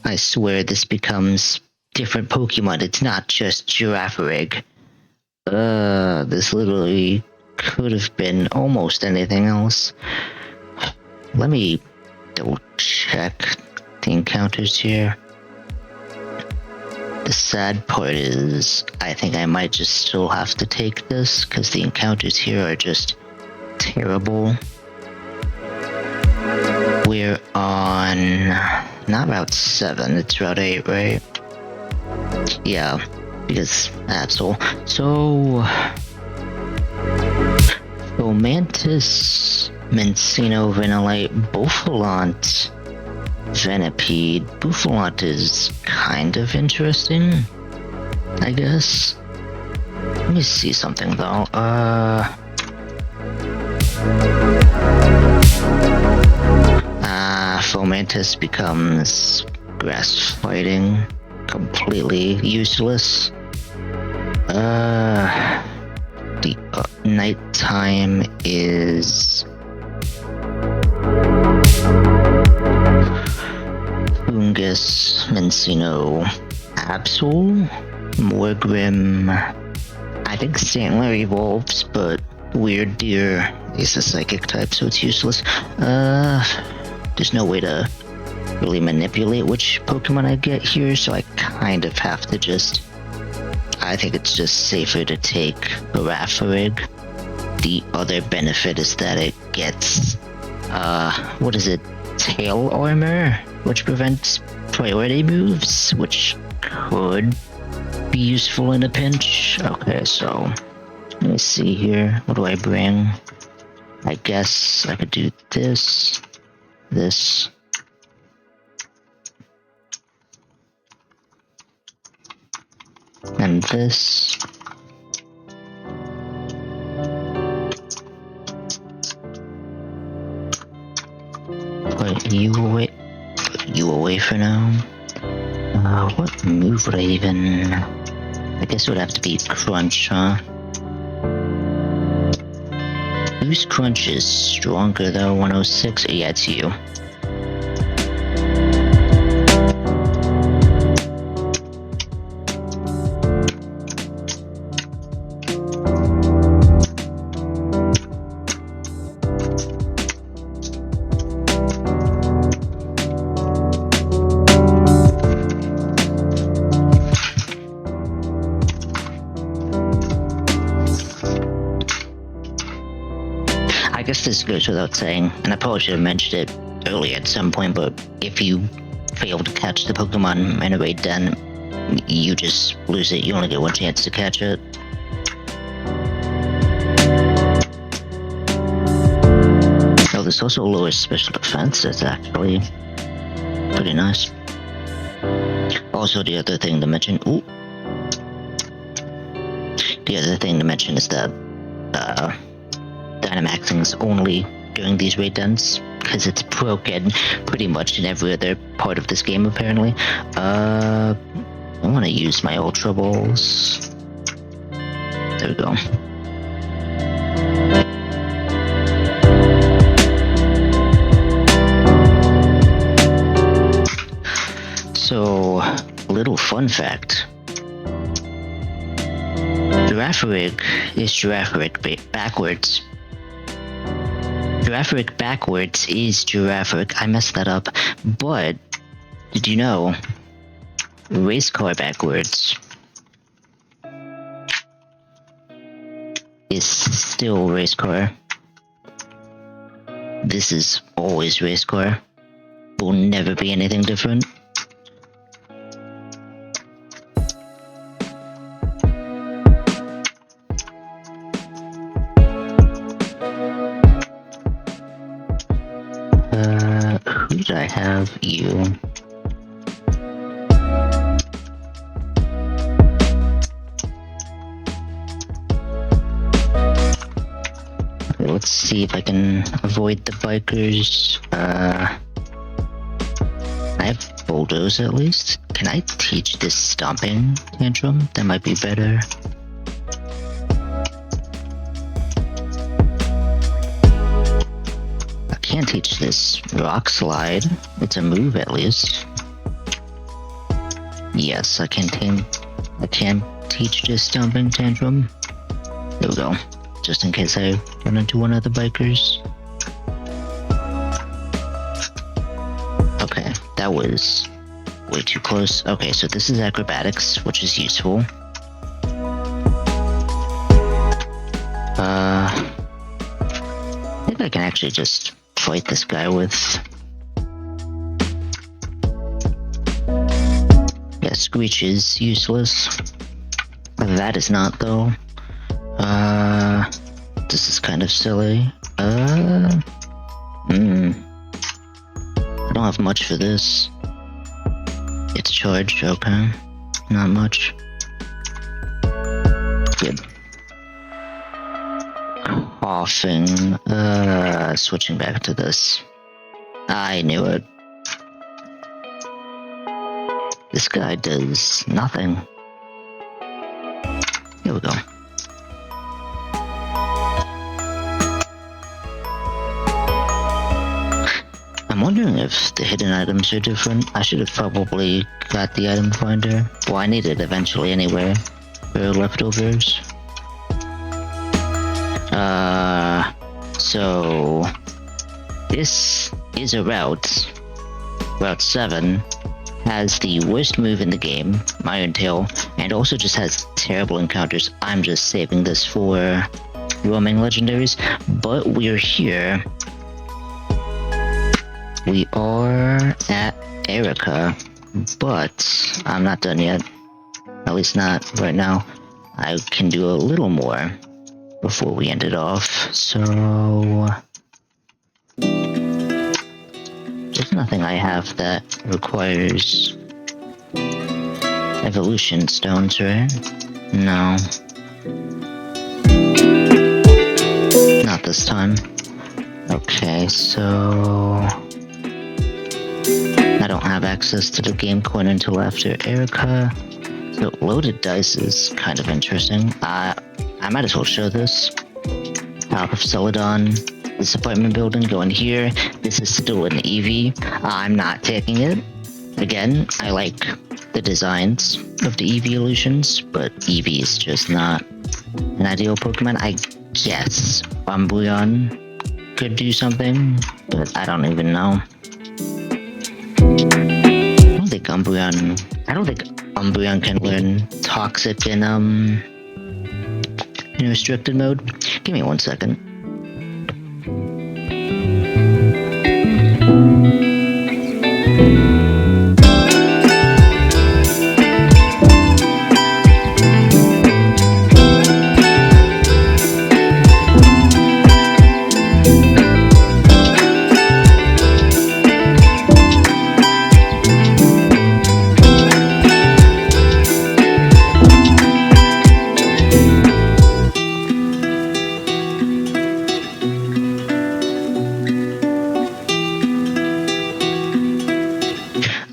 I swear this becomes different Pokemon. It's not just Girafarig. This literally could have been almost anything else. Let me double check the encounters here. The sad part is, I think I might just still have to take this, because the encounters here are just terrible. We're on... not Route 7, it's Route 8, right? Yeah, because Absol. So... Fomantis, Mencino, Vanillite, Bouffalant, Venipede. Bouffalant is kind of interesting, I guess. Let me see something though. Fomantis becomes grass fighting, completely useless. The nighttime is Fungus, Mencino, Absol, Morgrim. I think Sandler evolves, but Weird Deer is a psychic type, so it's useless. There's no way to really manipulate which Pokemon I get here, so I kind of have to just... I think it's just safer to take Barafarig. The other benefit is that it gets, what is it? Tail armor, which prevents priority moves, which could be useful in a pinch. Okay, so let me see here. What do I bring? I guess I could do this, this. And this. Put you away for now. What move would I even... I guess it would have to be Crunch, huh? Whose Crunch is stronger though? 106? Yeah, it's you. I guess this goes without saying, and I probably should have mentioned it earlier at some point, but if you fail to catch the Pokemon in a raid den, you just lose it. You only get one chance to catch it. Oh, there's also lower special defense. That's actually pretty nice. Also, the other thing to mention... Ooh. The other thing to mention is that, Dynamaxing's only during these raid dens, because it's broken pretty much in every other part of this game, apparently. I want to use my Ultra Balls. There we go. So, little fun fact. Girafarig is Girafarig backwards. Girafarig backwards is Girafarig. I messed that up. But, did you know, race car backwards is still race car. This is always race car. Will never be anything different. Who did I have? You. Okay, let's see if I can avoid the bikers. I have Bulldoze at least. Can I teach this Stomping Tantrum? That might be better. Can't teach this Rock Slide. It's a move at least. Yes, I can teach this Stomping Tantrum. There we go. Just in case I run into one of the bikers. Okay, that was way too close. Okay, so this is Acrobatics, which is useful. I think I can actually just fight this guy with... Yeah, Screech is useless. That is not, though. This is kind of silly. I don't have much for this. It's charged, okay. Not much. Good. Coughing. Switching back to this. I knew it. This guy does nothing. Here we go. if the hidden items are different. I should have probably got the item finder. Well, I need it eventually anyway for leftovers. So this is a route. Route 7 has the worst move in the game, Iron Tail, and also just has terrible encounters. I'm just saving this for roaming legendaries, but we're here. We are at Erica, but I'm not done yet. At least not right now. I can do a little more before we end it off, so there's nothing I have that requires evolution stones, right? No. Not this time. Okay, so I don't have access to the game coin until after Erica. So loaded dice is kind of interesting. I might as well show this. Top of Celadon, this apartment building going here. This is still an EV. I'm not taking it. Again, I like the designs of the EV illusions, but EV is just not an ideal Pokemon. I guess Umbreon could do something, but I don't even know. I don't think Umbreon can learn Toxic in restricted mode. Give me 1 second.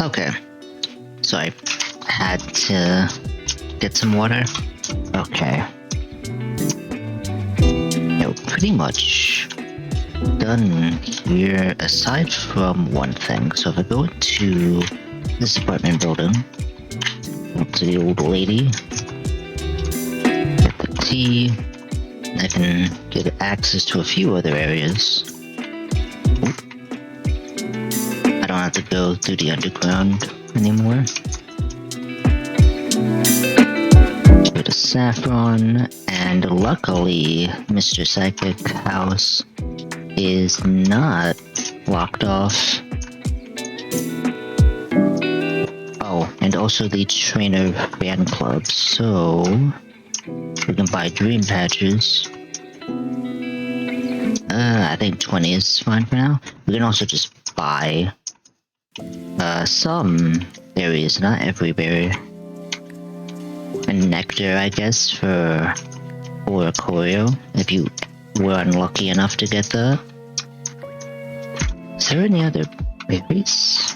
Okay, sorry, had to get some water. Okay, no, pretty much done here aside from one thing. So if I go to this apartment building, up to the old lady, get the tea, I can get access to a few other areas. I don't have to go through the underground anymore. Go to Saffron, and luckily Mr. Psychic House is not locked off. Oh, and also the Trainer Fan Club, so we can buy Dream Patches. I think 20 is fine for now. We can also just buy some berries, not every berry. And nectar, I guess, for Choreo, if you were unlucky enough to get that. Is there any other berries?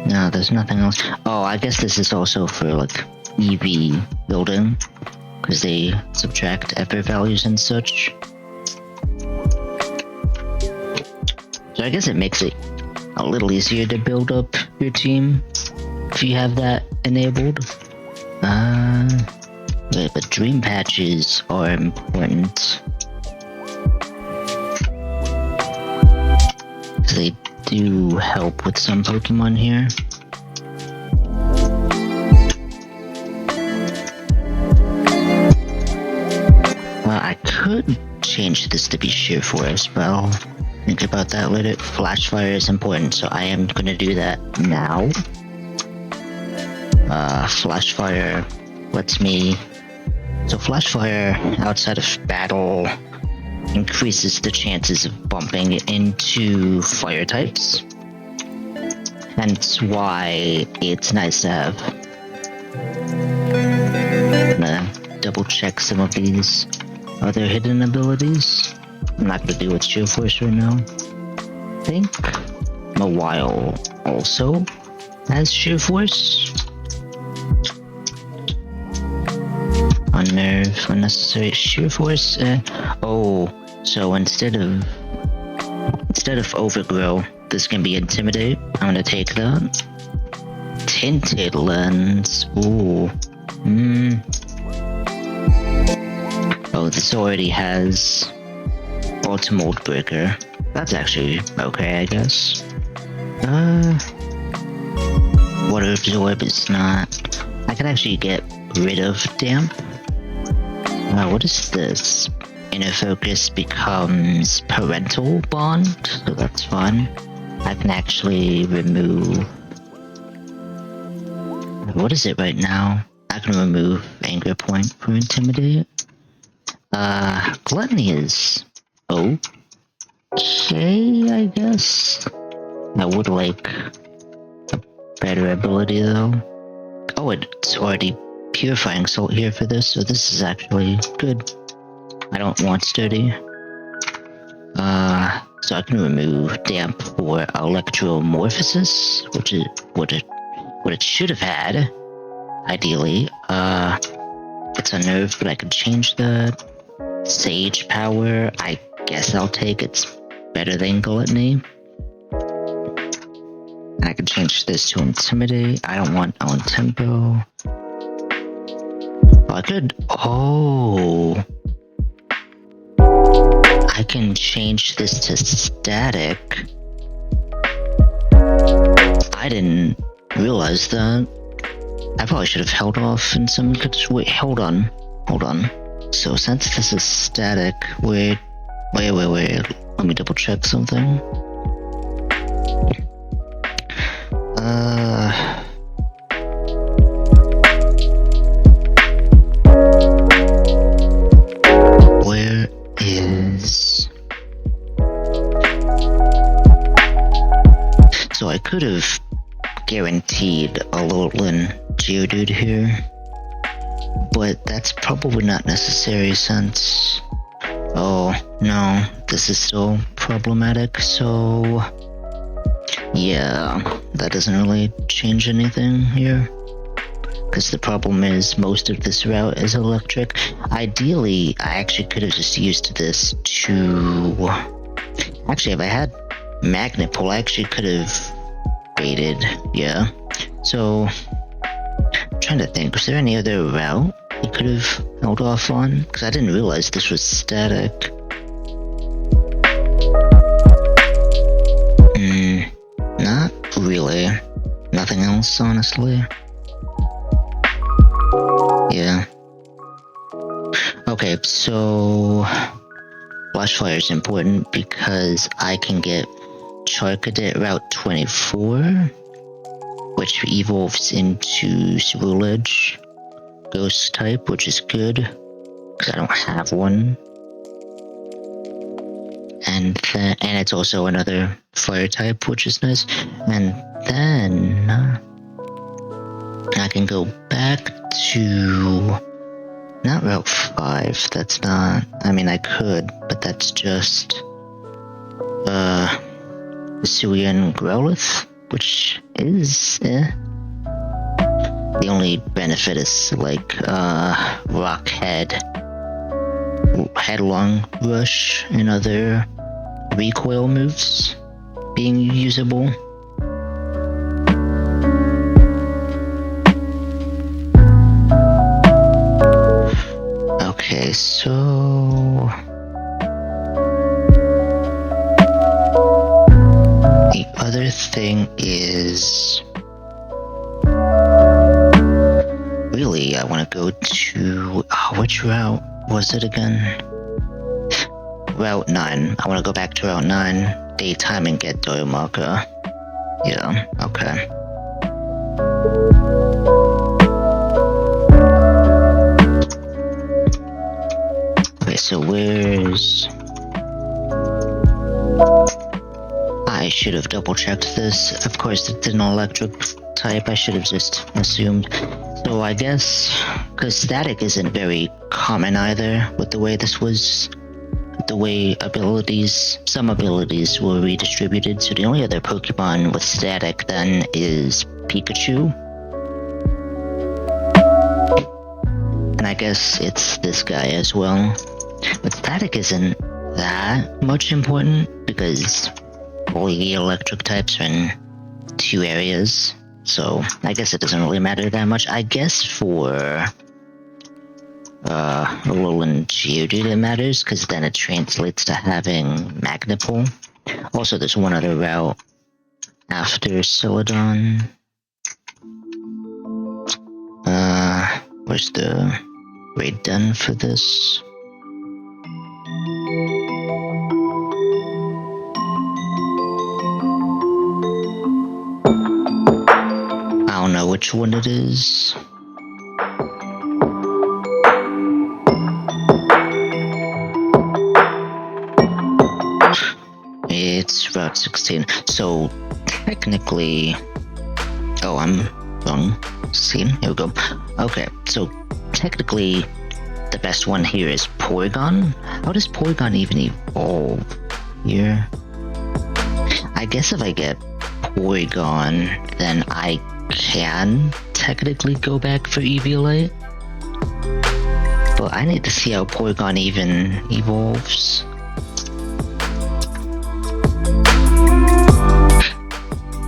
No, there's nothing else. Oh, I guess this is also for, like, EV building, because they subtract effort values and such. So I guess it makes it a little easier to build up your team if you have that enabled. Wait, but Dream Patches are important. They do help with some Pokemon here. Well, I could change this to be Sheer Force, but I'll think about that later. Flash Fire is important, so I am gonna do that now. Flash Fire lets me... So Flash Fire outside of battle increases the chances of bumping into fire types. Hence why it's nice to have. I'm gonna double check some of these other hidden abilities. I'm not gonna do with Sheer Force right now. I think Mawile also has Sheer Force. Unnerve, unnecessary Sheer Force. Oh, So instead of overgrow, this can be intimidate. I'm gonna take that. Tinted lens. Ooh. Oh, this already has Mold Breaker. That's actually okay, I guess. Water Absorb is not. I can actually get rid of Damp. What is this? Inner Focus becomes Parental Bond, so that's fun. I can actually remove. What is it right now? I can remove Anger Point for Intimidate. Gluttony is okay, I guess. I would like a better ability though. Oh, it's already Purifying Salt here for this, so this is actually good. I don't want Sturdy. So I can remove Damp for Electromorphosis, which is what it should have had, ideally. It's unnerved, but I can change that. Sage Power, I guess I'll take. It's better than Gluttony. And I can change this to Intimidate. I don't want Own Tempo. Oh, I could. Oh. I can change this to Static. I didn't realize that. I probably should have held off and someone could just wait. Hold on. So since this is Static, wait. Let me double check something. Where is... So I could have guaranteed a Lordlin Geodude here, but that's probably not necessary since... Oh, no, this is still problematic, so... Yeah, that doesn't really change anything here. Because the problem is most of this route is electric. Ideally, I actually could have just used this to... Actually, if I had Magnet Pull, I actually could have baited, yeah. So, I'm trying to think, was there any other route I could have held off on? Because I didn't realize this was Static. Not really. Nothing else, honestly. Yeah. Okay, so... Flash Fire is important because I can get Charcadet Route 24, which evolves into Ceruledge Ghost type, which is good, because I don't have one. And it's also another fire type, which is nice. And then I can go back to not Route 5. That's not. I mean, I could, but that's just Suian Growlithe, which is the only benefit is like Rock Head, Headlong Rush, and other recoil moves being usable. Okay, so the other thing is really I want to go to which route was it again? Route 9. I want to go back to Route 9 daytime and get Darumaka. Yeah, okay. Okay, so where's... I should have double checked this. Of course, it's an electric type. I should have just assumed. So I guess, because Static isn't very common either with the way this was... The way some abilities were redistributed, so the only other Pokemon with Static then is Pikachu. And I guess it's this guy as well. But Static isn't that much important because all the electric types are in 2 areas, so I guess it doesn't really matter that much. I guess for Alolan Geodude it matters, because then it translates to having Magnapole. Also, there's one other route after Celadon. Where's the raid done for this? I don't know which one it is. It's Route 16. So, technically... Oh, I'm wrong. See, here we go. Okay, so technically, the best one here is Porygon. How does Porygon even evolve here? I guess if I get Porygon, then I can technically go back for Eviolite. But I need to see how Porygon even evolves.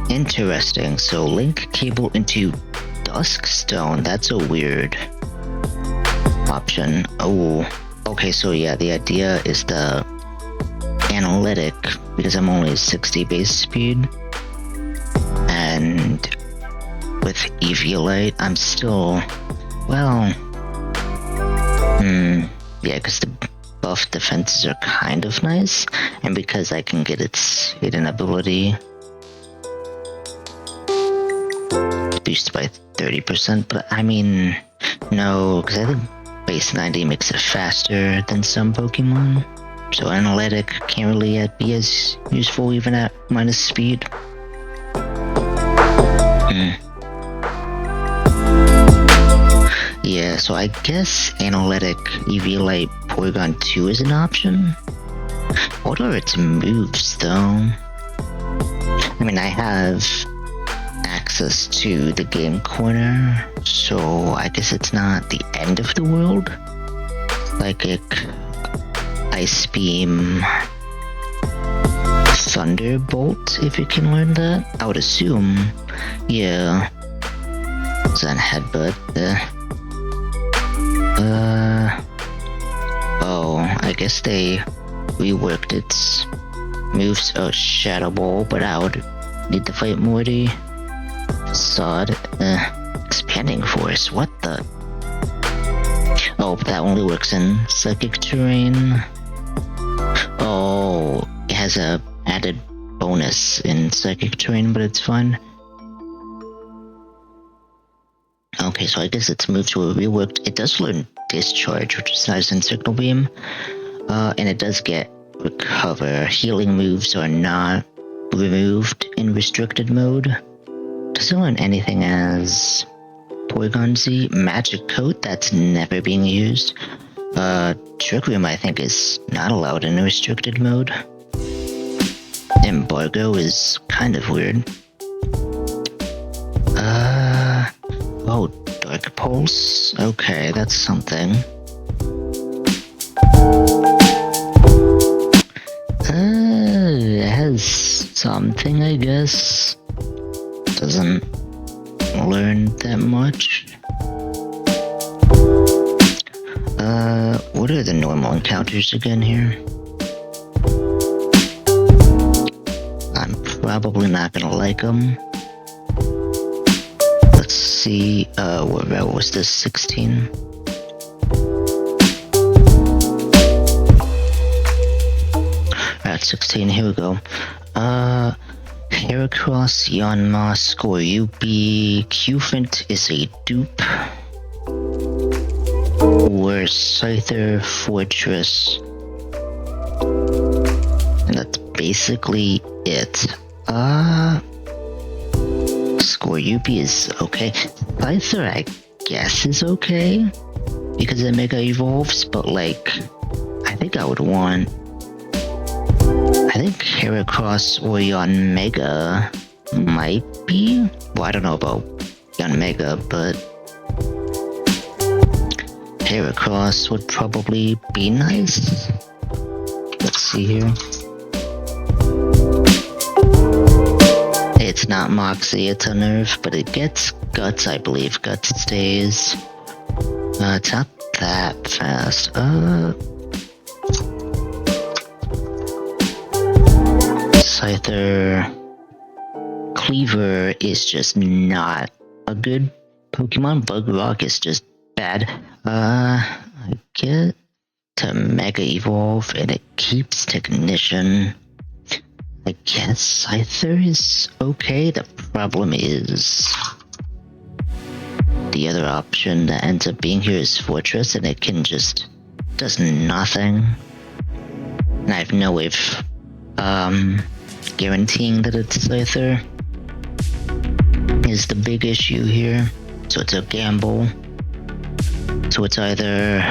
Interesting, so link cable into Duskstone, that's a weird option. Oh, okay, so yeah, the idea is the analytic, because I'm only 60 base speed, and with Eviolite, I'm still, well, yeah, because the buff defenses are kind of nice, and because I can get its hidden ability boosted by 30%, but I mean, no, because I think base 90 makes it faster than some Pokemon, so analytic can't really be as useful even at minus speed. Yeah, so I guess analytic Eviolite Porygon 2 is an option. What are its moves though? I mean, I have access to the game corner, so I guess it's not the end of the world. Psychic, Ice Beam, Thunderbolt, if you can learn that. I would assume, yeah. Zen Headbutt, oh, I guess they reworked its moves. Oh, Shadow Ball, but I would need to fight Morty. Sod, Expanding Force, what the? Oh, but that only works in Psychic Terrain. Oh, it has a added bonus in Psychic Terrain, but it's fine. Okay, so I guess its moves were reworked. It does learn Discharge, which is nice in Signal Beam. And it does get Recover. Healing moves are not removed in restricted mode. Does it learn anything as Porygon Z? Magic Coat, that's never being used. Trick Room, I think, is not allowed in restricted mode. Embargo is kind of weird. Oh, Dark Pulse? Okay, that's something. It has something, I guess. Doesn't learn that much. What are the normal encounters again here? I'm probably not gonna like them. Let's see, what route was this? 16? Route 16, here we go. Heracross, Yanma, Scoryupi, Cufant is a dupe. Or Scyther, Fortress. And that's basically it. Scoryupi is okay. Scyther, I guess, is okay. Because it Mega Evolves, but like, I think I would want... I think Heracross or Yanmega might be? Well, I don't know about Yanmega, but Heracross would probably be nice. Let's Moxie here. It's not Moxie, it's a nerf, but it gets Guts, I believe. Guts stays. It's not that fast. Scyther. Cleaver is just not a good Pokemon. Bug Rock is just bad. I get to Mega Evolve and it keeps Technician. I guess Scyther is okay. The problem is the other option that ends up being here is Fortress, and it can just does nothing. And I have no way of guaranteeing that it's Scyther is the big issue here. So it's a gamble. So it's either,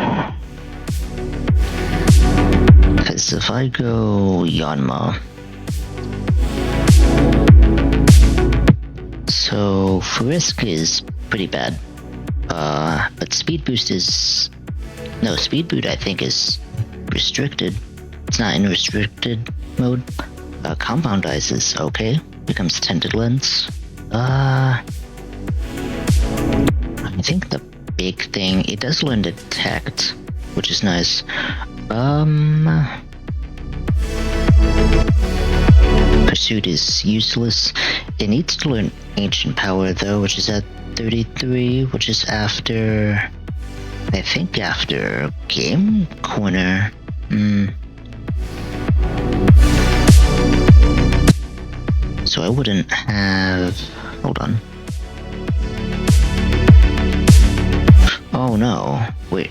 because if I go Yanma, so Frisk is pretty bad, but Speed Boost is, no, Speed Boot I think is restricted. It's not in restricted mode. Compound Ice is okay, becomes Tinted Lens. I think the big thing, it does learn Detect, which is nice. Pursuit is useless. It needs to learn Ancient Power though, which is at 33, which is after, I think after Game Corner. So I wouldn't have, hold on. Oh no, wait.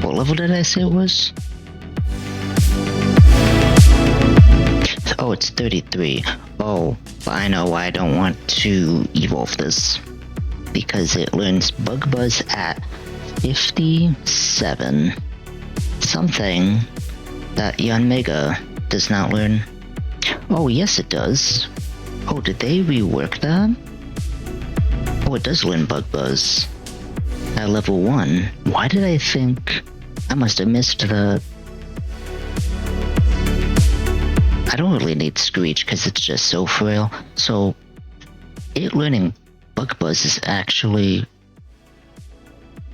What level did I say it was? Oh, it's 33. Oh, but I know why I don't want to evolve this. Because it learns Bug Buzz at 57. Something that Yanmega does not learn. Oh, yes it does. Oh, did they rework that? Oh, it does learn Bug Buzz at level 1. Why did I think I must have missed the... I don't really need Screech because it's just so frail. So, it learning Bug Buzz is actually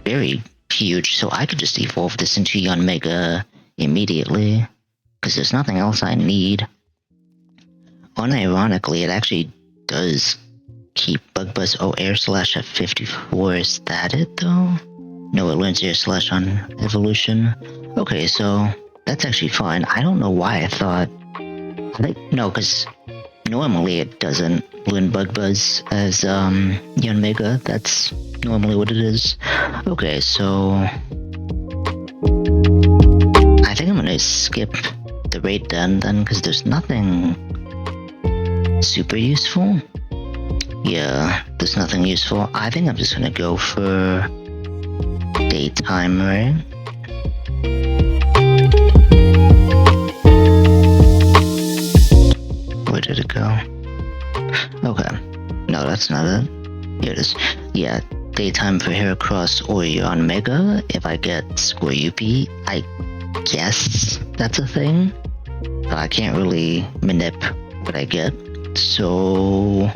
very huge. So I could just evolve this into Yanmega immediately because there's nothing else I need. Unironically, it actually does keep Bug Buzz. Oh, Air Slash at 54. Is that it though? No, it learns Air Slash on evolution. Okay, so that's actually fine. I don't know why I thought... No, because normally it doesn't learn Bug Buzz as Yanmega. That's normally what it is. Okay, so... I think I'm gonna skip the raid then, because there's nothing super useful. Yeah, there's nothing useful. I think I'm just gonna go for daytime, right? Where did it go? Okay. No, that's not it. Here it is. Yeah, daytime for Heracross or Yanmega. If I get Scoryupi, I guess that's a thing. But I can't really manip what I get. So...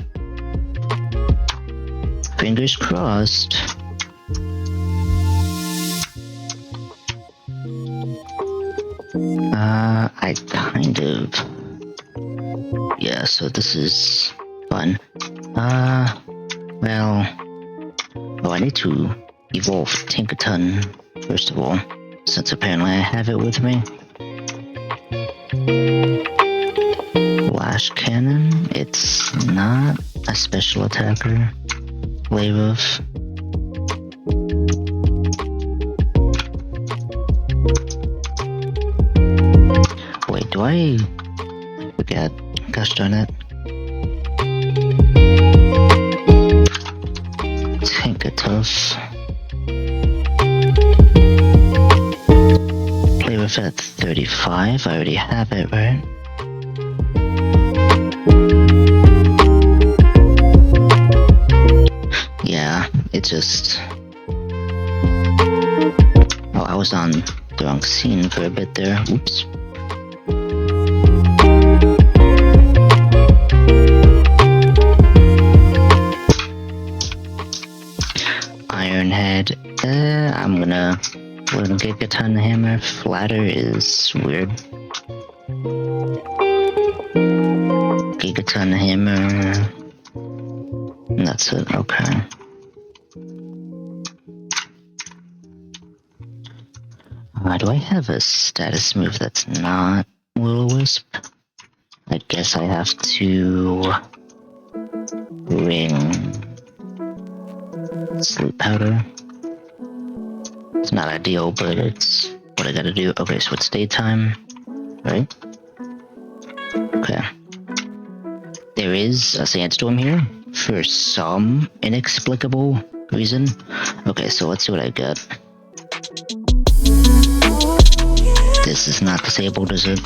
fingers crossed. I kind of... yeah, so this is fun. Well... oh, I need to evolve Tinkaton, first of all, since apparently I have it with me. Flash Cannon, it's not a special attacker. Layruff. Wait, do I forget? Gosh darn it. Tinkatuff. Layruff at 35, I already have it, right? Yeah, it just... oh, I was on the wrong scene for a bit there. Oops. Iron Head. I'm gonna Gigaton Hammer. Flatter is weird. Gigaton Hammer. And that's it, okay. Do I have a status move that's not Will-O-Wisp? I guess I have to bring Sleep Powder. It's not ideal, but it's what I gotta do. Okay, so it's daytime, right? Okay. There is a sandstorm here for some inexplicable reason. Okay, so let's see what I got. This is not disabled, is it?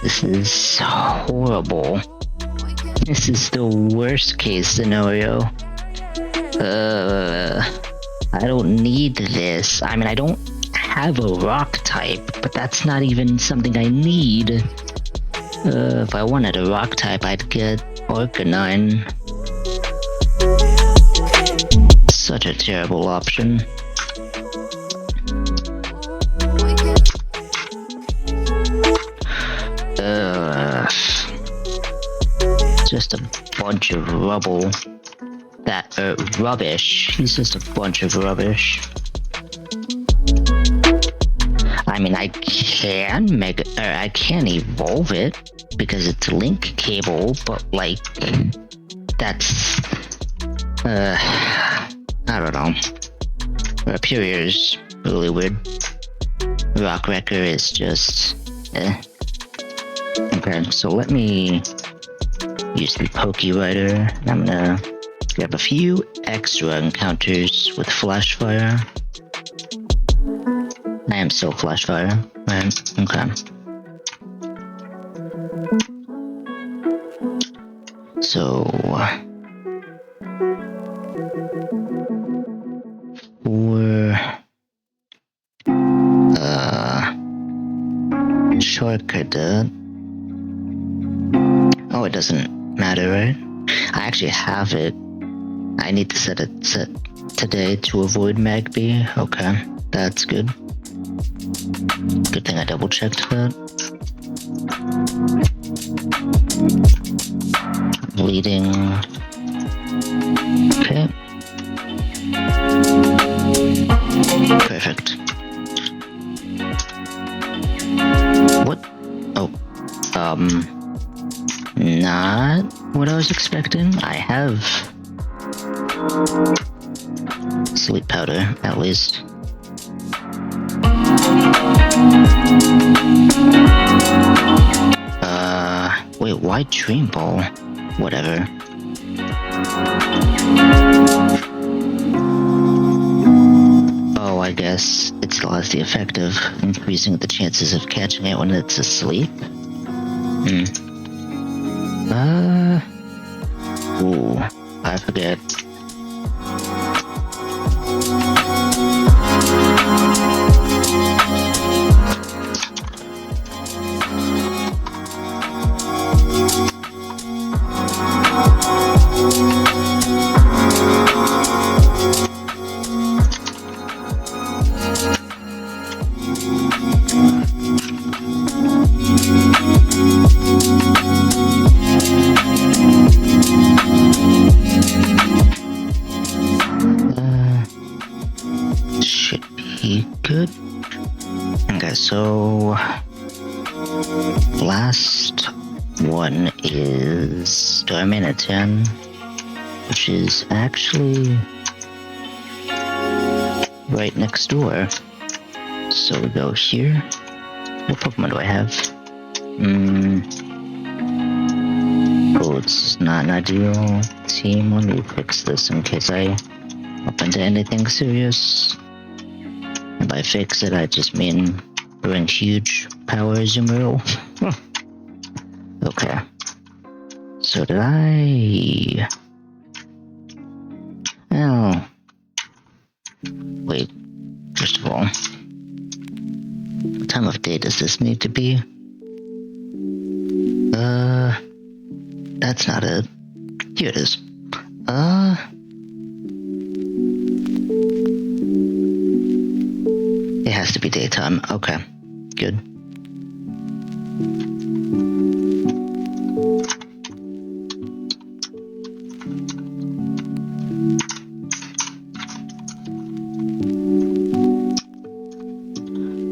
This is horrible. This is the worst case scenario. I don't need this. I mean, I don't have a rock type, but that's not even something I need. If I wanted a rock type, I'd get Arcanine. Such a terrible option. Just a bunch of rubble. Rubbish. He's just a bunch of rubbish. I mean, I can evolve it because it's a link cable, but like, that's, I don't know. Rapurier is really weird. Rock Wrecker is just, Okay, so let me use the Pokewriter. I'm gonna grab a few extra encounters with Flashfire. I am still Flashfire, right? Okay. So for shortcut. Oh, it doesn't matter, right? I actually have it. I need to set it today to avoid Magby. Okay, that's good. Good thing I double checked that. Bleeding. Okay. Perfect. What? Oh. Not what I was expecting. I have Sleep Powder, at least. Wait, why Dream Ball? Whatever. Oh, I guess it still has the effect of increasing the chances of catching it when it's asleep. Ooh, I forget. Should be good. Okay, so last one is Darmanitan, which is actually right next door. So we go here. What Pokemon do I have? Oh, it's not an ideal team. Let me fix this in case I up into anything serious. And by fix it, I just mean bring huge power Azumarill. Okay. So did I... Oh. Wait. First of all. What time of day does this need to be? That's not it. Here it is. It has to be daytime. Okay, good.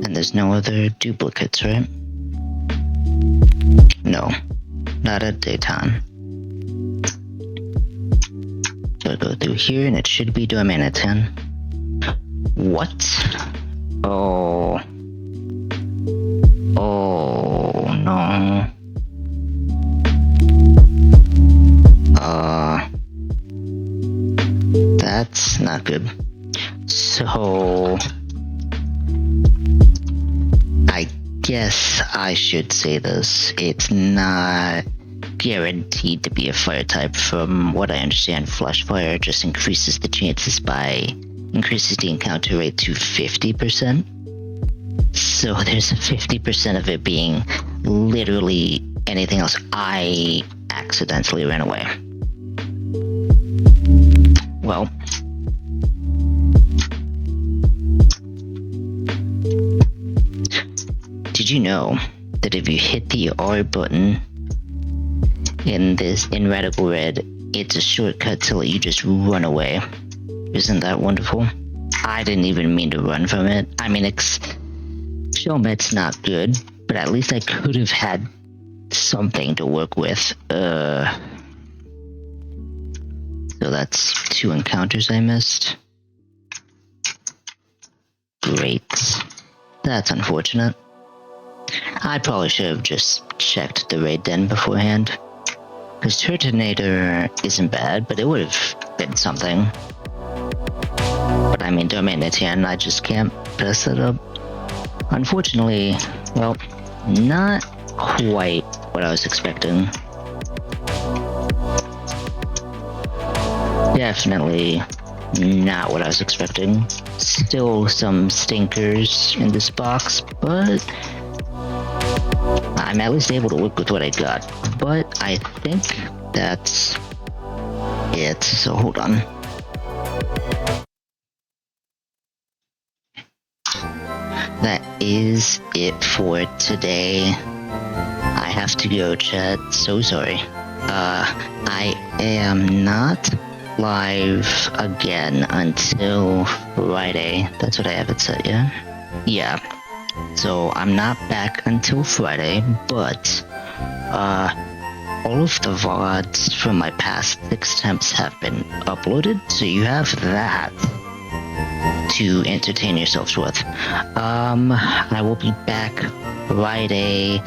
And there's no other duplicates, right? No, not at daytime. So I go through here and it should be doorman at 10. What? Oh. Oh, no. That's not good. So, I guess I should say this. It's not guaranteed to be a fire type. From what I understand, flash fire just increases the chances by increases the encounter rate to 50%. So there's a 50% of it being literally anything else. I accidentally ran away. Well, did you know that if you hit the R button in Radical Red, it's a shortcut to let you just run away? Isn't that wonderful? I didn't even mean to run from it. I mean, Showmet's not good, but at least I could have had something to work with. So that's 2 encounters I missed. Great. That's unfortunate. I probably should have just checked the raid den beforehand. Because Turtonator isn't bad, but it would have been something. But I mean, Domain at 10, I just can't pass it up. Unfortunately, well, not quite what I was expecting. Definitely not what I was expecting. Still some stinkers in this box, but I'm at least able to work with what I got. But I think that's it, so hold on. That is it for today. I have to go, chat. So sorry. I am not live again until Friday. That's what I have it set, yeah? Yeah. So I'm not back until Friday, but all of the VODs from my past 6 attempts have been uploaded, so you have that to entertain yourselves with. I will be back Friday.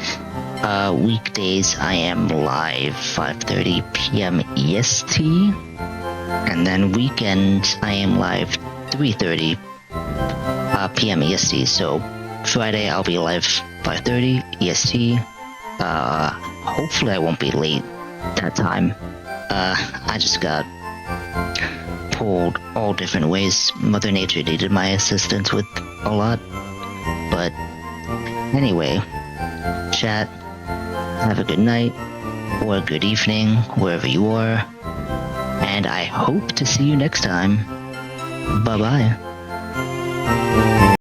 Weekdays I am live 5:30 p.m. EST, and then weekends I am live 3:30 p.m. EST. So Friday I'll be live 5:30 EST. Hopefully I won't be late that time. I just got pulled all different ways. Mother Nature needed my assistance with a lot. But anyway, chat, have a good night or a good evening wherever you are, and I hope to see you next time. Bye bye.